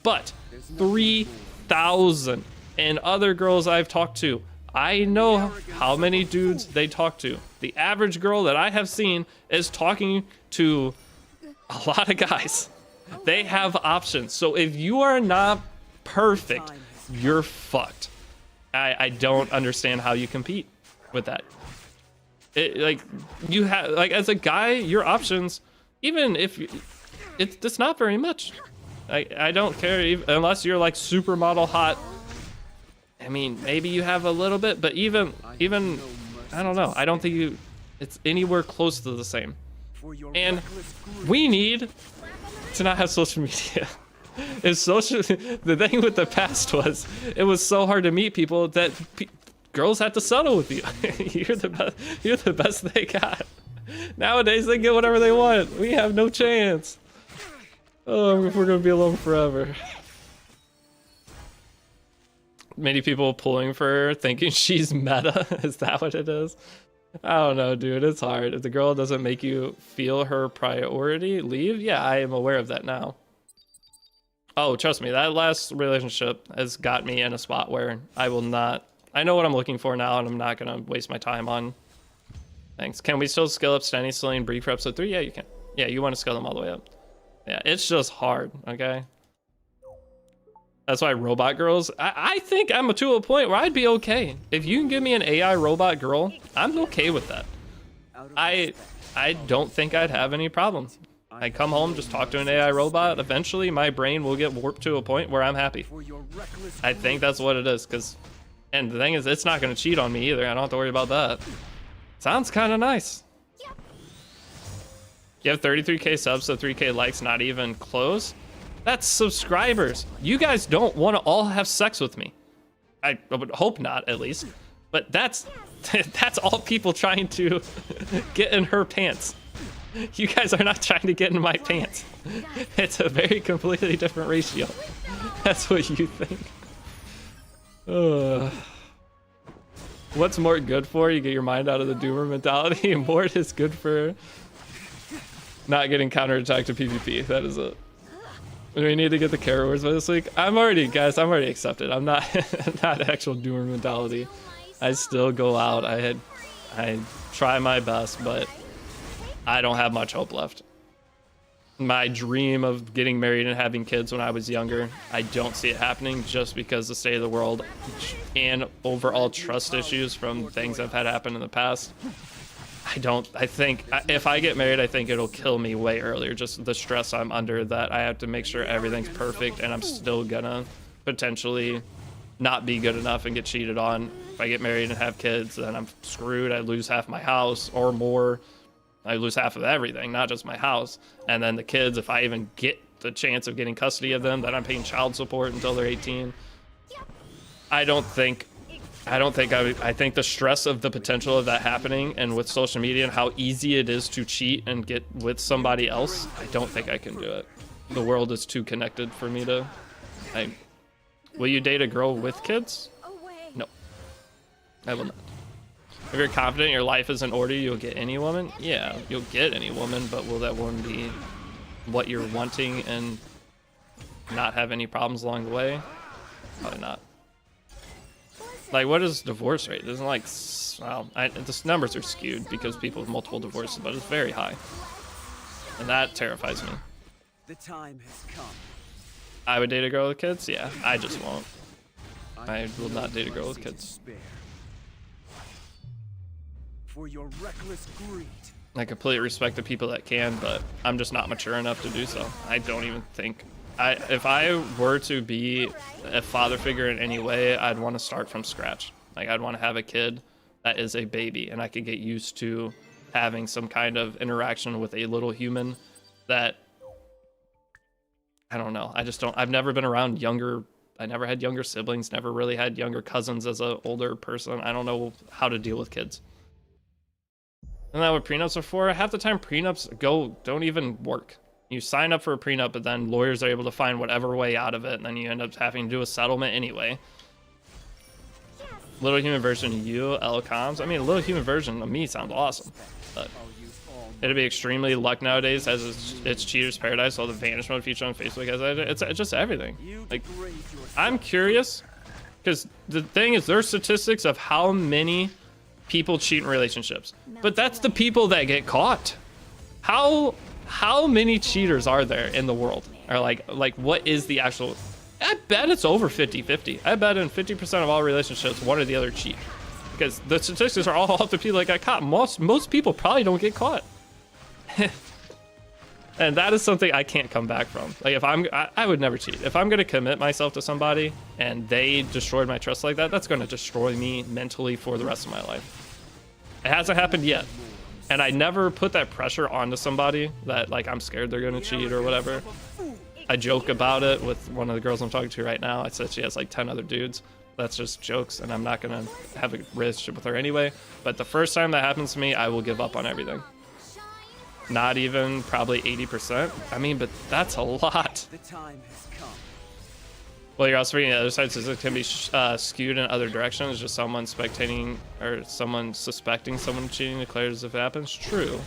But 3,000, and other girls I've talked to, I know how many dudes they talk to. The average girl that I have seen is talking to a lot of guys. They have options. So if you are not perfect, you're fucked. I don't understand how you compete with that. Like, you have, like, as a guy, your options, even if it's not very much. I don't care, unless you're like supermodel hot. I mean, maybe you have a little bit, but even I don't know. I don't think it's anywhere close to the same. And we need to not have social media. It's social. The thing with the past was it was so hard to meet people that girls had to settle with you. You're the best. You're the best they got. Nowadays they get whatever they want. We have no chance. Oh, if we're gonna be alone forever. Many people pulling for her, thinking she's meta. Is that what it is? I don't know, dude. It's hard. If the girl doesn't make you feel her priority, leave. Yeah, I am aware of that now. Oh, trust me, that last relationship has got me in a spot where I will not... I know what I'm looking for now, and I'm not going to waste my time on things. Can we still skill up Stenny, Silly, and Bree for episode 3? Yeah, you can. Yeah, you want to scale them all the way up. Yeah, it's just hard, okay? That's why robot girls... I think I'm to a point where I'd be okay. If you can give me an AI robot girl, I'm okay with that. I don't think I'd have any problem. I come home, just talk to an AI robot. Eventually, my brain will get warped to a point where I'm happy. I think that's what it is, because... And the thing is, it's not going to cheat on me either. I don't have to worry about that. Sounds kind of nice. You have 33k subs, so 3k likes, not even close. That's subscribers. You guys don't want to all have sex with me. I would hope not, at least. But that's all people trying to get in her pants. You guys are not trying to get in my pants. It's a very completely different ratio. That's what you think. What's Mort good for? You get your mind out of the doomer mentality. Mort is good for not getting counterattacked to PvP. That is it. Do we need to get the carry words by this week? I'm already accepted. I'm not not actual doomer mentality. I still go out. I try my best, but I don't have much hope left. My dream of getting married and having kids when I was younger, I don't see it happening just because the state of the world and overall trust issues from things I've had happen in the past. I think if I get married, I think it'll kill me way earlier. Just the stress I'm under, that I have to make sure everything's perfect, and I'm still gonna potentially not be good enough and get cheated on. If I get married and have kids, then I'm screwed. I lose half my house or more. I lose half of everything, not just my house. And then the kids, if I even get the chance of getting custody of them, then I'm paying child support until they're 18. I think the stress of the potential of that happening, and with social media and how easy it is to cheat and get with somebody else, I don't think I can do it. The world is too connected for me to... Will you date a girl with kids? No. I will not. If you're confident your life is in order, you'll get any woman? Yeah, you'll get any woman, but will that woman be what you're wanting and not have any problems along the way? Probably not. Like, what is divorce rate? Isn't like, well, the numbers are skewed because people with multiple divorces, but it's very high. And that terrifies me. The time has come. I would date a girl with kids? Yeah, I just won't. I will not date a girl with kids. For your reckless greed. I completely respect the people that can, but I'm just not mature enough to do so. I don't even think... if I were to be a father figure in any way, I'd want to start from scratch. Like, I'd want to have a kid that is a baby, and I could get used to having some kind of interaction with a little human that... I don't know. I just don't... I've never been around younger... I never had younger siblings, never really had younger cousins as an older person. I don't know how to deal with kids. Isn't that what prenups are for? Half the time prenups don't even work. You sign up for a prenup, but then lawyers are able to find whatever way out of it, and then you end up having to do a settlement anyway. Little human version of you, L comms. I mean, a little human version of me sounds awesome, but it'd be extremely luck nowadays, as it's cheater's paradise. All the vanish mode feature on Facebook has it. It's just everything. Like, I'm curious, because the thing is, there's statistics of how many people cheat in relationships, but that's the people that get caught. How many cheaters are there in the world? Or like what is the actual... I bet it's over 50-50. I bet in 50% of all relationships, one or the other cheat, because the statistics are all up to people that got caught. Most people probably don't get caught. And that is something I can't come back from. Like, if I would never cheat. If I'm going to commit myself to somebody and they destroyed my trust like that, that's going to destroy me mentally for the rest of my life. It hasn't happened yet. And I never put that pressure onto somebody that like I'm scared they're gonna cheat or whatever. I joke about it with one of the girls I'm talking to right now. I said she has like 10 other dudes. That's just jokes, and I'm not gonna have a relationship with her anyway. But the first time that happens to me, I will give up on everything. Not even probably 80%. I mean, but that's a lot. The time has come. Well, you're also reading the other side, says it can be skewed in other directions. Just someone spectating or someone suspecting someone cheating declares if it happens. True.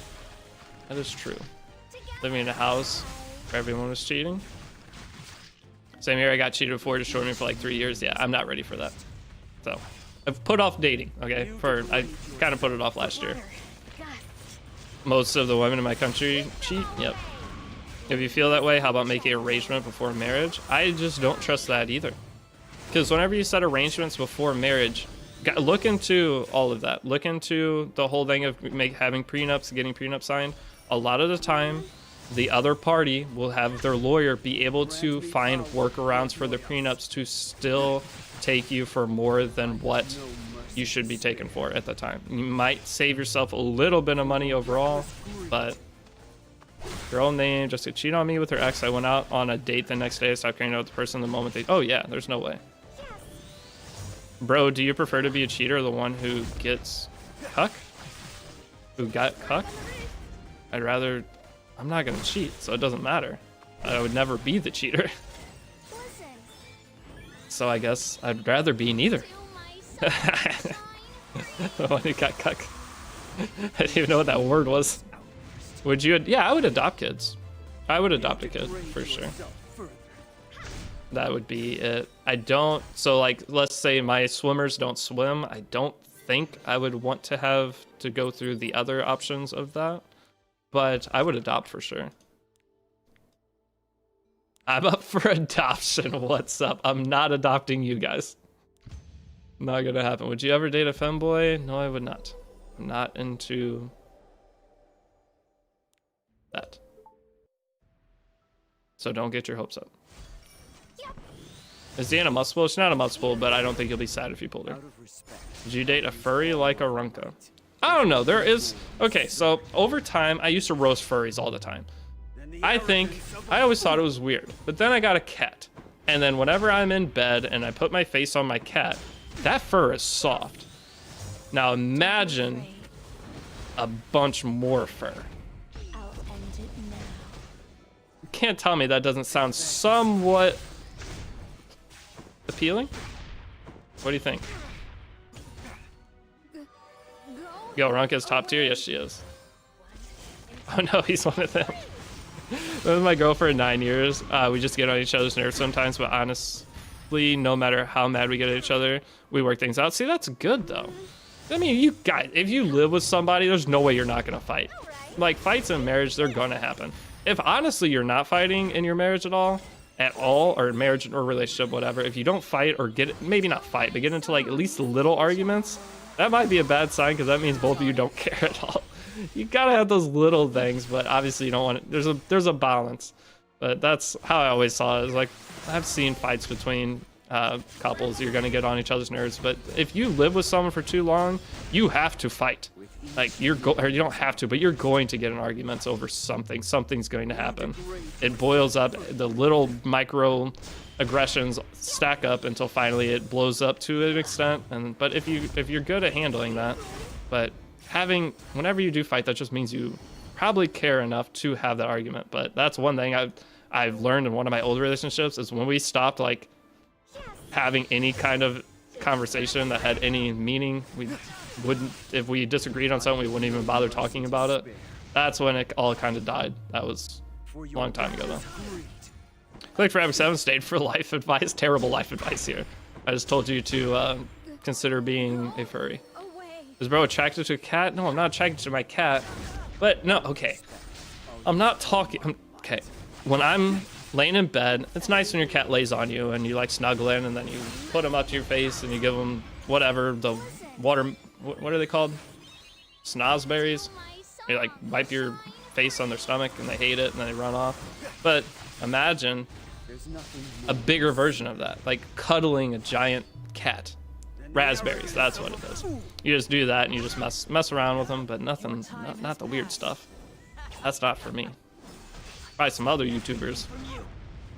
That is true. Living in a house where everyone was cheating. Same here, I got cheated before, destroyed me for like 3 years. Yeah, I'm not ready for that. So, I've put off dating, okay? I kind of put it off last year. Most of the women in my country cheat, yep. If you feel that way, how about making arrangement before marriage? I just don't trust that either. Because whenever you set arrangements before marriage, look into all of that. Look into the whole thing of having prenups, getting prenups signed. A lot of the time, the other party will have their lawyer be able to find workarounds for the prenups to still take you for more than what you should be taken for at the time. You might save yourself a little bit of money overall, but girl named just to cheat on me with her ex. I went out on a date the next day. I stopped caring about the person the moment they... Oh yeah, there's no way. Bro, do you prefer to be a cheater or the one who gets cuck? Who got cuck? I'd rather... I'm not gonna cheat, so it doesn't matter. I would never be the cheater. So I guess I'd rather be neither. The one who got cuck. I didn't even know what that word was. Would you? Yeah, I would adopt kids. I would adopt a kid for sure. That would be it. I don't. So like, let's say my swimmers don't swim. I don't think I would want to have to go through the other options of that. But I would adopt for sure. I'm up for adoption. What's up? I'm not adopting you guys. Not gonna happen. Would you ever date a femboy? No, I would not. I'm not into that. So don't get your hopes up. Is Deanna muscle? She's not a muscle, but I don't think you'll be sad if you pulled her. Would you date a furry like a Runka? I don't know. There is... Okay, so over time, I used to roast furries all the time. I always thought it was weird. But then I got a cat. And then whenever I'm in bed and I put my face on my cat, that fur is soft. Now imagine a bunch more fur. I'll end it now. You can't tell me that doesn't sound somewhat appealing? What do you think? Yo, Ronka's top tier? Yes, she is. Oh no, he's one of them. Been with my girl for 9 years. We just get on each other's nerves sometimes, but honestly, no matter how mad we get at each other, we work things out. See, that's good though. I mean, you guys, if you live with somebody, there's no way you're not gonna fight. Like, fights in marriage, they're gonna happen. If honestly you're not fighting in your marriage at all, or marriage or relationship, whatever, if you don't fight or maybe not fight, but get into like at least little arguments, that might be a bad sign because that means both of you don't care at all. You gotta have those little things, but obviously you don't want it. There's a balance. But that's how I always saw it. Is like, I've seen fights between couples. You're gonna get on each other's nerves, but if you live with someone for too long, you have to fight. Like, or you don't have to, but you're going to get in arguments over something. Something's going to happen. It boils up. The little micro aggressions stack up until finally it blows up to an extent. But if you're good at handling that, but whenever you do fight, that just means you probably care enough to have that argument. But that's one thing I've learned in one of my old relationships is when we stopped like having any kind of conversation that had any meaning, if we disagreed on something, we wouldn't even bother talking about it. That's when it all kind of died. That was a long time ago though. Click for Epic 7, stayed for life advice. Terrible life advice here. I just told you to consider being a furry. Is bro attracted to a cat? No, I'm not attracted to my cat. But no, okay. I'm not talking. Okay. When I'm laying in bed, it's nice when your cat lays on you and you like snuggle in and then you put him up to your face and you give him whatever, the water, what are they called? Snozberries? You like wipe your face on their stomach and they hate it and then they run off. But imagine a bigger version of that, like cuddling a giant cat. Raspberries, that's what it is. You just do that and you just mess around with them, but nothing, not the weird stuff. That's not for me. Probably some other YouTubers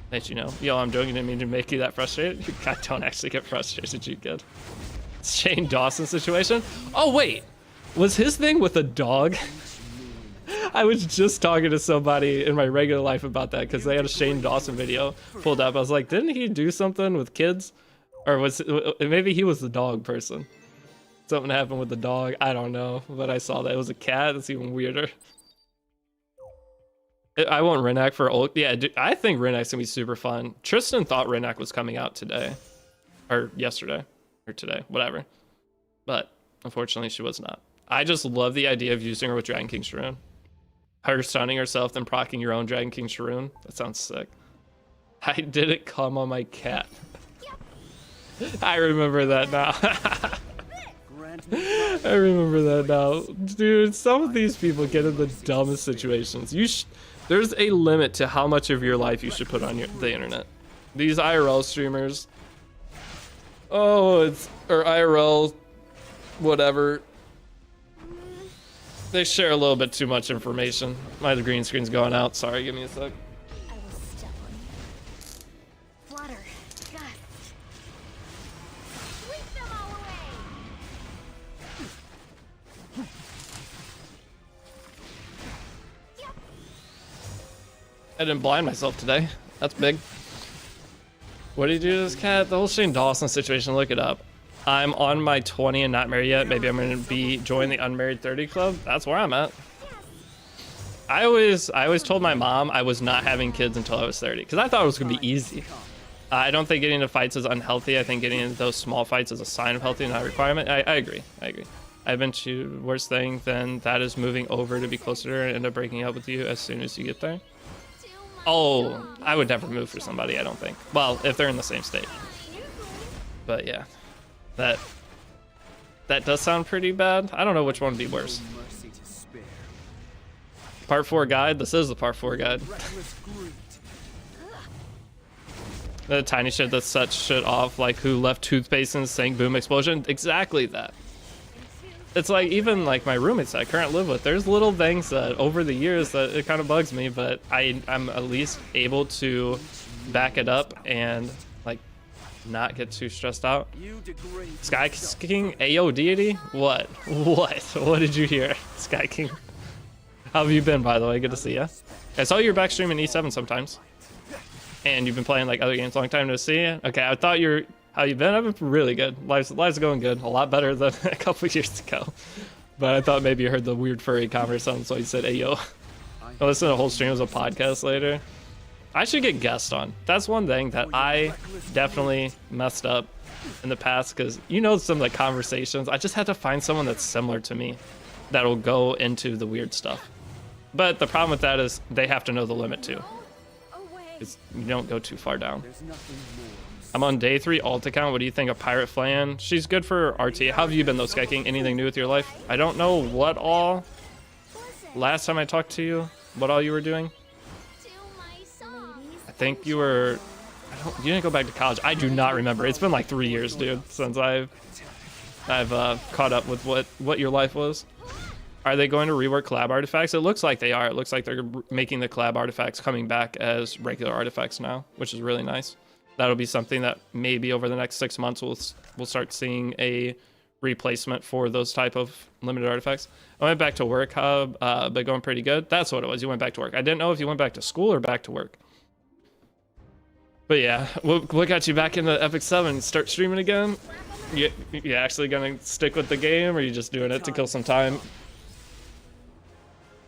that you know. Yo, I'm joking, didn't mean to make you that frustrated. You guys don't actually get frustrated, you kid. Shane Dawson situation? Oh wait, was his thing with a dog? I was just talking to somebody in my regular life about that because they had a Shane Dawson video pulled up. I was like, didn't he do something with kids? Or was maybe he was the dog person? Something happened with the dog. I don't know, but I saw that it was a cat. That's even weirder. I want Renak for old. Yeah, dude, I think Renak's gonna be super fun. Tristan thought Renak was coming out today, or yesterday, or today, whatever. But unfortunately, she was not. I just love the idea of using her with Dragon King Sharoon. Her stunning herself, then procking your own Dragon King Sharoon. That sounds sick. I didn't come on my cat. I remember that now. I remember that now. Dude, some of these people get in the dumbest situations. There's a limit to how much of your life you should put on the internet. These IRL streamers. Or IRL, whatever. They share a little bit too much information. My green screen's going out. Sorry, give me a sec. I will step on you. Flutter. Gust. Sweep them all away. I didn't blind myself today. That's big. What did you do to this cat? The whole Shane Dawson situation, look it up. I'm on my 20 and not married yet. Maybe I'm gonna join the unmarried 30 club. That's where I'm at. I always told my mom I was not having kids until I was 30 because I thought it was gonna be easy. I don't think getting into fights is unhealthy. I think getting into those small fights is a sign of healthy, not a requirement. I agree. I've been to worse thing than that is moving over to be closer to her and end up breaking up with you as soon as you get there. Oh, I would never move for somebody, I don't think. Well, if they're in the same state. But yeah, that does sound pretty bad. I don't know which one would be worse. Part 4 guide? This is the part 4 guide. The tiny shit that sets shit off, like who left toothpaste in the sink, boom, explosion. Exactly that. It's like, even like my roommates that I currently live with, there's little things that over the years that it kind of bugs me, but I'm at least able to back it up and like not get too stressed out. Sky King, Ayo Deity? What did you hear? Sky King. How have you been, by the way? Good to see you. I saw you were back streaming E7 sometimes. And you've been playing like other games a long time to see you. Okay, I thought how you been? I've been really good. Life's going good. A lot better than a couple years ago. But I thought maybe you heard the weird furry comment or something, so you said, hey, yo. I'll listen to a whole stream as a podcast later. I should get guests on. That's one thing that I definitely messed up in the past, because you know some of the conversations. I just had to find someone that's similar to me that'll go into the weird stuff. But the problem with that is they have to know the limit too. Because you don't go too far down. I'm on day 3 alt account. What do you think of Pirate Flan? She's good for RT. How have you been though, Sky King? Anything new with your life? I don't know what all. Last time I talked to you, what all you were doing. I think you were. You didn't go back to college. I do not remember. It's been like 3 years, dude, since I've caught up with what your life was. Are they going to rework collab artifacts? It looks like they are. It looks like they're making the collab artifacts coming back as regular artifacts now, which is really nice. That'll be something that maybe over the next 6 months we'll start seeing a replacement for those type of limited artifacts. I went back to work, Hub, but going pretty good. That's what it was. You went back to work. I didn't know if you went back to school or back to work. But yeah, what got you back into Epic 7? Start streaming again? You actually gonna stick with the game, or are you just doing it to kill some time?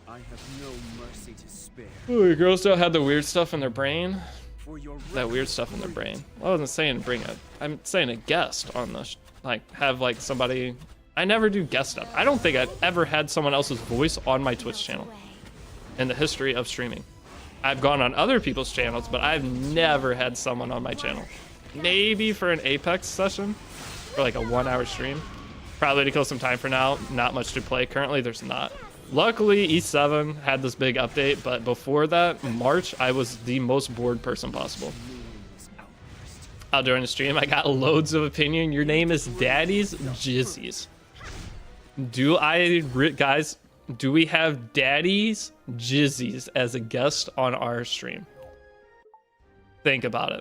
I have no mercy to spare. Ooh, your girls still had the weird stuff in their brain. That weird stuff in their brain. Well, I wasn't saying bring it. I'm saying a guest on the like have like somebody. I never do guest stuff. I don't think I've ever had someone else's voice on my Twitch channel in the history of streaming. I've gone on other people's channels, but I've never had someone on my channel. Maybe for an Apex session, for like a 1-hour stream. Probably to kill some time for now. Not much to play. Currently, there's not. Luckily, E7 had this big update, but before that, March, I was the most bored person possible. I'll join the stream. I got loads of opinion. Your name is Daddy's Jizzies. Guys, do we have Daddy's Jizzies as a guest on our stream? Think about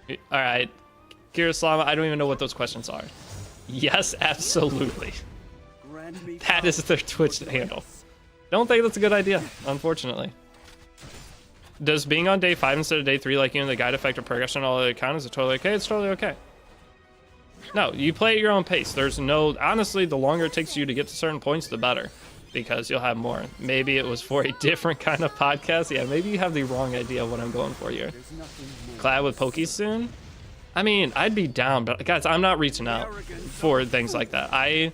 it. All right, Kiraslama, I don't even know what those questions are. Yes, absolutely. That is their Twitch handle. Don't think that's a good idea, unfortunately. Does being on day 5 instead of day 3, like you know, the guide effect or progression all the account, is it totally okay? It's totally okay. No, you play at your own pace. There's no, honestly, the longer it takes you to get to certain points, the better, because you'll have more. Maybe it was for a different kind of podcast. Yeah, maybe you have the wrong idea of what I'm going for here. Collab with Pokey soon? I mean, I'd be down, but guys, I'm not reaching out for things like that.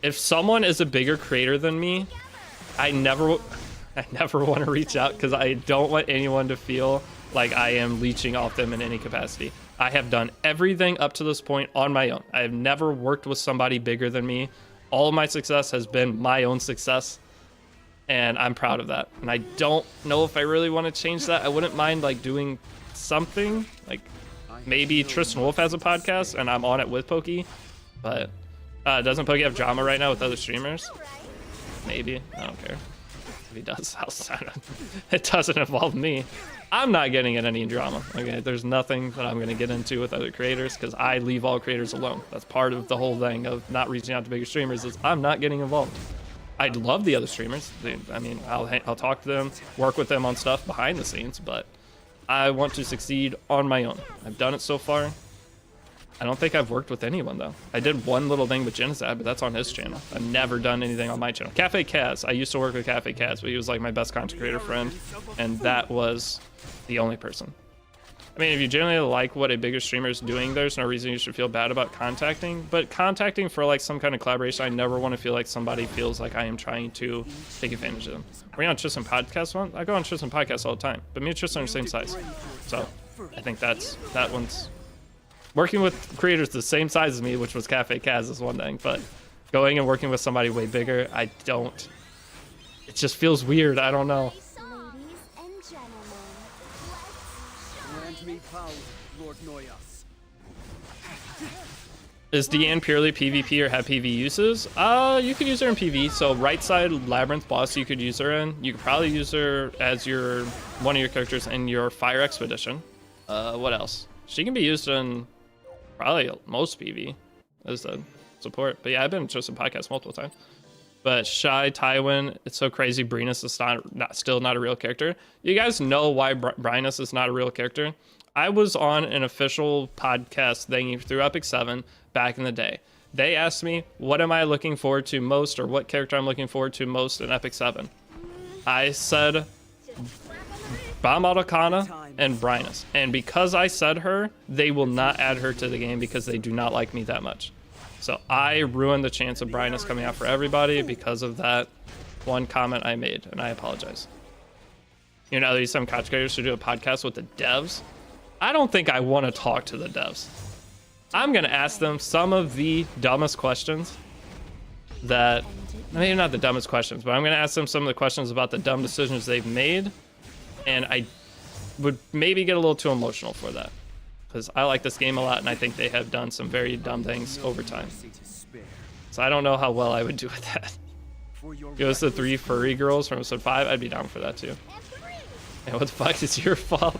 If someone is a bigger creator than me, I never want to reach out because I don't want anyone to feel like I am leeching off them in any capacity. I have done everything up to this point on my own. I have never worked with somebody bigger than me. All of my success has been my own success, and I'm proud of that. And I don't know if I really want to change that. I wouldn't mind like doing something like maybe Tristan Wolf has a podcast and I'm on it with Pokey, but doesn't Pokey have drama right now with other streamers? Maybe. I don't care. If he does, it doesn't involve me. I'm not getting in any drama. Okay, there's nothing that I'm going to get into with other creators because I leave all creators alone. That's part of the whole thing of not reaching out to bigger streamers is I'm not getting involved. I'd love the other streamers. I mean, I'll talk to them, work with them on stuff behind the scenes, but I want to succeed on my own. I've done it so far. I don't think I've worked with anyone though. I did one little thing with Genocide, but that's on his channel. I've never done anything on my channel. Cafe Kaz, I used to work with Cafe Kaz, but he was like my best content creator friend, and that was the only person. I mean, if you generally like what a bigger streamer is doing, there's no reason you should feel bad about contacting, but contacting for like some kind of collaboration, I never want to feel like somebody feels like I am trying to take advantage of them. Are you on Tristan podcast one? I go on Tristan podcast all the time, but me and Tristan are the same size. So I think that one's working with creators the same size as me, which was Cafe Kaz, is one thing, but going and working with somebody way bigger, it just feels weird. I don't know. Ladies and gentlemen, Grant me power, Lord Noyas. Is Deanne purely PvP or have PV uses? You could use her in PV. So right side Labyrinth boss you could use her in. You could probably use her as one of your characters in your Fire Expedition. What else? She can be used in probably most PV as a support. But yeah, I've been to some podcasts multiple times. But Shy, Tywin, it's so crazy. Brinus is still not a real character. You guys know why Brinus is not a real character? I was on an official podcast thingy through Epic 7 back in the day. They asked me, what am I looking forward to most, or what character I'm looking forward to most in Epic 7? I said Bam Alakana and Brinus. And because I said her, they will not add her to the game because they do not like me that much. So I ruined the chance of Brinus coming out for everybody because of that one comment I made, and I apologize. You know, there's some content creators who do a podcast with the devs. I don't think I want to talk to the devs. I'm going to ask them some of the dumbest questions that, maybe not the dumbest questions, but I'm going to ask them some of the questions about the dumb decisions they've made. And I would maybe get a little too emotional for that, because I like this game a lot and I think they have done some very dumb things over time. So I don't know how well I would do with that. Give us the 3 furry girls from episode 5. I'd be down for that too. And what the fuck is your fault?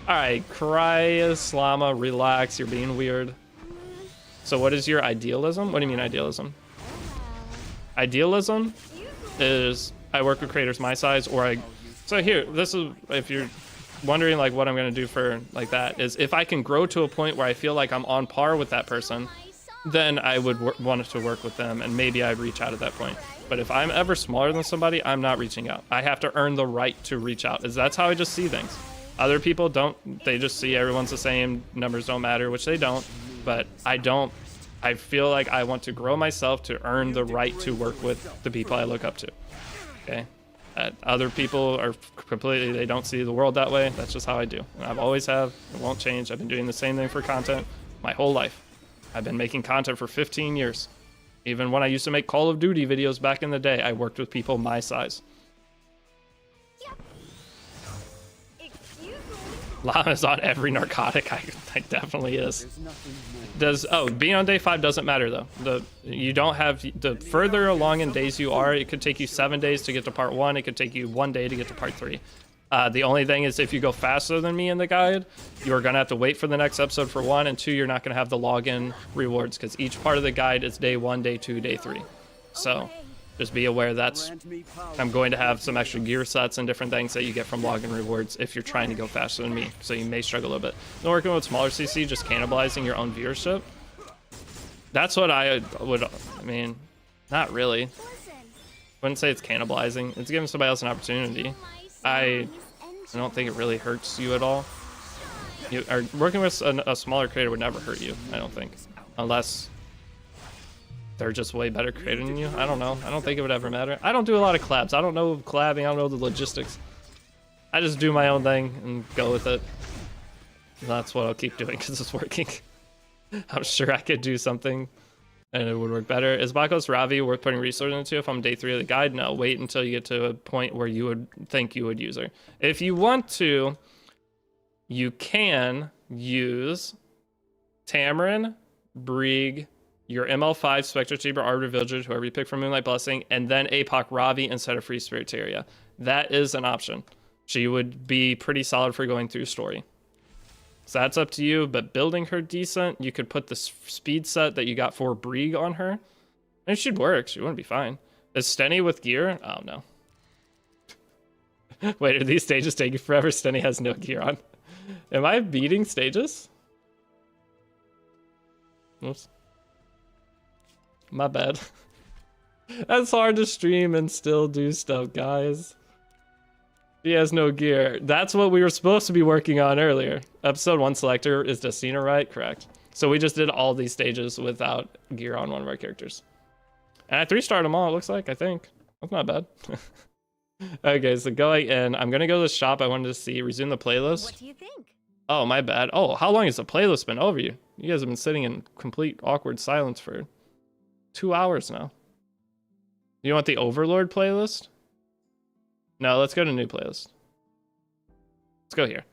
Alright, Slama, relax, you're being weird. So what is your idealism? What do you mean idealism? Idealism is I work with creators my size, or so here, this is, if you're wondering like what I'm going to do for like that, is if I can grow to a point where I feel like I'm on par with that person, then I would want to work with them, and maybe I'd reach out at that point. But if I'm ever smaller than somebody, I'm not reaching out. I have to earn the right to reach out. That's how I just see things. Other people don't. They just see everyone's the same. Numbers don't matter, which they don't. But I don't. I feel like I want to grow myself to earn the right to work with the people I look up to. Okay? Other people are completely, they don't see the world that way. That's just how I do. And I've always have. It won't change. I've been doing the same thing for content my whole life. I've been making content for 15 years. Even when I used to make Call of Duty videos back in the day, I worked with people my size. Llama's on every narcotic. I definitely is. There's nothing more. Does being on day 5 doesn't matter though. You don't have the further along in days you are. It could take you 7 days to get to part 1. It could take you 1 day to get to part 3. The only thing is if you go faster than me in the guide, you're gonna have to wait for the next episode for 1, and 2, you're not gonna have the login rewards because each part of the guide is day 1, day 2, day 3. So just be aware that's Grant me power. I'm going to have some extra gear sets and different things that you get from login rewards if you're trying to go faster than me. So you may struggle a little bit. And working with smaller CC, just cannibalizing your own viewership. That's what I mean, not really. Wouldn't say it's cannibalizing. It's giving somebody else an opportunity. I don't think it really hurts you at all. Working with a smaller creator would never hurt you, I don't think. Unless they're just way better created than you. I don't know. I don't think it would ever matter. I don't do a lot of collabs. I don't know collabing. I don't know the logistics. I just do my own thing and go with it. And that's what I'll keep doing because it's working. I'm sure I could do something and it would work better. Is Bakos Ravi worth putting resources into if I'm day 3 of the guide? No, wait until you get to a point where you would think you would use her. If you want to, you can use Tamarin, Brieg, your ML5 Spectre Cheaper Arbiter Villagers, whoever you pick from Moonlight Blessing, and then APOC Ravi instead of Free Spiritaria. That is an option. She would be pretty solid for going through story. So that's up to you, but building her decent, you could put the speed set that you got for Brieg on her. And it should work. She wouldn't be fine. Is Stenny with gear? Oh, no. Wait, are these stages taking forever? Stenny has no gear on. Am I beating stages? Oops. My bad. That's hard to stream and still do stuff, guys. He has no gear. That's what we were supposed to be working on earlier. Episode 1 selector is Destina, right? Correct. So we just did all these stages without gear on one of our characters. And I 3-starred them all, it looks like, I think. That's not bad. Okay, so going in. I'm going to go to the shop I wanted to see. Resume the playlist. What do you think? Oh, my bad. Oh, how long has the playlist been over you? You guys have been sitting in complete awkward silence for 2 hours now. You want the Overlord playlist? No, let's go to new playlist. Let's go here.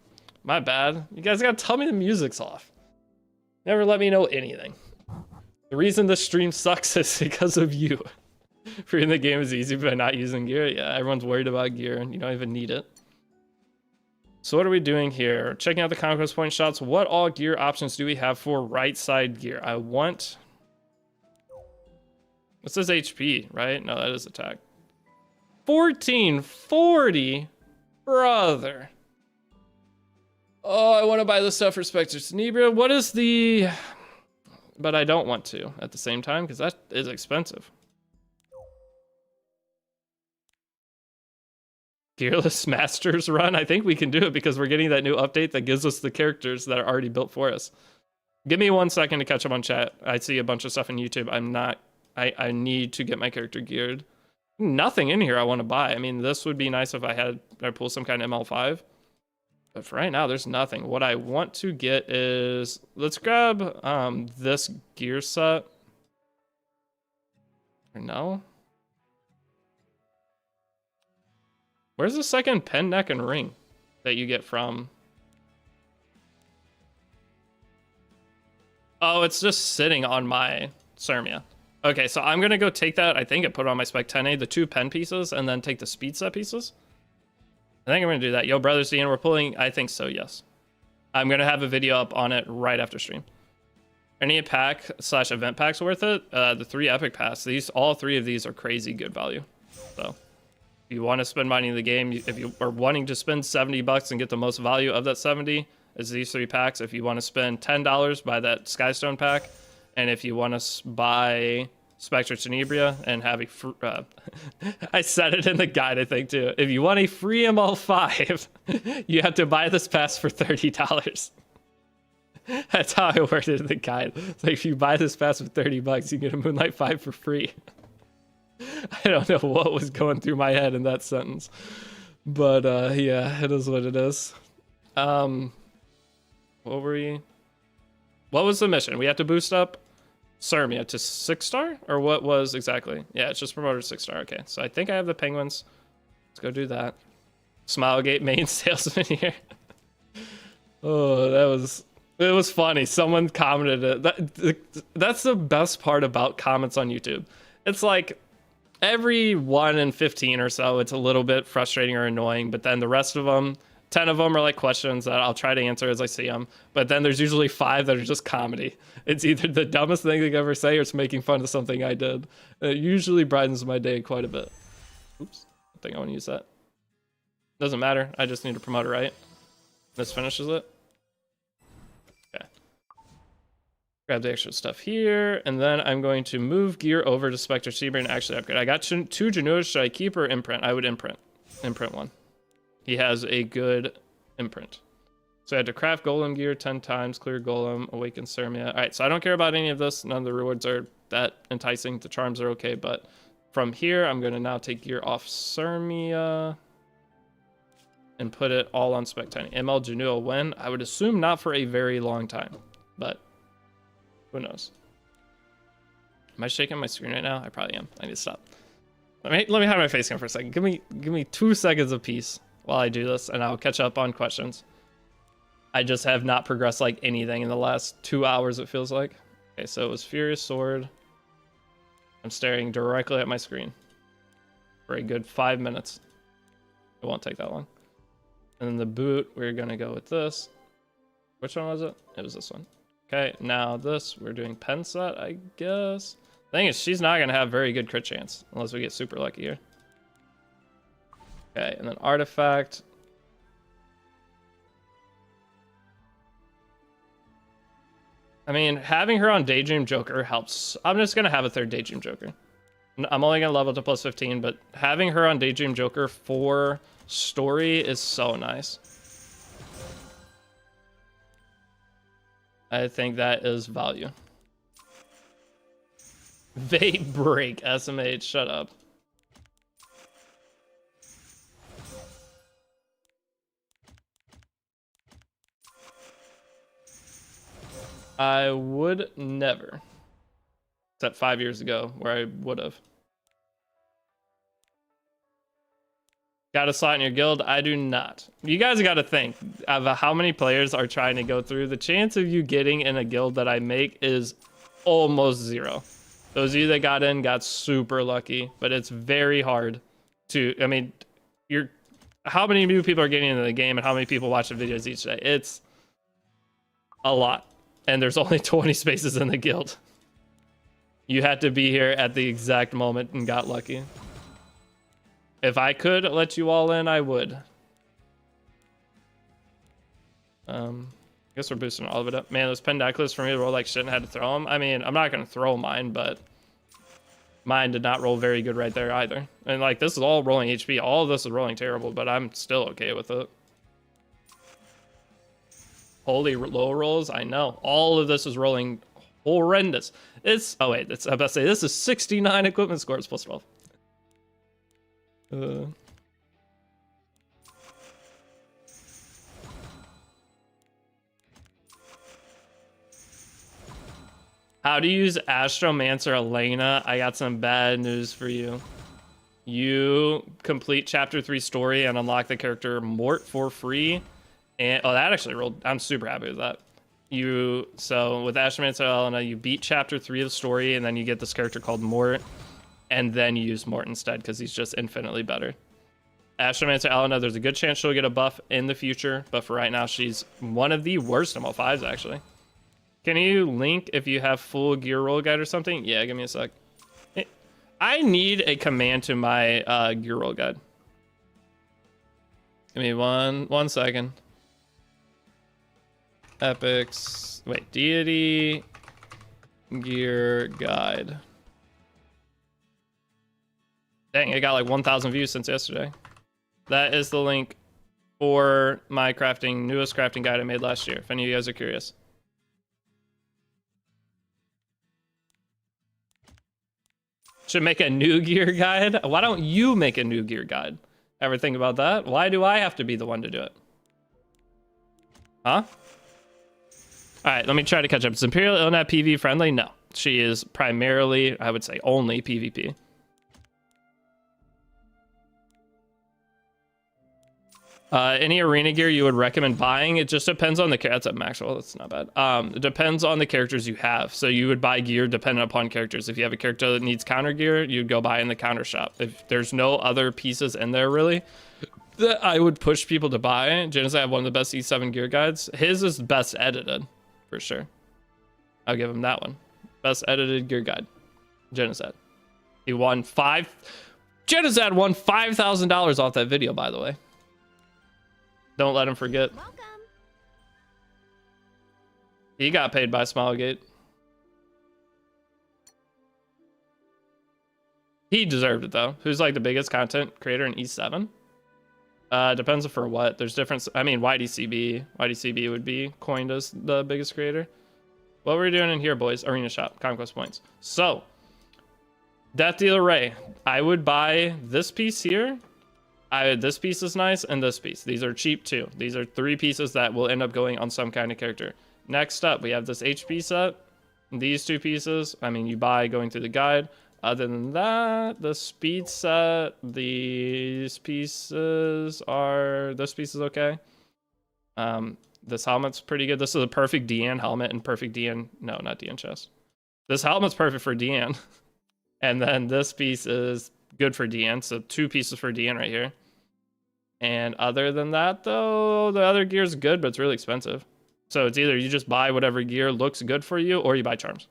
My bad. You guys gotta tell me the music's off. Never let me know anything. The reason this stream sucks is because of you. Freeing the game is easy by not using gear. Yeah, everyone's worried about gear and you don't even need it. So what are we doing here? Checking out the conquest point shots. What all gear options do we have for right side gear? I want... This is HP, right? No, that is attack. 1440? Brother. Oh, I want to buy this stuff for Spectre Tenebria. What is the... But I don't want to at the same time because that is expensive. Gearless Masters run? I think we can do it because we're getting that new update that gives us the characters that are already built for us. Give me 1 second to catch up on chat. I see a bunch of stuff on YouTube. I need to get my character geared. Nothing in here I want to buy. I mean, this would be nice if I pull some kind of ML5. But for right now, there's nothing. What I want to get is... Let's grab this gear set. Or no? Where's the second pen, neck, and ring that you get from... Oh, it's just sitting on my Sermia. Okay, so I'm going to go take that. I think I put it on my Spec 10A, the 2 pen pieces, and then take the speed set pieces. I think I'm going to do that. Yo, Brothers Dean, we're pulling... I think so, yes. I'm going to have a video up on it right after stream. Any pack / event packs worth it? The 3 epic packs. All 3 of these are crazy good value. So if you want to spend money in the game, if you are wanting to spend $70 and get the most value of that 70, is these 3 packs. If you want to spend $10, buy that Skystone pack. And if you want to buy Spectre Tenebria and have a... I said it in the guide, I think, too. If you want a free ML5, you have to buy this pass for $30. That's how I worded it in the guide. It's like, if you buy this pass for $30, you get a Moonlight 5 for free. I don't know what was going through my head in that sentence. But, yeah, it is what it is. What were we... What was the mission? We have to boost up Sermia to 6-star? Or what was exactly? Yeah, it's just promoted to 6-star. Okay, so I think I have the penguins. Let's go do that. Smilegate main salesman here. Oh, it was funny. Someone commented it. That's the best part about comments on YouTube. It's like every 1 in 15 or so, it's a little bit frustrating or annoying, but then the rest of them, 10 of them are like questions that I'll try to answer as I see them. But then there's usually 5 that are just comedy. It's either the dumbest thing they could ever say or it's making fun of something I did. It usually brightens my day quite a bit. Oops, I think I want to use that. Doesn't matter. I just need to promote it right. This finishes it. Okay. Grab the extra stuff here, and then I'm going to move gear over to Spectre Seaber and actually upgrade. I got 2 Januas. Should I keep or imprint? I would imprint. Imprint one. He has a good imprint. So I had to craft golem gear 10 times, clear golem, awaken Sermia. All right, so I don't care about any of this. None of the rewards are that enticing. The charms are okay, but from here, I'm going to now take gear off Sermia and put it all on Spectine. ML Janua when? I would assume not for a very long time, but who knows? Am I shaking my screen right now? I probably am. I need to stop. Let me hide my face cam for a second. Give me 2 seconds of peace while I do this, and I'll catch up on questions. I just have not progressed like anything in the last 2 hours, it feels like. Okay, so it was Furious Sword. I'm staring directly at my screen for a good 5 minutes. It won't take that long. And then the boot, we're gonna go with this. Which one was it? It was this one. Okay, now this, we're doing pen set, I guess. The thing is, she's not gonna have very good crit chance unless we get super lucky here. Okay, and then artifact. I mean, having her on Daydream Joker helps. I'm just gonna have a 3rd Daydream Joker. I'm only gonna level to plus 15, but having her on Daydream Joker for story is so nice. I think that is value. Vape break, SMH, shut up. I would never. Except 5 years ago, where I would have. Got a slot in your guild? I do not. You guys got to think of how many players are trying to go through. The chance of you getting in a guild that I make is almost 0. Those of you that got in got super lucky, but it's very hard to, I mean, how many new people are getting into the game and how many people watch the videos each day? It's a lot. And there's only 20 spaces in the guild. You had to be here at the exact moment and got lucky. If I could let you all in, I would. I guess we're boosting all of it up. Man, those Pendaclus for me to roll like shit and had to throw them. I mean, I'm not going to throw mine, but mine did not roll very good right there either. And like, this is all rolling HP. All of this is rolling terrible, but I'm still okay with it. Holy low rolls, I know. All of this is rolling horrendous. It's, oh wait, I'm about to say, this is 69 equipment scores plus 12. How to use Astromancer Elena? I got some bad news for you. You complete chapter 3 story and unlock the character Mort for free. And oh, that actually rolled. I'm super happy with that. So with Astromancer Elena, you beat chapter 3 of the story, and then you get this character called Mort. And then you use Mort instead because he's just infinitely better. Astromancer Elena, there's a good chance she'll get a buff in the future, but for right now, she's one of the worst ML5s, actually. Can you link if you have full gear roll guide or something? Yeah, give me a sec. I need a command to my gear roll guide. Give me one second. Epics. Wait, Deity gear guide. Dang, it got like 1,000 views since yesterday. That is the link for my newest crafting guide I made last year, if any of you guys are curious. Should make a new gear guide? Why don't you make a new gear guide? Ever think about that? Why do I have to be the one to do it? Huh? All right, let me try to catch up. Is Imperial Ilnat PV friendly? No. She is primarily, I would say, only PvP. Any arena gear you would recommend buying? It just depends on the that's a Maxwell. That's not bad. It depends on the characters you have. So you would buy gear dependent upon characters. If you have a character that needs counter gear, you'd go buy in the counter shop. If there's no other pieces in there really that I would push people to buy, Genesis have one of the best E7 gear guides. His is best edited for sure. I'll give him that one. Best edited gear guide. Genesis. He won Genesis won $5,000 off that video, by the way. Don't let him forget. Welcome. He got paid by Smilegate. He deserved it though. Who's like the biggest content creator in E7? Depends for what. There's different. I mean, YDCB would be coined as the biggest creator. What were we doing in here, boys? Arena shop, conquest points. So, Death Dealer Ray. I would buy this piece here. This piece is nice, and this piece. These are cheap too. These are 3 pieces that will end up going on some kind of character. Next up, we have this HP set. These 2 pieces, I mean, you buy going through the guide. Other than that, the speed set, this piece is okay. This helmet's pretty good. This is a perfect Deanne helmet and perfect Deanne, no, not Deanne chest. This helmet's perfect for Deanne. And then this piece is good for Deanne, so 2 pieces for Deanne right here. And other than that, though, the other gear's good, but it's really expensive. So it's either you just buy whatever gear looks good for you, or you buy charms.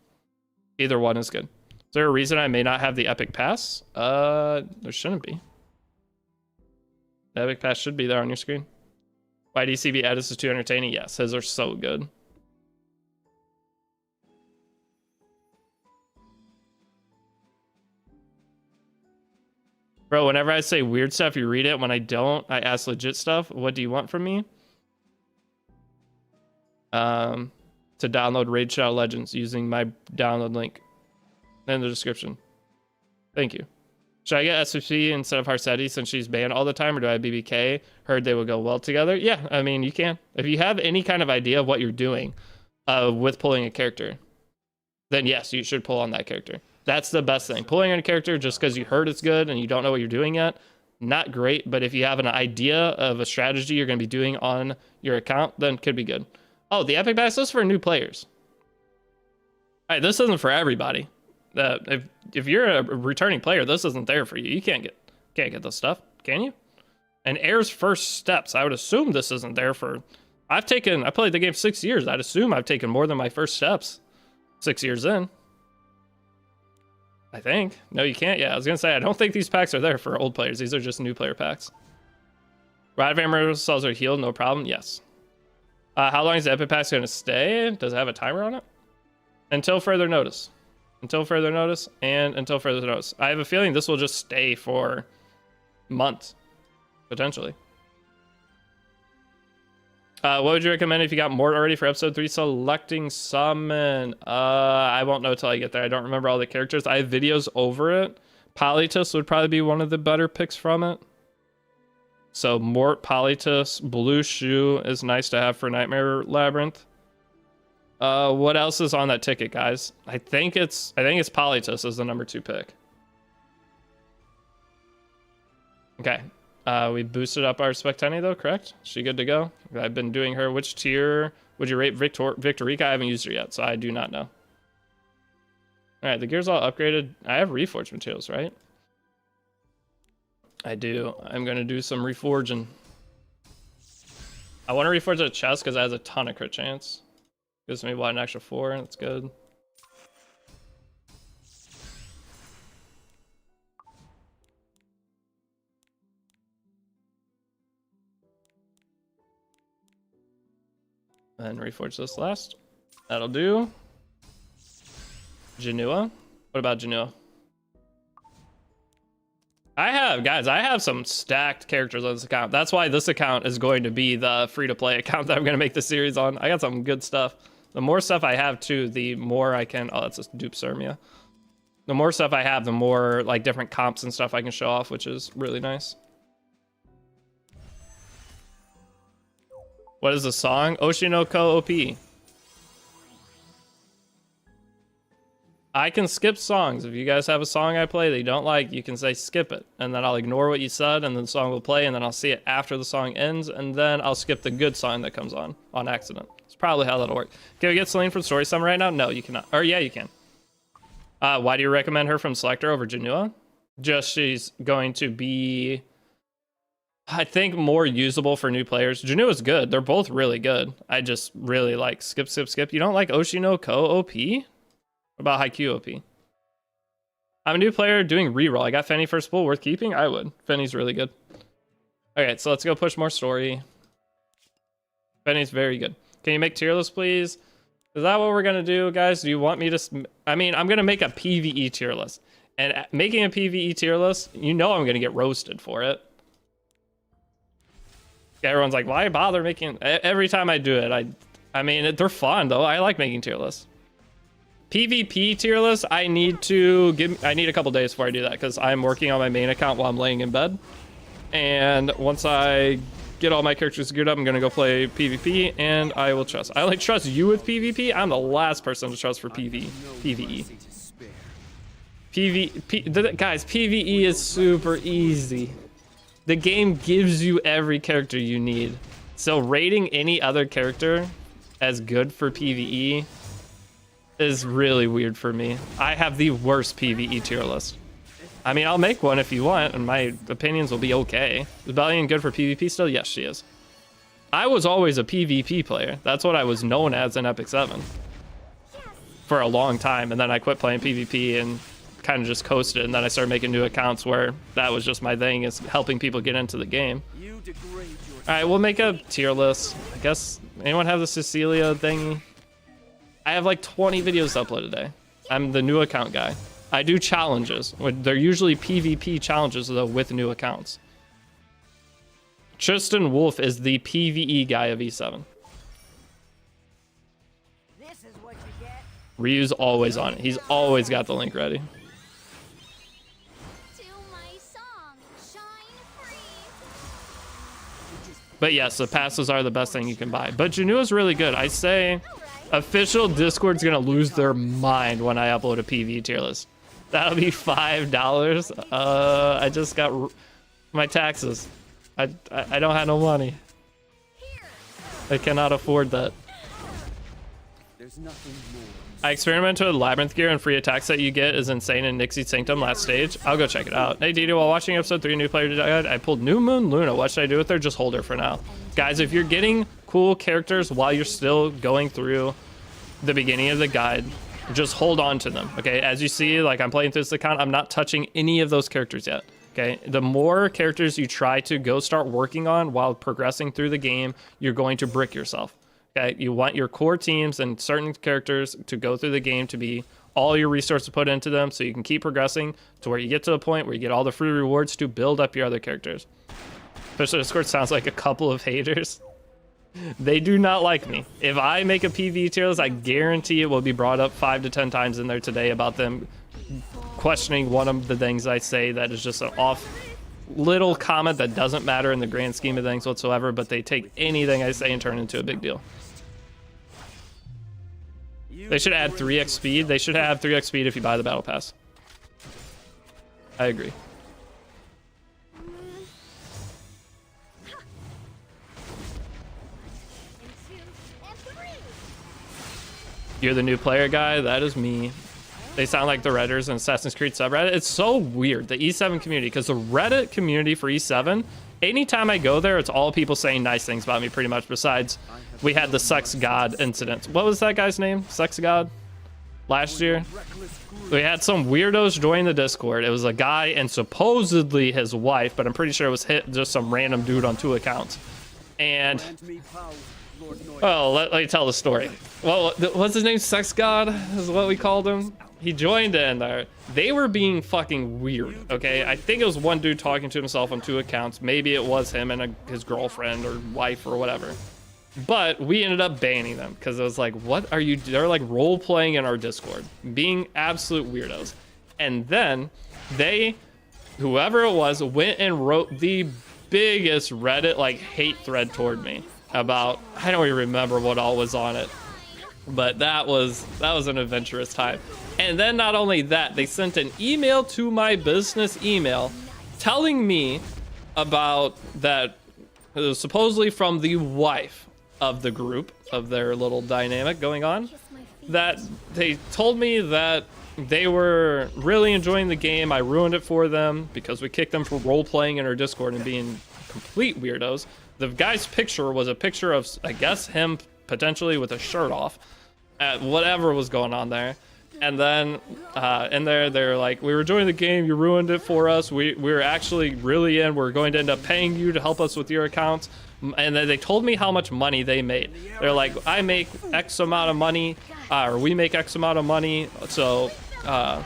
Either one is good. Is there a reason I may not have the Epic Pass? There shouldn't be. The Epic Pass should be there on your screen. Why DCB edits is too entertaining? Yes, his are so good. Bro, whenever I say weird stuff, you read it. When I don't, I ask legit stuff. What do you want from me? To download Raid Shadow Legends using my download link in the description. Thank you. Should I get SFC instead of Harsetti since she's banned all the time, or do I have BBK? Heard they would go well together. Yeah, I mean, you can. If you have any kind of idea of what you're doing with pulling a character, then yes, you should pull on that character. That's the best thing. Pulling on a character just because you heard it's good and you don't know what you're doing yet, not great. But if you have an idea of a strategy you're going to be doing on your account, then it could be good. Oh, the Epic Pass is for new players. All right, this isn't for everybody. If you're a returning player, this isn't there for you. You can't get this stuff, can you? And Air's first steps. I would assume this isn't there for. I played the game 6 years. I'd assume I've taken more than my first steps 6 years in. I think. No, you can't. Yeah, I was gonna say I don't think these packs are there for old players. These are just new player packs. Rod Hammer cells are healed, no problem. Yes. How long is the Epic Pack gonna stay? Does it have a timer on it? Until further notice. Until further notice and until further notice. I have a feeling this will just stay for months, potentially. What would you recommend if you got Mort already for episode 3? Selecting summon. I won't know till I get there. I don't remember all the characters. I have videos over it. Polytus would probably be one of the better picks from it. So Mort, Polytus, Blue Shoe is nice to have for Nightmare Labyrinth. What else is on that ticket, guys? I think it's Polytus is the number 2 pick. Okay. We boosted up our Spectenny though, correct? Is she good to go? I've been doing her. Which tier would you rate Victorica? I haven't used her yet, so I do not know. Alright, the gear's all upgraded. I have reforged materials, right? I do. I'm gonna do some reforging. I want to reforge a chest because it has a ton of crit chance. Gives me what, an extra 4? That's good. And reforge this last. That'll do. Genua. What about Genua? I have some stacked characters on this account. That's why this account is going to be the free-to-play account that I'm going to make the series on. I got some good stuff. The more stuff I have, too, the more I can... Oh, that's a dupe Sermia. The more stuff I have, the more like different comps and stuff I can show off, which is really nice. What is the song? Oshinoko OP. I can skip songs. If you guys have a song I play that you don't like, you can say skip it. And then I'll ignore what you said, and then the song will play, and then I'll see it after the song ends, and then I'll skip the good song that comes on accident. It's probably how that'll work. Can we get Celine from Story Summer right now? No, you cannot. Or yeah, you can. Why do you recommend her from Selector over Janua? Just she's going to be, I think, more usable for new players. Janua's good. They're both really good. I just really like skip. You don't like Oshino Ko OP? What about Haikyuu OP? I'm a new player doing reroll. I got Fenny first pull. Worth keeping? I would. Fenny's really good. Okay, so let's go push more story. Fenny's very good. Can you make tier list, please? Is that what we're going to do, guys? Do you want me to... I mean, I'm going to make a PvE tier list. And making a PvE tier list, you know I'm going to get roasted for it. Everyone's like, why bother making... Every time I do it, I mean, they're fun, though. I like making tier lists. PvP tier list, I need a couple days before I do that, because I'm working on my main account while I'm laying in bed. And once I get all my characters geared up, I'm going to go play PvP, and I will trust. I like trust you with PvP. I'm the last person to trust for PvE. Guys, PvE is super easy. The game gives you every character you need. So rating any other character as good for PvE is really weird for me. I have the worst PvE tier list. I mean, I'll make one if you want, and my opinions will be okay. Is Bellion good for PvP still? Yes, she is. I was always a PvP player. That's what I was known as in Epic 7 for a long time, and then I quit playing PvP and kind of just coasted, and then I started making new accounts where that was just my thing, is helping people get into the game. Alright, we'll make a tier list. I guess, anyone have the Cecilia thing? I have like 20 videos uploaded a day. I'm the new account guy. I do challenges. They're usually PvP challenges, though, with new accounts. Tristan Wolf is the PvE guy of E7. This is what you get. Ryu's always on it. He's always got the link ready. To my song, Shine Free. But yes, the passes are the best thing you can buy. But Janua's really good. I say official Discord's gonna lose their mind when I upload a PvE tier list. That'll be $5. I just got my taxes. I don't have no money. I cannot afford that. There's nothing more. I experimented with Labyrinth gear, and free attacks that you get is insane in Nixie's Sanctum last stage. I'll go check it out. Hey Deity, while watching episode 3 New Player Guide, I pulled New Moon Luna. What should I do with her? Just hold her for now. Guys, if you're getting cool characters while you're still going through the beginning of the guide, just hold on to them, okay? As you see, like, I'm playing through this account, I'm not touching any of those characters yet, okay? The more characters you try to go start working on while progressing through the game, you're going to brick yourself, okay? You want your core teams and certain characters to go through the game to be all your resources put into them, so you can keep progressing to where you get to the point where you get all the free rewards to build up your other characters. Especially Discord sounds like a couple of haters. They do not like me. If I make a PvE tier list, I guarantee it will be brought up 5 to 10 times in there today about them questioning one of the things I say that is just an off little comment that doesn't matter in the grand scheme of things whatsoever, but they take anything I say and turn it into a big deal. They should add 3x speed. They should have 3x speed if you buy the battle pass. I agree. You're the new player guy? That is me. They sound like the Redditors in Assassin's Creed subreddit. It's so weird, the E7 community, because the Reddit community for E7, anytime I go there, it's all people saying nice things about me, pretty much, besides we had the Sex God incident. What was that guy's name? Sex God? Last year? We had some weirdos join the Discord. It was a guy and supposedly his wife, but I'm pretty sure it was just some random dude on 2 accounts. And... well, let me tell the story. Well, what's his name? Sex God is what we called him. He joined in there. They were being fucking weird, okay? I think it was one dude talking to himself on 2 accounts. Maybe it was him and his girlfriend or wife or whatever. But we ended up banning them because it was like, what are you? They're like role playing in our Discord, being absolute weirdos. And then they, whoever it was, went and wrote the biggest Reddit like hate thread toward me about, I don't even remember what all was on it, but that was an adventurous time. And then not only that, they sent an email to my business email telling me about that, it was supposedly from the wife of the group, of their little dynamic going on, that they told me that they were really enjoying the game. I ruined it for them because we kicked them for role-playing in our Discord and being complete weirdos. The guy's picture was a picture of, I guess, him potentially with a shirt off at whatever was going on there. And then in there, they're like, we were enjoying the game, you ruined it for us. We're actually really in. We're going to end up paying you to help us with your accounts. And then they told me how much money they made. They're like, I make X amount of money, or we make X amount of money, so blah,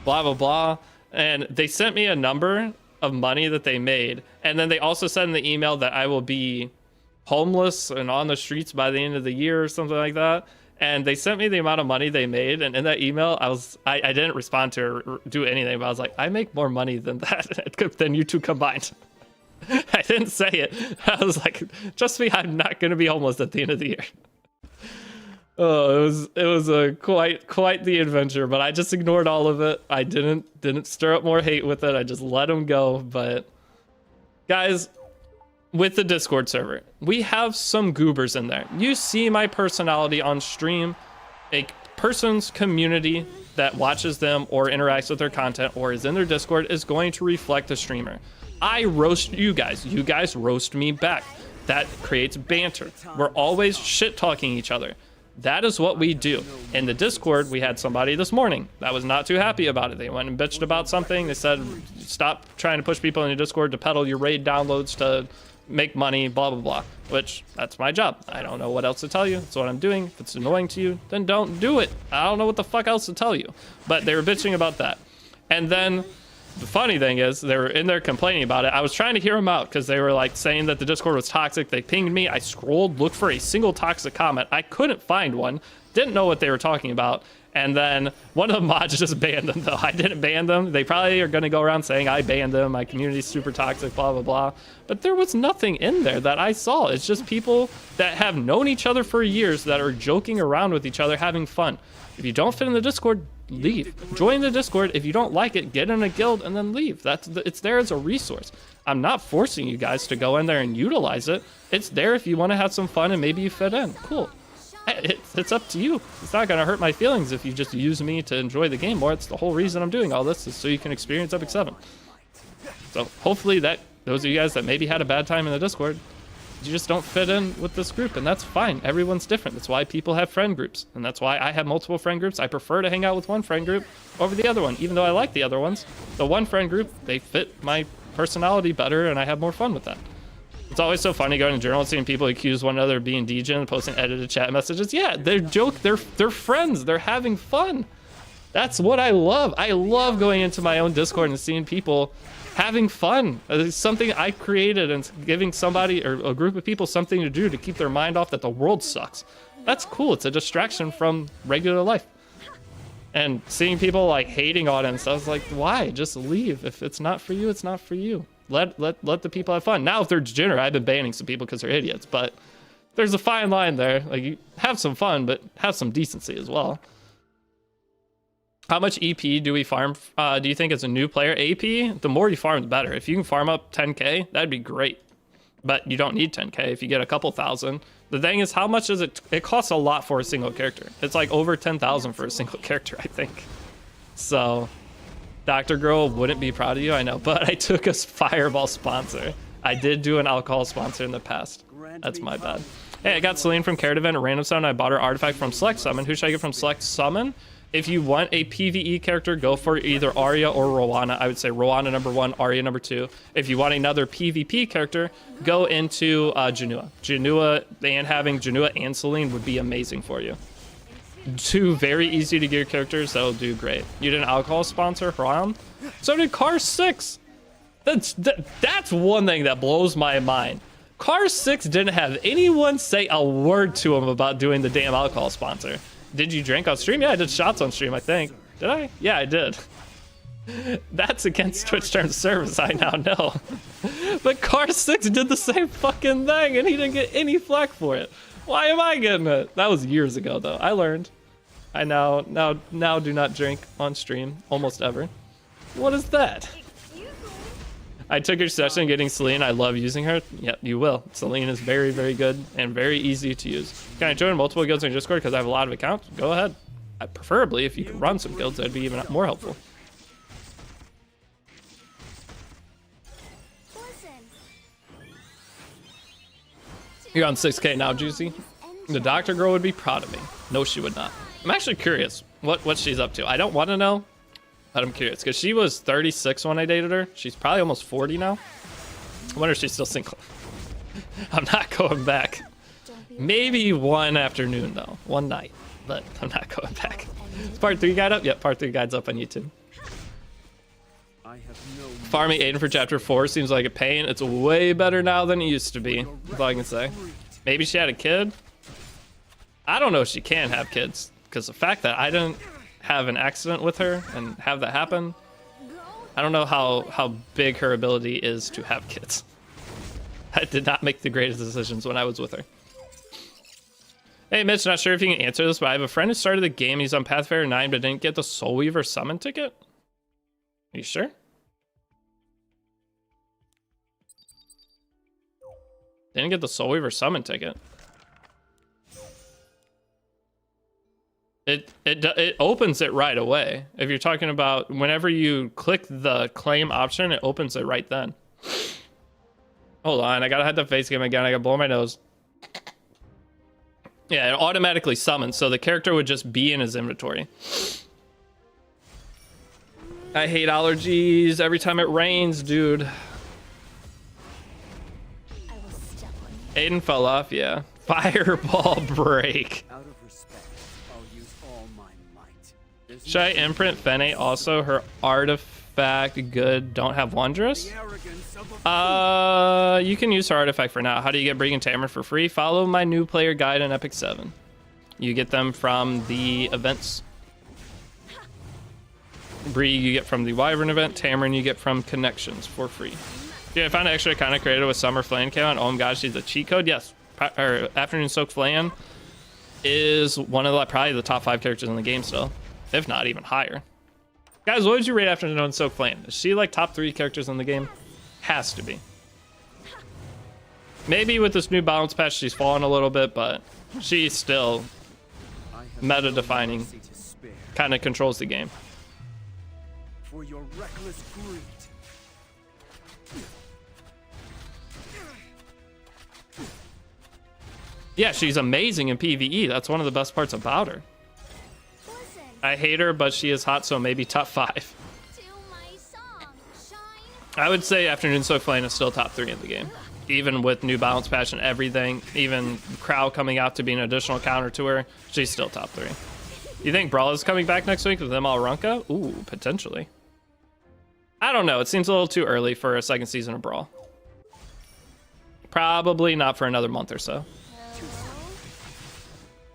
blah, blah. And they sent me a number of money that they made. And then they also said in the email that I will be homeless and on the streets by the end of the year or something like that. And they sent me the amount of money they made, and in that email, I didn't respond to or do anything, but I was like, I make more money than that, than you two combined. I didn't say it. I was like, trust me, I'm not gonna be homeless at the end of the year. Oh, it was a quite the adventure, but I just ignored all of it. I didn't stir up more hate with it. I just let them go. But guys, with the Discord server, we have some goobers in there. You see my personality on stream. A person's community that watches them or interacts with their content or is in their Discord is going to reflect the streamer. I roast you guys roast me back. That creates banter. We're always shit talking each other. That is what we do. In the Discord, we had somebody this morning that was not too happy about it. They went and bitched about something. They said, stop trying to push people in your Discord to peddle your raid downloads to make money, blah, blah, blah, which that's my job. I don't know what else to tell you. That's what I'm doing. If it's annoying to you, then don't do it. I don't know what the fuck else to tell you. But they were bitching about that. And then the funny thing is, they were in there complaining about it. I was trying to hear them out because they were like saying that the Discord was toxic. They pinged me. I scrolled, looked for a single toxic comment. I couldn't find one. Didn't know what they were talking about. And then one of the mods just banned them, though. I didn't ban them. They probably are going to go around saying I banned them. My community's super toxic, blah, blah, blah. But there was nothing in there that I saw. It's just people that have known each other for years that are joking around with each other, having fun. If you don't fit in the Discord, leave. Join the Discord. If you don't like it, get in a guild and then leave. It's there as a resource. I'm not forcing you guys to go in there and utilize it. It's there if you want to have some fun and maybe you fit in. Cool. It's up to you. It's not going to hurt my feelings if you just use me to enjoy the game more. It's the whole reason I'm doing all this, is so you can experience Epic 7. So hopefully that those of you guys that maybe had a bad time in the Discord, you just don't fit in with this group, and that's fine. Everyone's different. That's why people have friend groups, and that's why I have multiple friend groups. I prefer to hang out with one friend group over the other one, even though I like the other ones. The one friend group, they fit my personality better, and I have more fun with that. It's always so funny going to journal and seeing people accuse one another of being degen and posting edited chat messages. Yeah, they're they're friends. They're having fun. That's what I love. I love going into my own Discord and seeing people having fun. It's something I created, and giving somebody or a group of people something to do to keep their mind off that the world sucks. That's cool. It's a distraction from regular life. And seeing people like hating on it and stuff, it's like, why? Just leave. If it's not for you, it's not for you. Let the people have fun. Now, if they're degenerate, I've been banning some people because they're idiots, but there's a fine line there. Like, you have some fun, but have some decency as well. How much EP do we farm? Do you think as a new player? AP, the more you farm, the better. If you can farm up 10K, that'd be great. But you don't need 10K if you get a couple thousand. The thing is, how much does it? It costs a lot for a single character. It's like over 10,000 for a single character, I think. So, Dr. Girl wouldn't be proud of you, I know, but I took a Fireball sponsor. I did do an alcohol sponsor in the past. That's my bad. Hey, I got Celine from Carrot Event, a random summon. I bought her artifact from Select Summon. Who should I get from Select Summon? If you want a PvE character, go for either Arya or Rowana. I would say Rowana number 1, Arya number 2. If you want another PvP character, go into Janua. Janua, and having Janua and Celine would be amazing for you. 2 very easy to gear characters that'll do great. You did an alcohol sponsor, Ram. So did Car 6. That's one thing that blows my mind. Car 6 didn't have anyone say a word to him about doing the damn alcohol sponsor. Did you drink on stream? Yeah, I did shots on stream, I think. Did I? Yeah, I did. That's against Twitch terms of service, I now know. But Car 6 did the same fucking thing, and he didn't get any flack for it. Why am I getting it? That was years ago, though. I learned. I now do not drink on stream almost ever. What is that? I took your session getting Celine. I love using her. Yep, you will. Celine is very, very good and very easy to use. Can I join multiple guilds in Discord because I have a lot of accounts? Go ahead. Preferably, if you could run some guilds, that'd be even more helpful. You're on 6K now, Juicy. The doctor girl would be proud of me. No, she would not. I'm actually curious what she's up to. I don't want to know, but I'm curious because she was 36 when I dated her. She's probably almost 40 now. I wonder if she's still single. I'm not going back. Maybe one afternoon though, one night, but I'm not going back. Is part 3 guide up? Yep, part 3 guide's up on YouTube. Farming Aiden for chapter 4 seems like a pain. It's way better now than it used to be. That's all I can say. Maybe she had a kid. I don't know if she can have kids because the fact that I didn't have an accident with her and have that happen, I don't know how big her ability is to have kids. I did not make the greatest decisions when I was with her. Hey Mitch, not sure if you can answer this, but I have a friend who started the game. He's on Pathfinder 9 but didn't get the Soul Weaver summon ticket. Are you sure? Didn't get the Soul Weaver summon ticket. It opens it right away. If you're talking about whenever you click the claim option, it opens it right then. Hold on, I gotta hide the face game again. I gotta blow my nose. Yeah, it automatically summons, so the character would just be in his inventory. I hate allergies every time it rains, dude. Aiden fell off, yeah. Fireball break. Out of respect, I'll use all my might. Should I imprint Fene also? Her artifact good don't have Wondrous? You can use her artifact for now. How do you get Brigand Tamer for free? Follow my new player guide in Epic 7. You get them from the events. Bree you get from the Wyvern event. Tamarin you get from connections for free. Yeah, I found an extra kind of created with Summer Flan came out. Oh my gosh, she's a cheat code. Yes, Afternoon Soaked Flan is one of the probably the top 5 characters in the game still, if not even higher. Guys, what would you rate Afternoon Soaked Flan? Is she like top 3 characters in the game? Has to be. Maybe with this new balance patch, she's fallen a little bit, but she's still meta defining. Kind of controls the game. For your reckless greed. Yeah, she's amazing in PvE. That's one of the best parts about her. I hate her, but she is hot, so maybe top 5. I would say Afternoon Soak Flame is still top 3 in the game. Even with new balance patch and everything, even Crow coming out to be an additional counter to her, she's still top 3. You think Brawl is coming back next week with them all Runka? Ooh, potentially. I don't know. It seems a little too early for a second season of Brawl. Probably not for another month or so.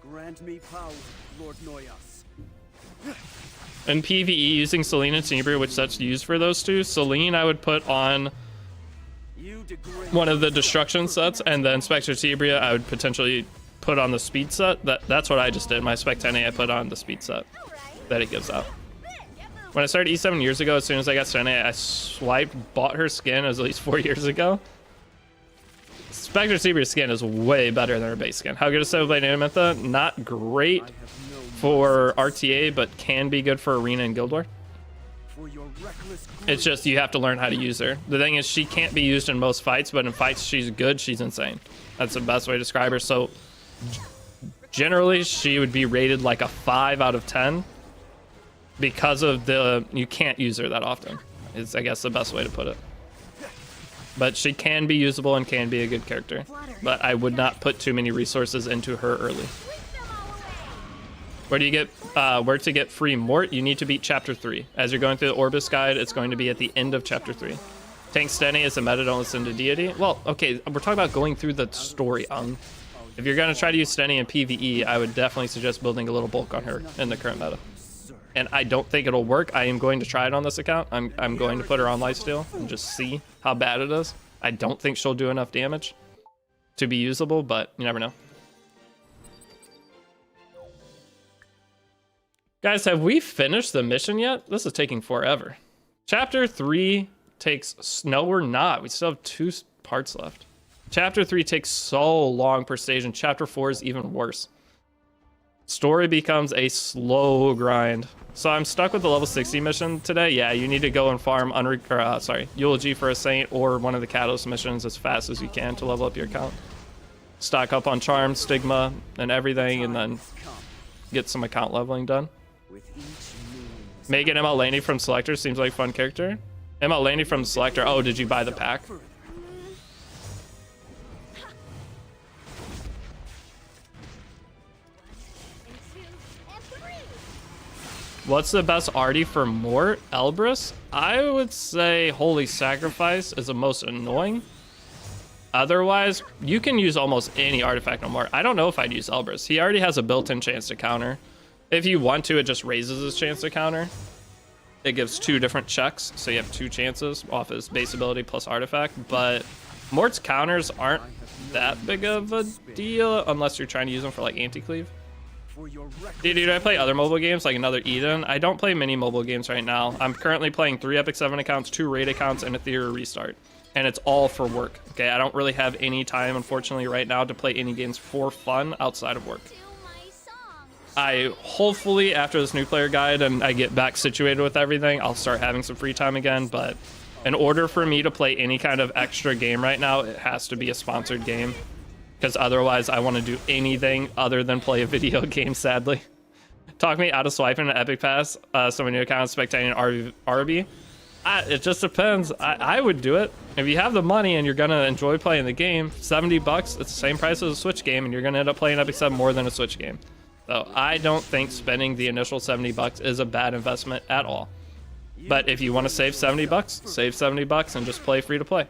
Grant me power, Lord Noyas. In PvE, using Selene and Tenebria, which sets used for those two, Selene I would put on one of the destruction sets, and then Spectre Tenebria I would potentially put on the speed set. That's what I just did. My Spec 10A I put on the speed set that it gives out. When I started E7 years ago, as soon as I got 10A, I swiped, bought her skin. It was at least 4 years ago. Spectre Tenebria's skin is way better than her base skin. How good is 7-Blade Animantha? Not great for RTA, but can be good for Arena and Guild War. It's just you have to learn how to use her. The thing is, she can't be used in most fights, but in fights she's good, she's insane. That's the best way to describe her. So generally, she would be rated like a 5 out of 10 because of the you can't use her that often. Is I guess the best way to put it. But she can be usable and can be a good character. But I would not put too many resources into her early. Where do you get where to get free Mort? You need to beat chapter 3. As you're going through the Orbis guide, it's going to be at the end of chapter 3. Tank Stenny is a meta, don't listen to Deity. Well, okay, we're talking about going through the story. If you're gonna try to use Stenny in PvE, I would definitely suggest building a little bulk on her in the current meta. And I don't think it'll work. I am going to try it on this account. I'm going to put her on lifesteal and just see how bad it is. I don't think she'll do enough damage to be usable, but you never know. Guys, have we finished the mission yet? This is taking forever. Chapter 3 takes... No, we're not. We still have 2 parts left. Chapter 3 takes so long per stage, and Chapter 4 is even worse. Story becomes a slow grind. So I'm stuck with the level 60 mission today. Yeah, you need to go and farm Eulogy for a Saint or one of the Catalyst missions as fast as you can to level up your account. Stock up on Charm, Stigma, and everything, and then get some account leveling done. Megan ML Laney from Selector seems like a fun character. ML Laney from Selector. Oh, did you buy the pack? What's the best arty for Mort? Elbrus? I would say Holy Sacrifice is the most annoying. Otherwise, you can use almost any artifact on Mort. I don't know if I'd use Elbrus. He already has a built-in chance to counter. If you want to, it just raises his chance to counter. It gives 2 different checks, so you have 2 chances off his base ability plus artifact. But Mort's counters aren't that big of a deal unless you're trying to use them for like anti-cleave. Dude, I play other mobile games like another Eden. I don't play many mobile games right now. I'm currently playing 3 Epic 7 accounts, 2 Raid accounts, and a Theory Restart. And it's all for work. Okay, I don't really have any time, unfortunately, right now to play any games for fun outside of work. I hopefully, after this new player guide and I get back situated with everything, I'll start having some free time again. But in order for me to play any kind of extra game right now, it has to be a sponsored game. Because otherwise, I want to do anything other than play a video game, sadly. Talk me out of swiping an Epic Pass, so many accounts, spectating RB. It just depends. I would do it. If you have the money and you're going to enjoy playing the game, $70, it's the same price as a Switch game, and you're going to end up playing Epic 7 more than a Switch game. So I don't think spending the initial $70 is a bad investment at all. But if you want to save $70, save $70 and just play free to play.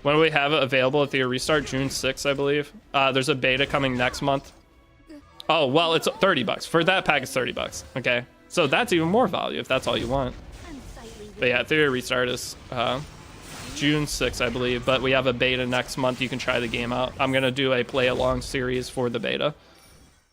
When do we have it available at the restart? June 6th, I believe. There's a beta coming next month. Oh, well, it's $30. For that pack, it's $30. Okay, so that's even more value if that's all you want. But yeah, Theory Restart is June 6th, I believe. But we have a beta next month. You can try the game out. I'm going to do a play along series for the beta.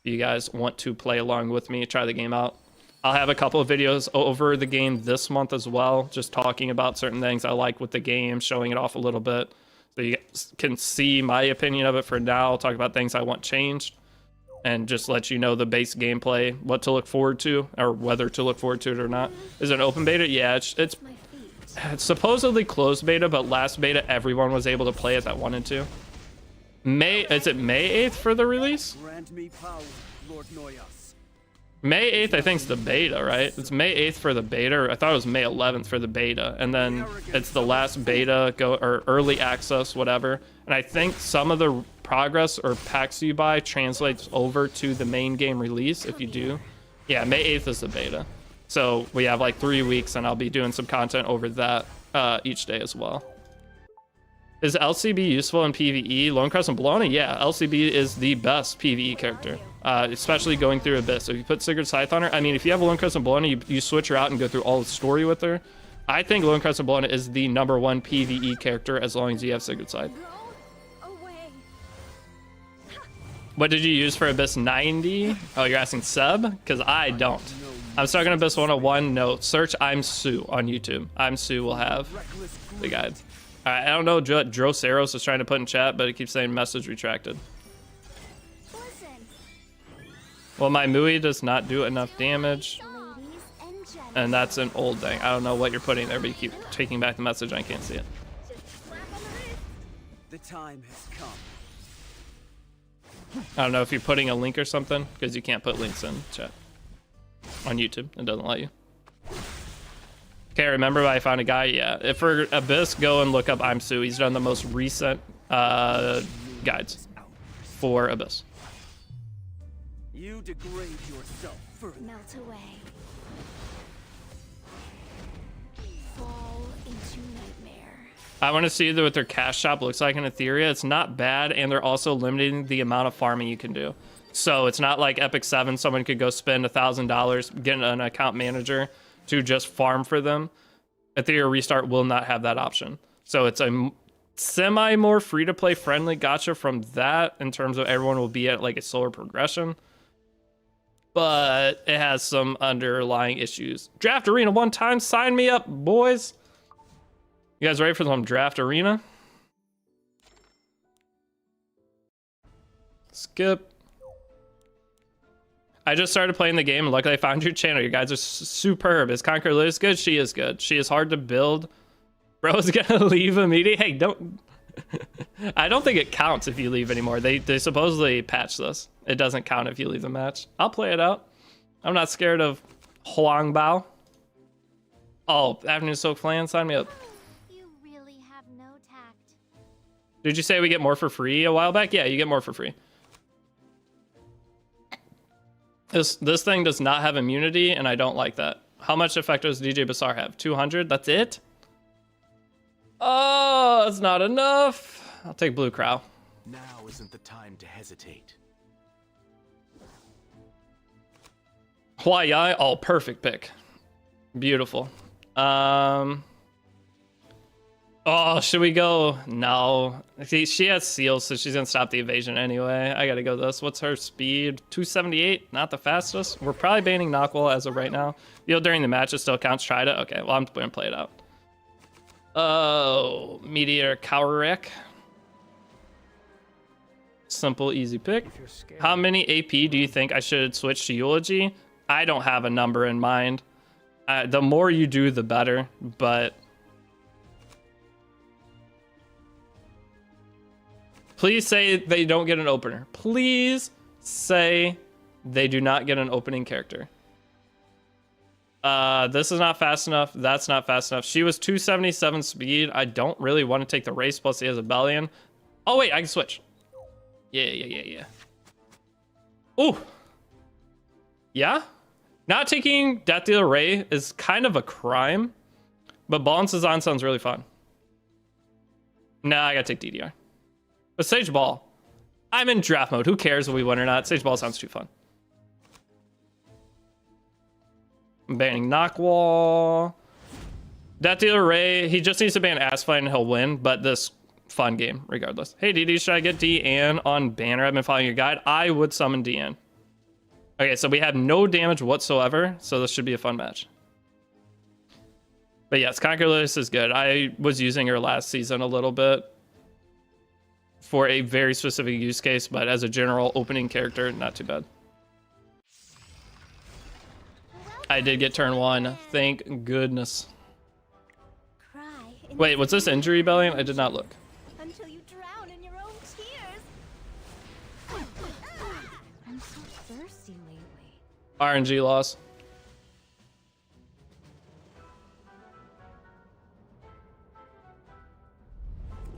If you guys want to play along with me, try the game out. I'll have a couple of videos over the game this month as well, just talking about certain things I like with the game, showing it off a little bit. So you can see my opinion of it for now. I'll talk about things I want changed and just let you know the base gameplay, what to look forward to, or whether to look forward to it or not. Is it an open beta? Yeah, it's supposedly closed beta, but last beta, everyone was able to play it that wanted to. Is it May 8th for the release? Grant me power, Lord Noyas. May 8th, I think, is the beta, right? It's May 8th for the beta. I thought it was May 11th for the beta. And then it's the last beta, or early access, whatever. And I think some of the progress or packs you buy translates over to the main game release if you do. Yeah, May 8th is the beta. So we have like 3 weeks, and I'll be doing some content over that each day as well. Is LCB useful in PvE? Lone Crescent Bologna? Yeah, LCB is the best PvE character, especially going through Abyss. So if you put Sigurd Scythe on her, I mean, if you have Lone Crescent Bologna, you switch her out and go through all the story with her. I think Lone Crescent Bologna is the #1 PvE character as long as you have Sigurd Scythe. What did you use for Abyss 90? Oh, you're asking Seb? Because I don't. I'm stuck in Abyss 101. No, search I'm Sue on YouTube. I'm Sue will have the guide. I don't know what Droseros is trying to put in chat, but it keeps saying message retracted. Well, my Mui does not do enough damage. And that's an old thing. I don't know what you're putting there, but you keep taking back the message. I can't see it. The time has come. I don't know if you're putting a link or something, because you can't put links in chat. On YouTube, it doesn't let you. Okay, remember I found a guy? Yeah. If for Abyss, go and look up I'm Sue. He's done the most recent guides for Abyss. You degrade yourself further. Melt away. Fall into nightmare. I want to see what their cash shop looks like in Etheria. It's not bad, and they're also limiting the amount of farming you can do. So it's not like Epic 7. Someone could go spend $1,000, get an account manager to just farm for them. Ethereum Restart will not have that option. So it's a semi more free-to-play friendly gacha from that in terms of everyone will be at like a slower progression. but it has some underlying issues. Draft Arena one time, sign me up, boys. You guys ready for some Draft Arena? Skip. I just started playing the game and luckily I found your channel. You guys are superb. Is Conquer Liz good? She is good. She is hard to build. Bro is gonna leave immediately. Hey, don't. I don't think it counts if you leave anymore. They supposedly patched this. It doesn't count if you leave the match. I'll play it out. I'm not scared of Huang Bao. Oh, Afternoon Soak Flan, sign me up. You really have no tact. Did you say we get more for free a while back? Yeah, you get more for free. This thing does not have immunity, and I don't like that. How much effect does DJ Bassar have? 200? That's it? Oh, that's not enough. I'll take Blue Crow. Now isn't the time to hesitate. Huai, oh, perfect pick. Beautiful. Oh, should we go? No. See, she has seals, so she's gonna stop the evasion anyway. I gotta go this. What's her speed? 278, not the fastest. We're probably banning Knockwall as of right now. During the match, it still counts. Tried it. Okay, well, I'm gonna play it out. Oh, Meteor Cowrek. Simple, easy pick. How many AP do you think I should switch to Eulogy? I don't have a number in mind. The more you do, the better, but... Please say they don't get an opener. Please say they do not get an opening character. This is not fast enough. That's not fast enough. She was 277 speed. I don't really want to take the race plus the Isabellian. Oh, wait, I can switch. Yeah. Ooh. Yeah? Not taking Death Dealer Ray is kind of a crime, but Balances On sounds really fun. Nah, I gotta take DDR. But Sage Ball. I'm in draft mode. Who cares if we win or not? Sage Ball sounds too fun. I'm banning Knockwall. Death Dealer Ray, he just needs to ban Assfight and he'll win, but this fun game regardless. Hey, DD, should I get Deanne on banner? I've been following your guide. I would summon Deanne. Okay, so we have no damage whatsoever, so this should be a fun match. But yes, Conquer Lewis is good. I was using her last season a little bit for a very specific use case, but as a general opening character, not too bad. I did get turn 1. Thank goodness. Cry in Wait, was this injury, Bellion? I did not look. until you drown in your own tears. I'm so thirsty lately. RNG loss.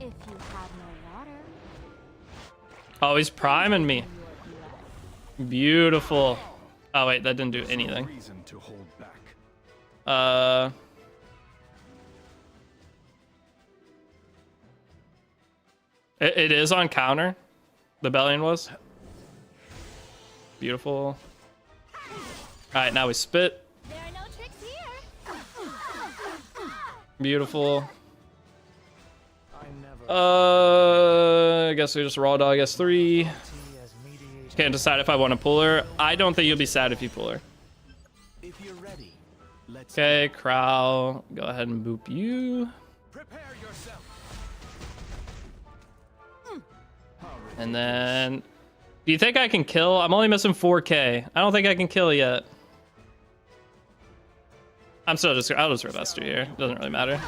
If you have no water, Oh, he's priming me. Beautiful. Oh, wait, that didn't do anything. Reason to hold back. It is on counter. The Bellion was. Beautiful. Alright, now we spit. there are no tricks here. Beautiful. I never I guess we just raw dog S3. as mediator. Can't decide if I want to pull her. I don't think you'll be sad if you pull her. If you're ready, let's Okay, Crow. Go ahead and boop you. prepare yourself. And then... Do you think I can kill? I'm only missing 4k. I don't think I can kill yet. I'm still just... I'll just reverse through here. Doesn't really matter.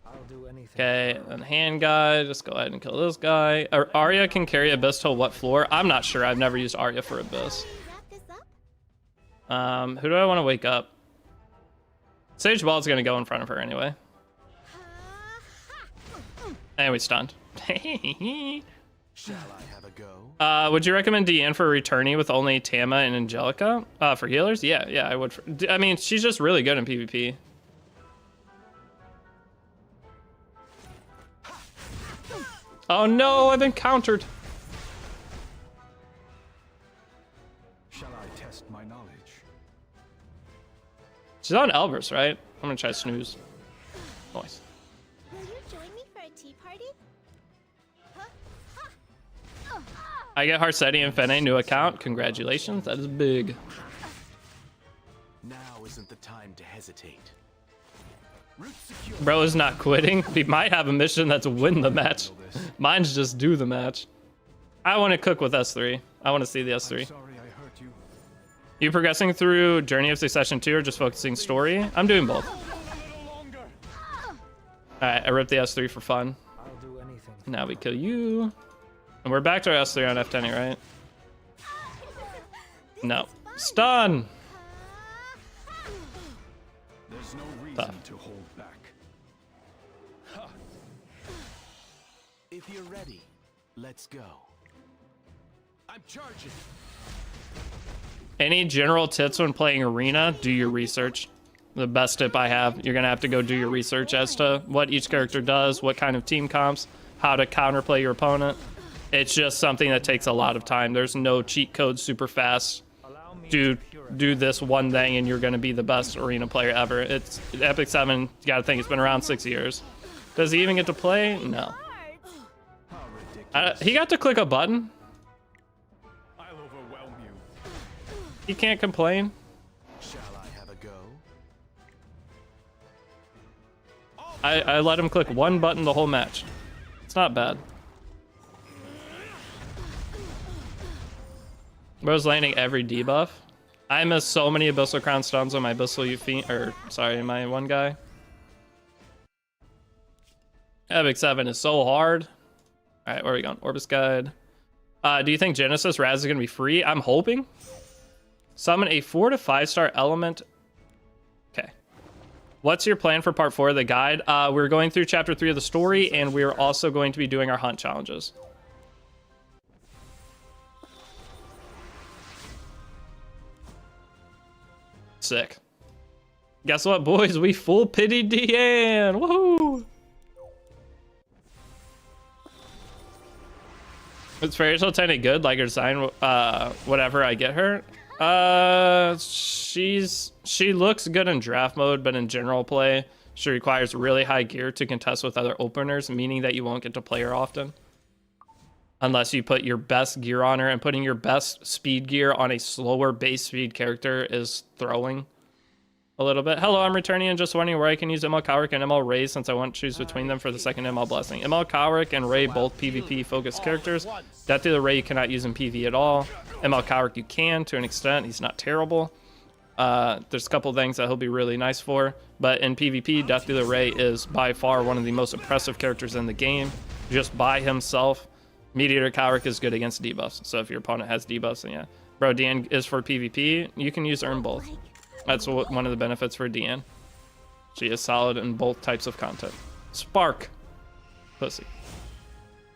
I'll do anything. Okay, and hand guy. Just go ahead and kill this guy. Arya can carry Abyss to what floor? I'm not sure. I've never used Arya for Abyss. Wrap this up. Who do I want to wake up? Sage Ball's gonna go in front of her anyway. And we stunned. Shall I have a go? Would you recommend Deanne for a returnee with only Tama and Angelica? For healers? Yeah, I would. I mean, she's just really good in PvP. Oh no, I've been countered. Shall I test my knowledge? She's on Elvis, right? I'm gonna try snooze. Nice. Will you join me for a tea party? I get Harsetti and Fene new account. Congratulations, that is big. Now isn't the time to hesitate. Route secure. Bro is not quitting. We might have a mission that's win the match. Mine's just do the match. I want to cook with S3. I want to see the S3. Sorry I hurt you. You progressing through Journey of Succession 2 or just focusing story? I'm doing both. Alright, I ripped the S3 for fun. I'll do anything. Now we kill you. And we're back to our S3 on F10, right? No. Stun! There's no reason Tough. to hold back. Ha. If you're ready, let's go. I'm charging. Any general tips when playing Arena? Do your research. The best tip I have, you're going to have to go do your research as to what each character does, what kind of team comps, how to counterplay your opponent. It's just something that takes a lot of time. There's no cheat code super fast. Do this one thing and you're going to be the best Arena player ever. It's Epic 7, you got to think it's been around 6 years. Does he even get to play? No. How ridiculous. He got to click a button. I'll overwhelm you. He can't complain. Shall I have a go? I let him click one button the whole match. It's not bad. Bro's landing every debuff. I miss so many Abyssal Crown stuns on my Abyssal Fiend, or sorry, my one guy. Epic 7 is so hard. All right, where are we going? Orbis Guide. Do you think Genesis Raz is going to be free? I'm hoping. Summon a 4 to 5 star element. Okay. What's your plan for part 4 of the guide? We're going through chapter 3 of the story, and we're also going to be doing our hunt challenges. Sick. Guess what, boys? We full pity Deanne. Woohoo! Is Fairy Tail Tenant good? Like her design, whatever I get her. She looks good in draft mode, but in general play, she requires really high gear to contest with other openers, meaning that you won't get to play her often. Unless you put your best gear on her, and putting your best speed gear on a slower base speed character is throwing a little bit. Hello, I'm returning and just wondering where I can use ML Cowrick and ML Ray since I want to choose between them for the second ML Blessing. ML Cowrick and Ray both PvP focused characters. Death Dealer Ray you cannot use in PvE at all. ML Cowrick you can to an extent. He's not terrible. There's a couple things that he'll be really nice for, but in PvP, Death Dealer Ray is by far one of the most impressive characters in the game, just by himself. Mediator Cowrick is good against debuffs, so if your opponent has debuffs, then yeah. Bro, Deanne is for PvP. You can use her in both. That's one of the benefits for Deanne. She is solid in both types of content. Spark. Pussy.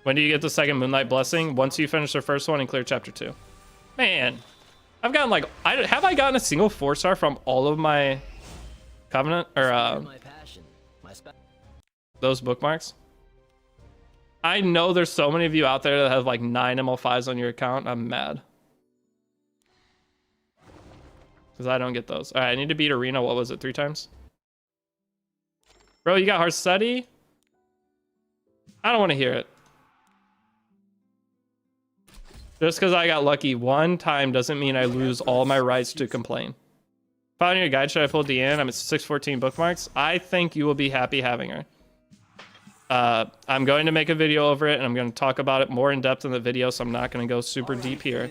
When do you get the second Moonlight Blessing? Once you finish the first one and clear chapter 2. Man, I've gotten like, have I gotten a single 4-star from all of my Covenant or My passion. those bookmarks? I know there's so many of you out there that have like 9 ML5s on your account. I'm mad. Because I don't get those. All right, I need to beat Arena. What was it, 3 times? Bro, you got Harsetti? I don't want to hear it. Just because I got lucky one time doesn't mean I lose all my rights to complain. Following your guide, should I pull Deanne? I'm at 614 bookmarks. I think you will be happy having her. I'm going to make a video over it, and I'm going to talk about it more in depth in the video, so I'm not going to go super deep here.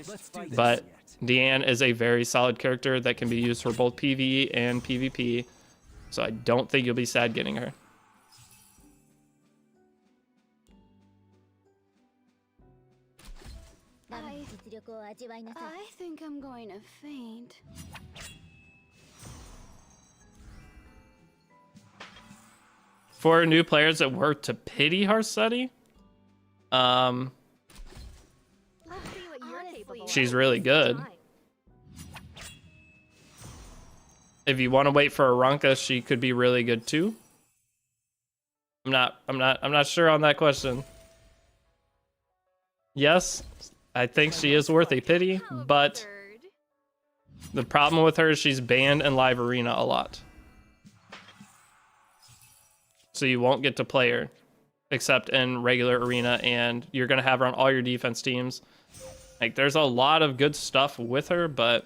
But Deanne is a very solid character that can be used for both PvE and PvP, so I don't think you'll be sad getting her. I think I'm going to faint. For new players that work to pity Harsetti, she's really good. If you want to wait for Aranka, she could be really good too. I'm not sure on that question. Yes, I think she is worth a pity, but the problem with her is she's banned in live arena a lot. So you won't get to play her except in regular arena, and you're going to have her on all your defense teams. Like, there's a lot of good stuff with her, but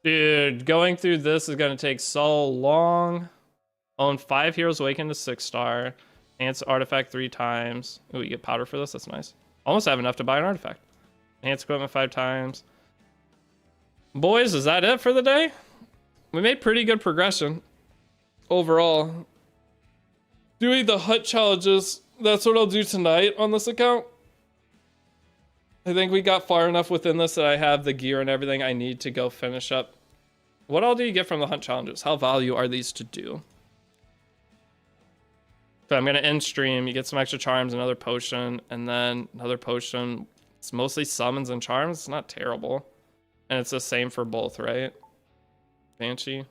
dude, going through this is gonna take so long. Own 5 Heroes Awakened to 6-star. Enhance artifact 3 times. Ooh, you get powder for this. That's nice. Almost have enough to buy an artifact. Enhance equipment 5 times. Boys, is that it for the day? We made pretty good progression overall. Doing the hut challenges, that's what I'll do tonight on this account. I think we got far enough within this that I have the gear and everything I need to go finish up. What all do you get from the hunt challenges? How value are these to do? So I'm gonna end stream. You get some extra charms, another potion, and then another potion. It's mostly summons and charms. It's not terrible. And it's the same for both, right? Banshee.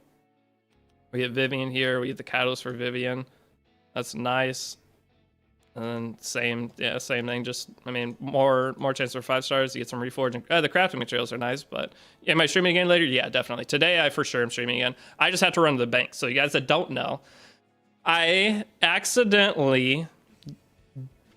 We get Vivian here. We get the catalyst for Vivian. That's nice. And then same thing. Just, I mean, more chance for 5 stars. You get some reforging. The crafting materials are nice, but am I streaming again later? Yeah, definitely. Today, I for sure am streaming again. I just have to run to the bank. So you guys that don't know, I accidentally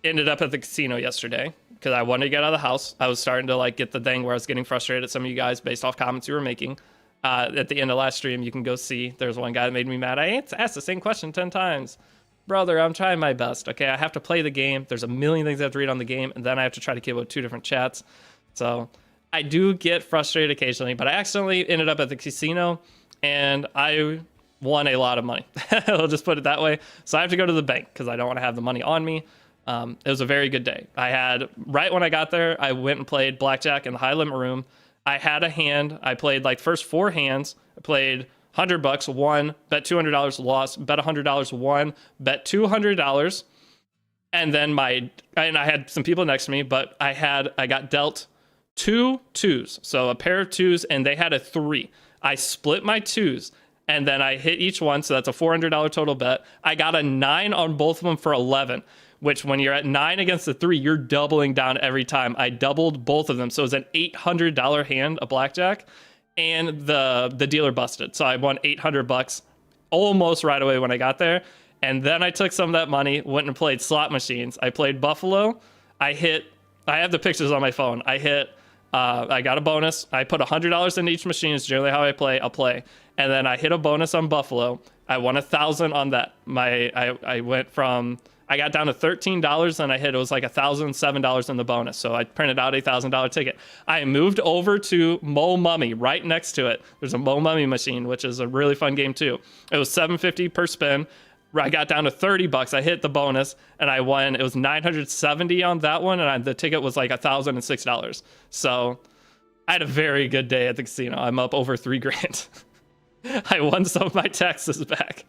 ended up at the casino yesterday because I wanted to get out of the house. I was starting to like get the thing where I was getting frustrated at some of you guys based off comments you were making. At the end of last stream, you can go see. There's one guy that made me mad. I asked the same question 10 times. Brother, I'm trying my best. Okay, I have to play the game. There's a million things I have to read on the game, and then I have to try to keep up 2 different chats. So I do get frustrated occasionally, but I accidentally ended up at the casino, and I won a lot of money. I'll just put it that way. So I have to go to the bank because I don't want to have the money on me. It was a very good day. I had, right when I got there, I went and played blackjack in the high limit room. I had a hand. I played like first 4 hands. I played $100, won, bet $200, lost, bet $100, won, bet $200. And then I had some people next to me, but I got dealt 2 twos. So a pair of 2s, and they had a 3. I split my 2s. And then I hit each one, so that's a $400 total bet. I got a 9 on both of them for 11, which when you're at 9 against the 3, you're doubling down every time. I doubled both of them, so it was an $800 hand of blackjack, and the dealer busted. So I won $800 almost right away when I got there. And then I took some of that money, went and played slot machines. I played Buffalo. I have the pictures on my phone. I got a bonus. I put $100 in each machine. It's generally how I play. I'll play. And then I hit a bonus on Buffalo. I won 1,000 on that. I got down to $13 and it was like $1,007 in the bonus. So I printed out a $1,000 ticket. I moved over to Mo Mummy right next to it. There's a Mo Mummy machine, which is a really fun game too. It was $7.50 per spin. I got down to $30. I hit the bonus and I won. It was $970 on that one. And the ticket was like $1,006. So I had a very good day at the casino. I'm up over $3,000. I won some of my taxes back.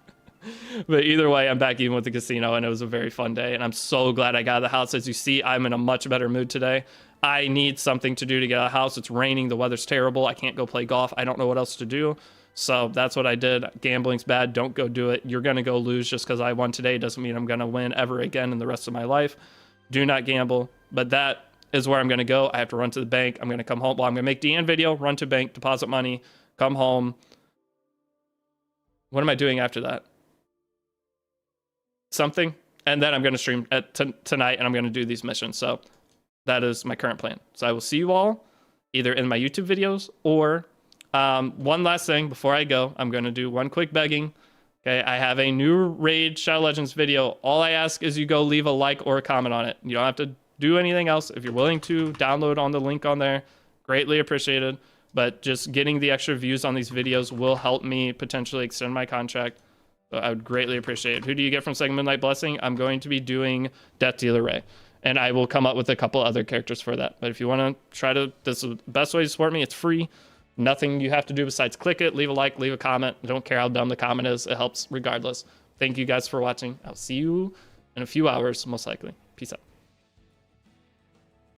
But either way, I'm back even with the casino, and it was a very fun day. And I'm so glad I got out of the house. As you see, I'm in a much better mood today. I need something to do to get out of the house. It's raining. The weather's terrible. I can't go play golf. I don't know what else to do. So that's what I did. Gambling's bad. Don't go do it. You're going to go lose just because I won today. Doesn't mean I'm going to win ever again in the rest of my life. Do not gamble. But that is where I'm going to go. I have to run to the bank. I'm going to come home. Well, I'm going to make Deanne video, run to bank, deposit money, come home. What am I doing after that? Something. And then I'm going to stream tonight, and I'm going to do these missions. So that is my current plan. So I will see you all either in my YouTube videos or one last thing before I go. I'm going to do one quick begging. Okay, I have a new Raid Shadow Legends video. All I ask is you go leave a like or a comment on it. You don't have to do anything else. If you're willing to download on the link on there, greatly appreciated. But just getting the extra views on these videos will help me potentially extend my contract. So I would greatly appreciate it. Who do you get from Second Midnight Blessing? I'm going to be doing Death Dealer Ray. And I will come up with a couple other characters for that. But if you want to try to, this is the best way to support me. It's free. Nothing you have to do besides click it, leave a like, leave a comment. I don't care how dumb the comment is. It helps regardless. Thank you guys for watching. I'll see you in a few hours, most likely. Peace out.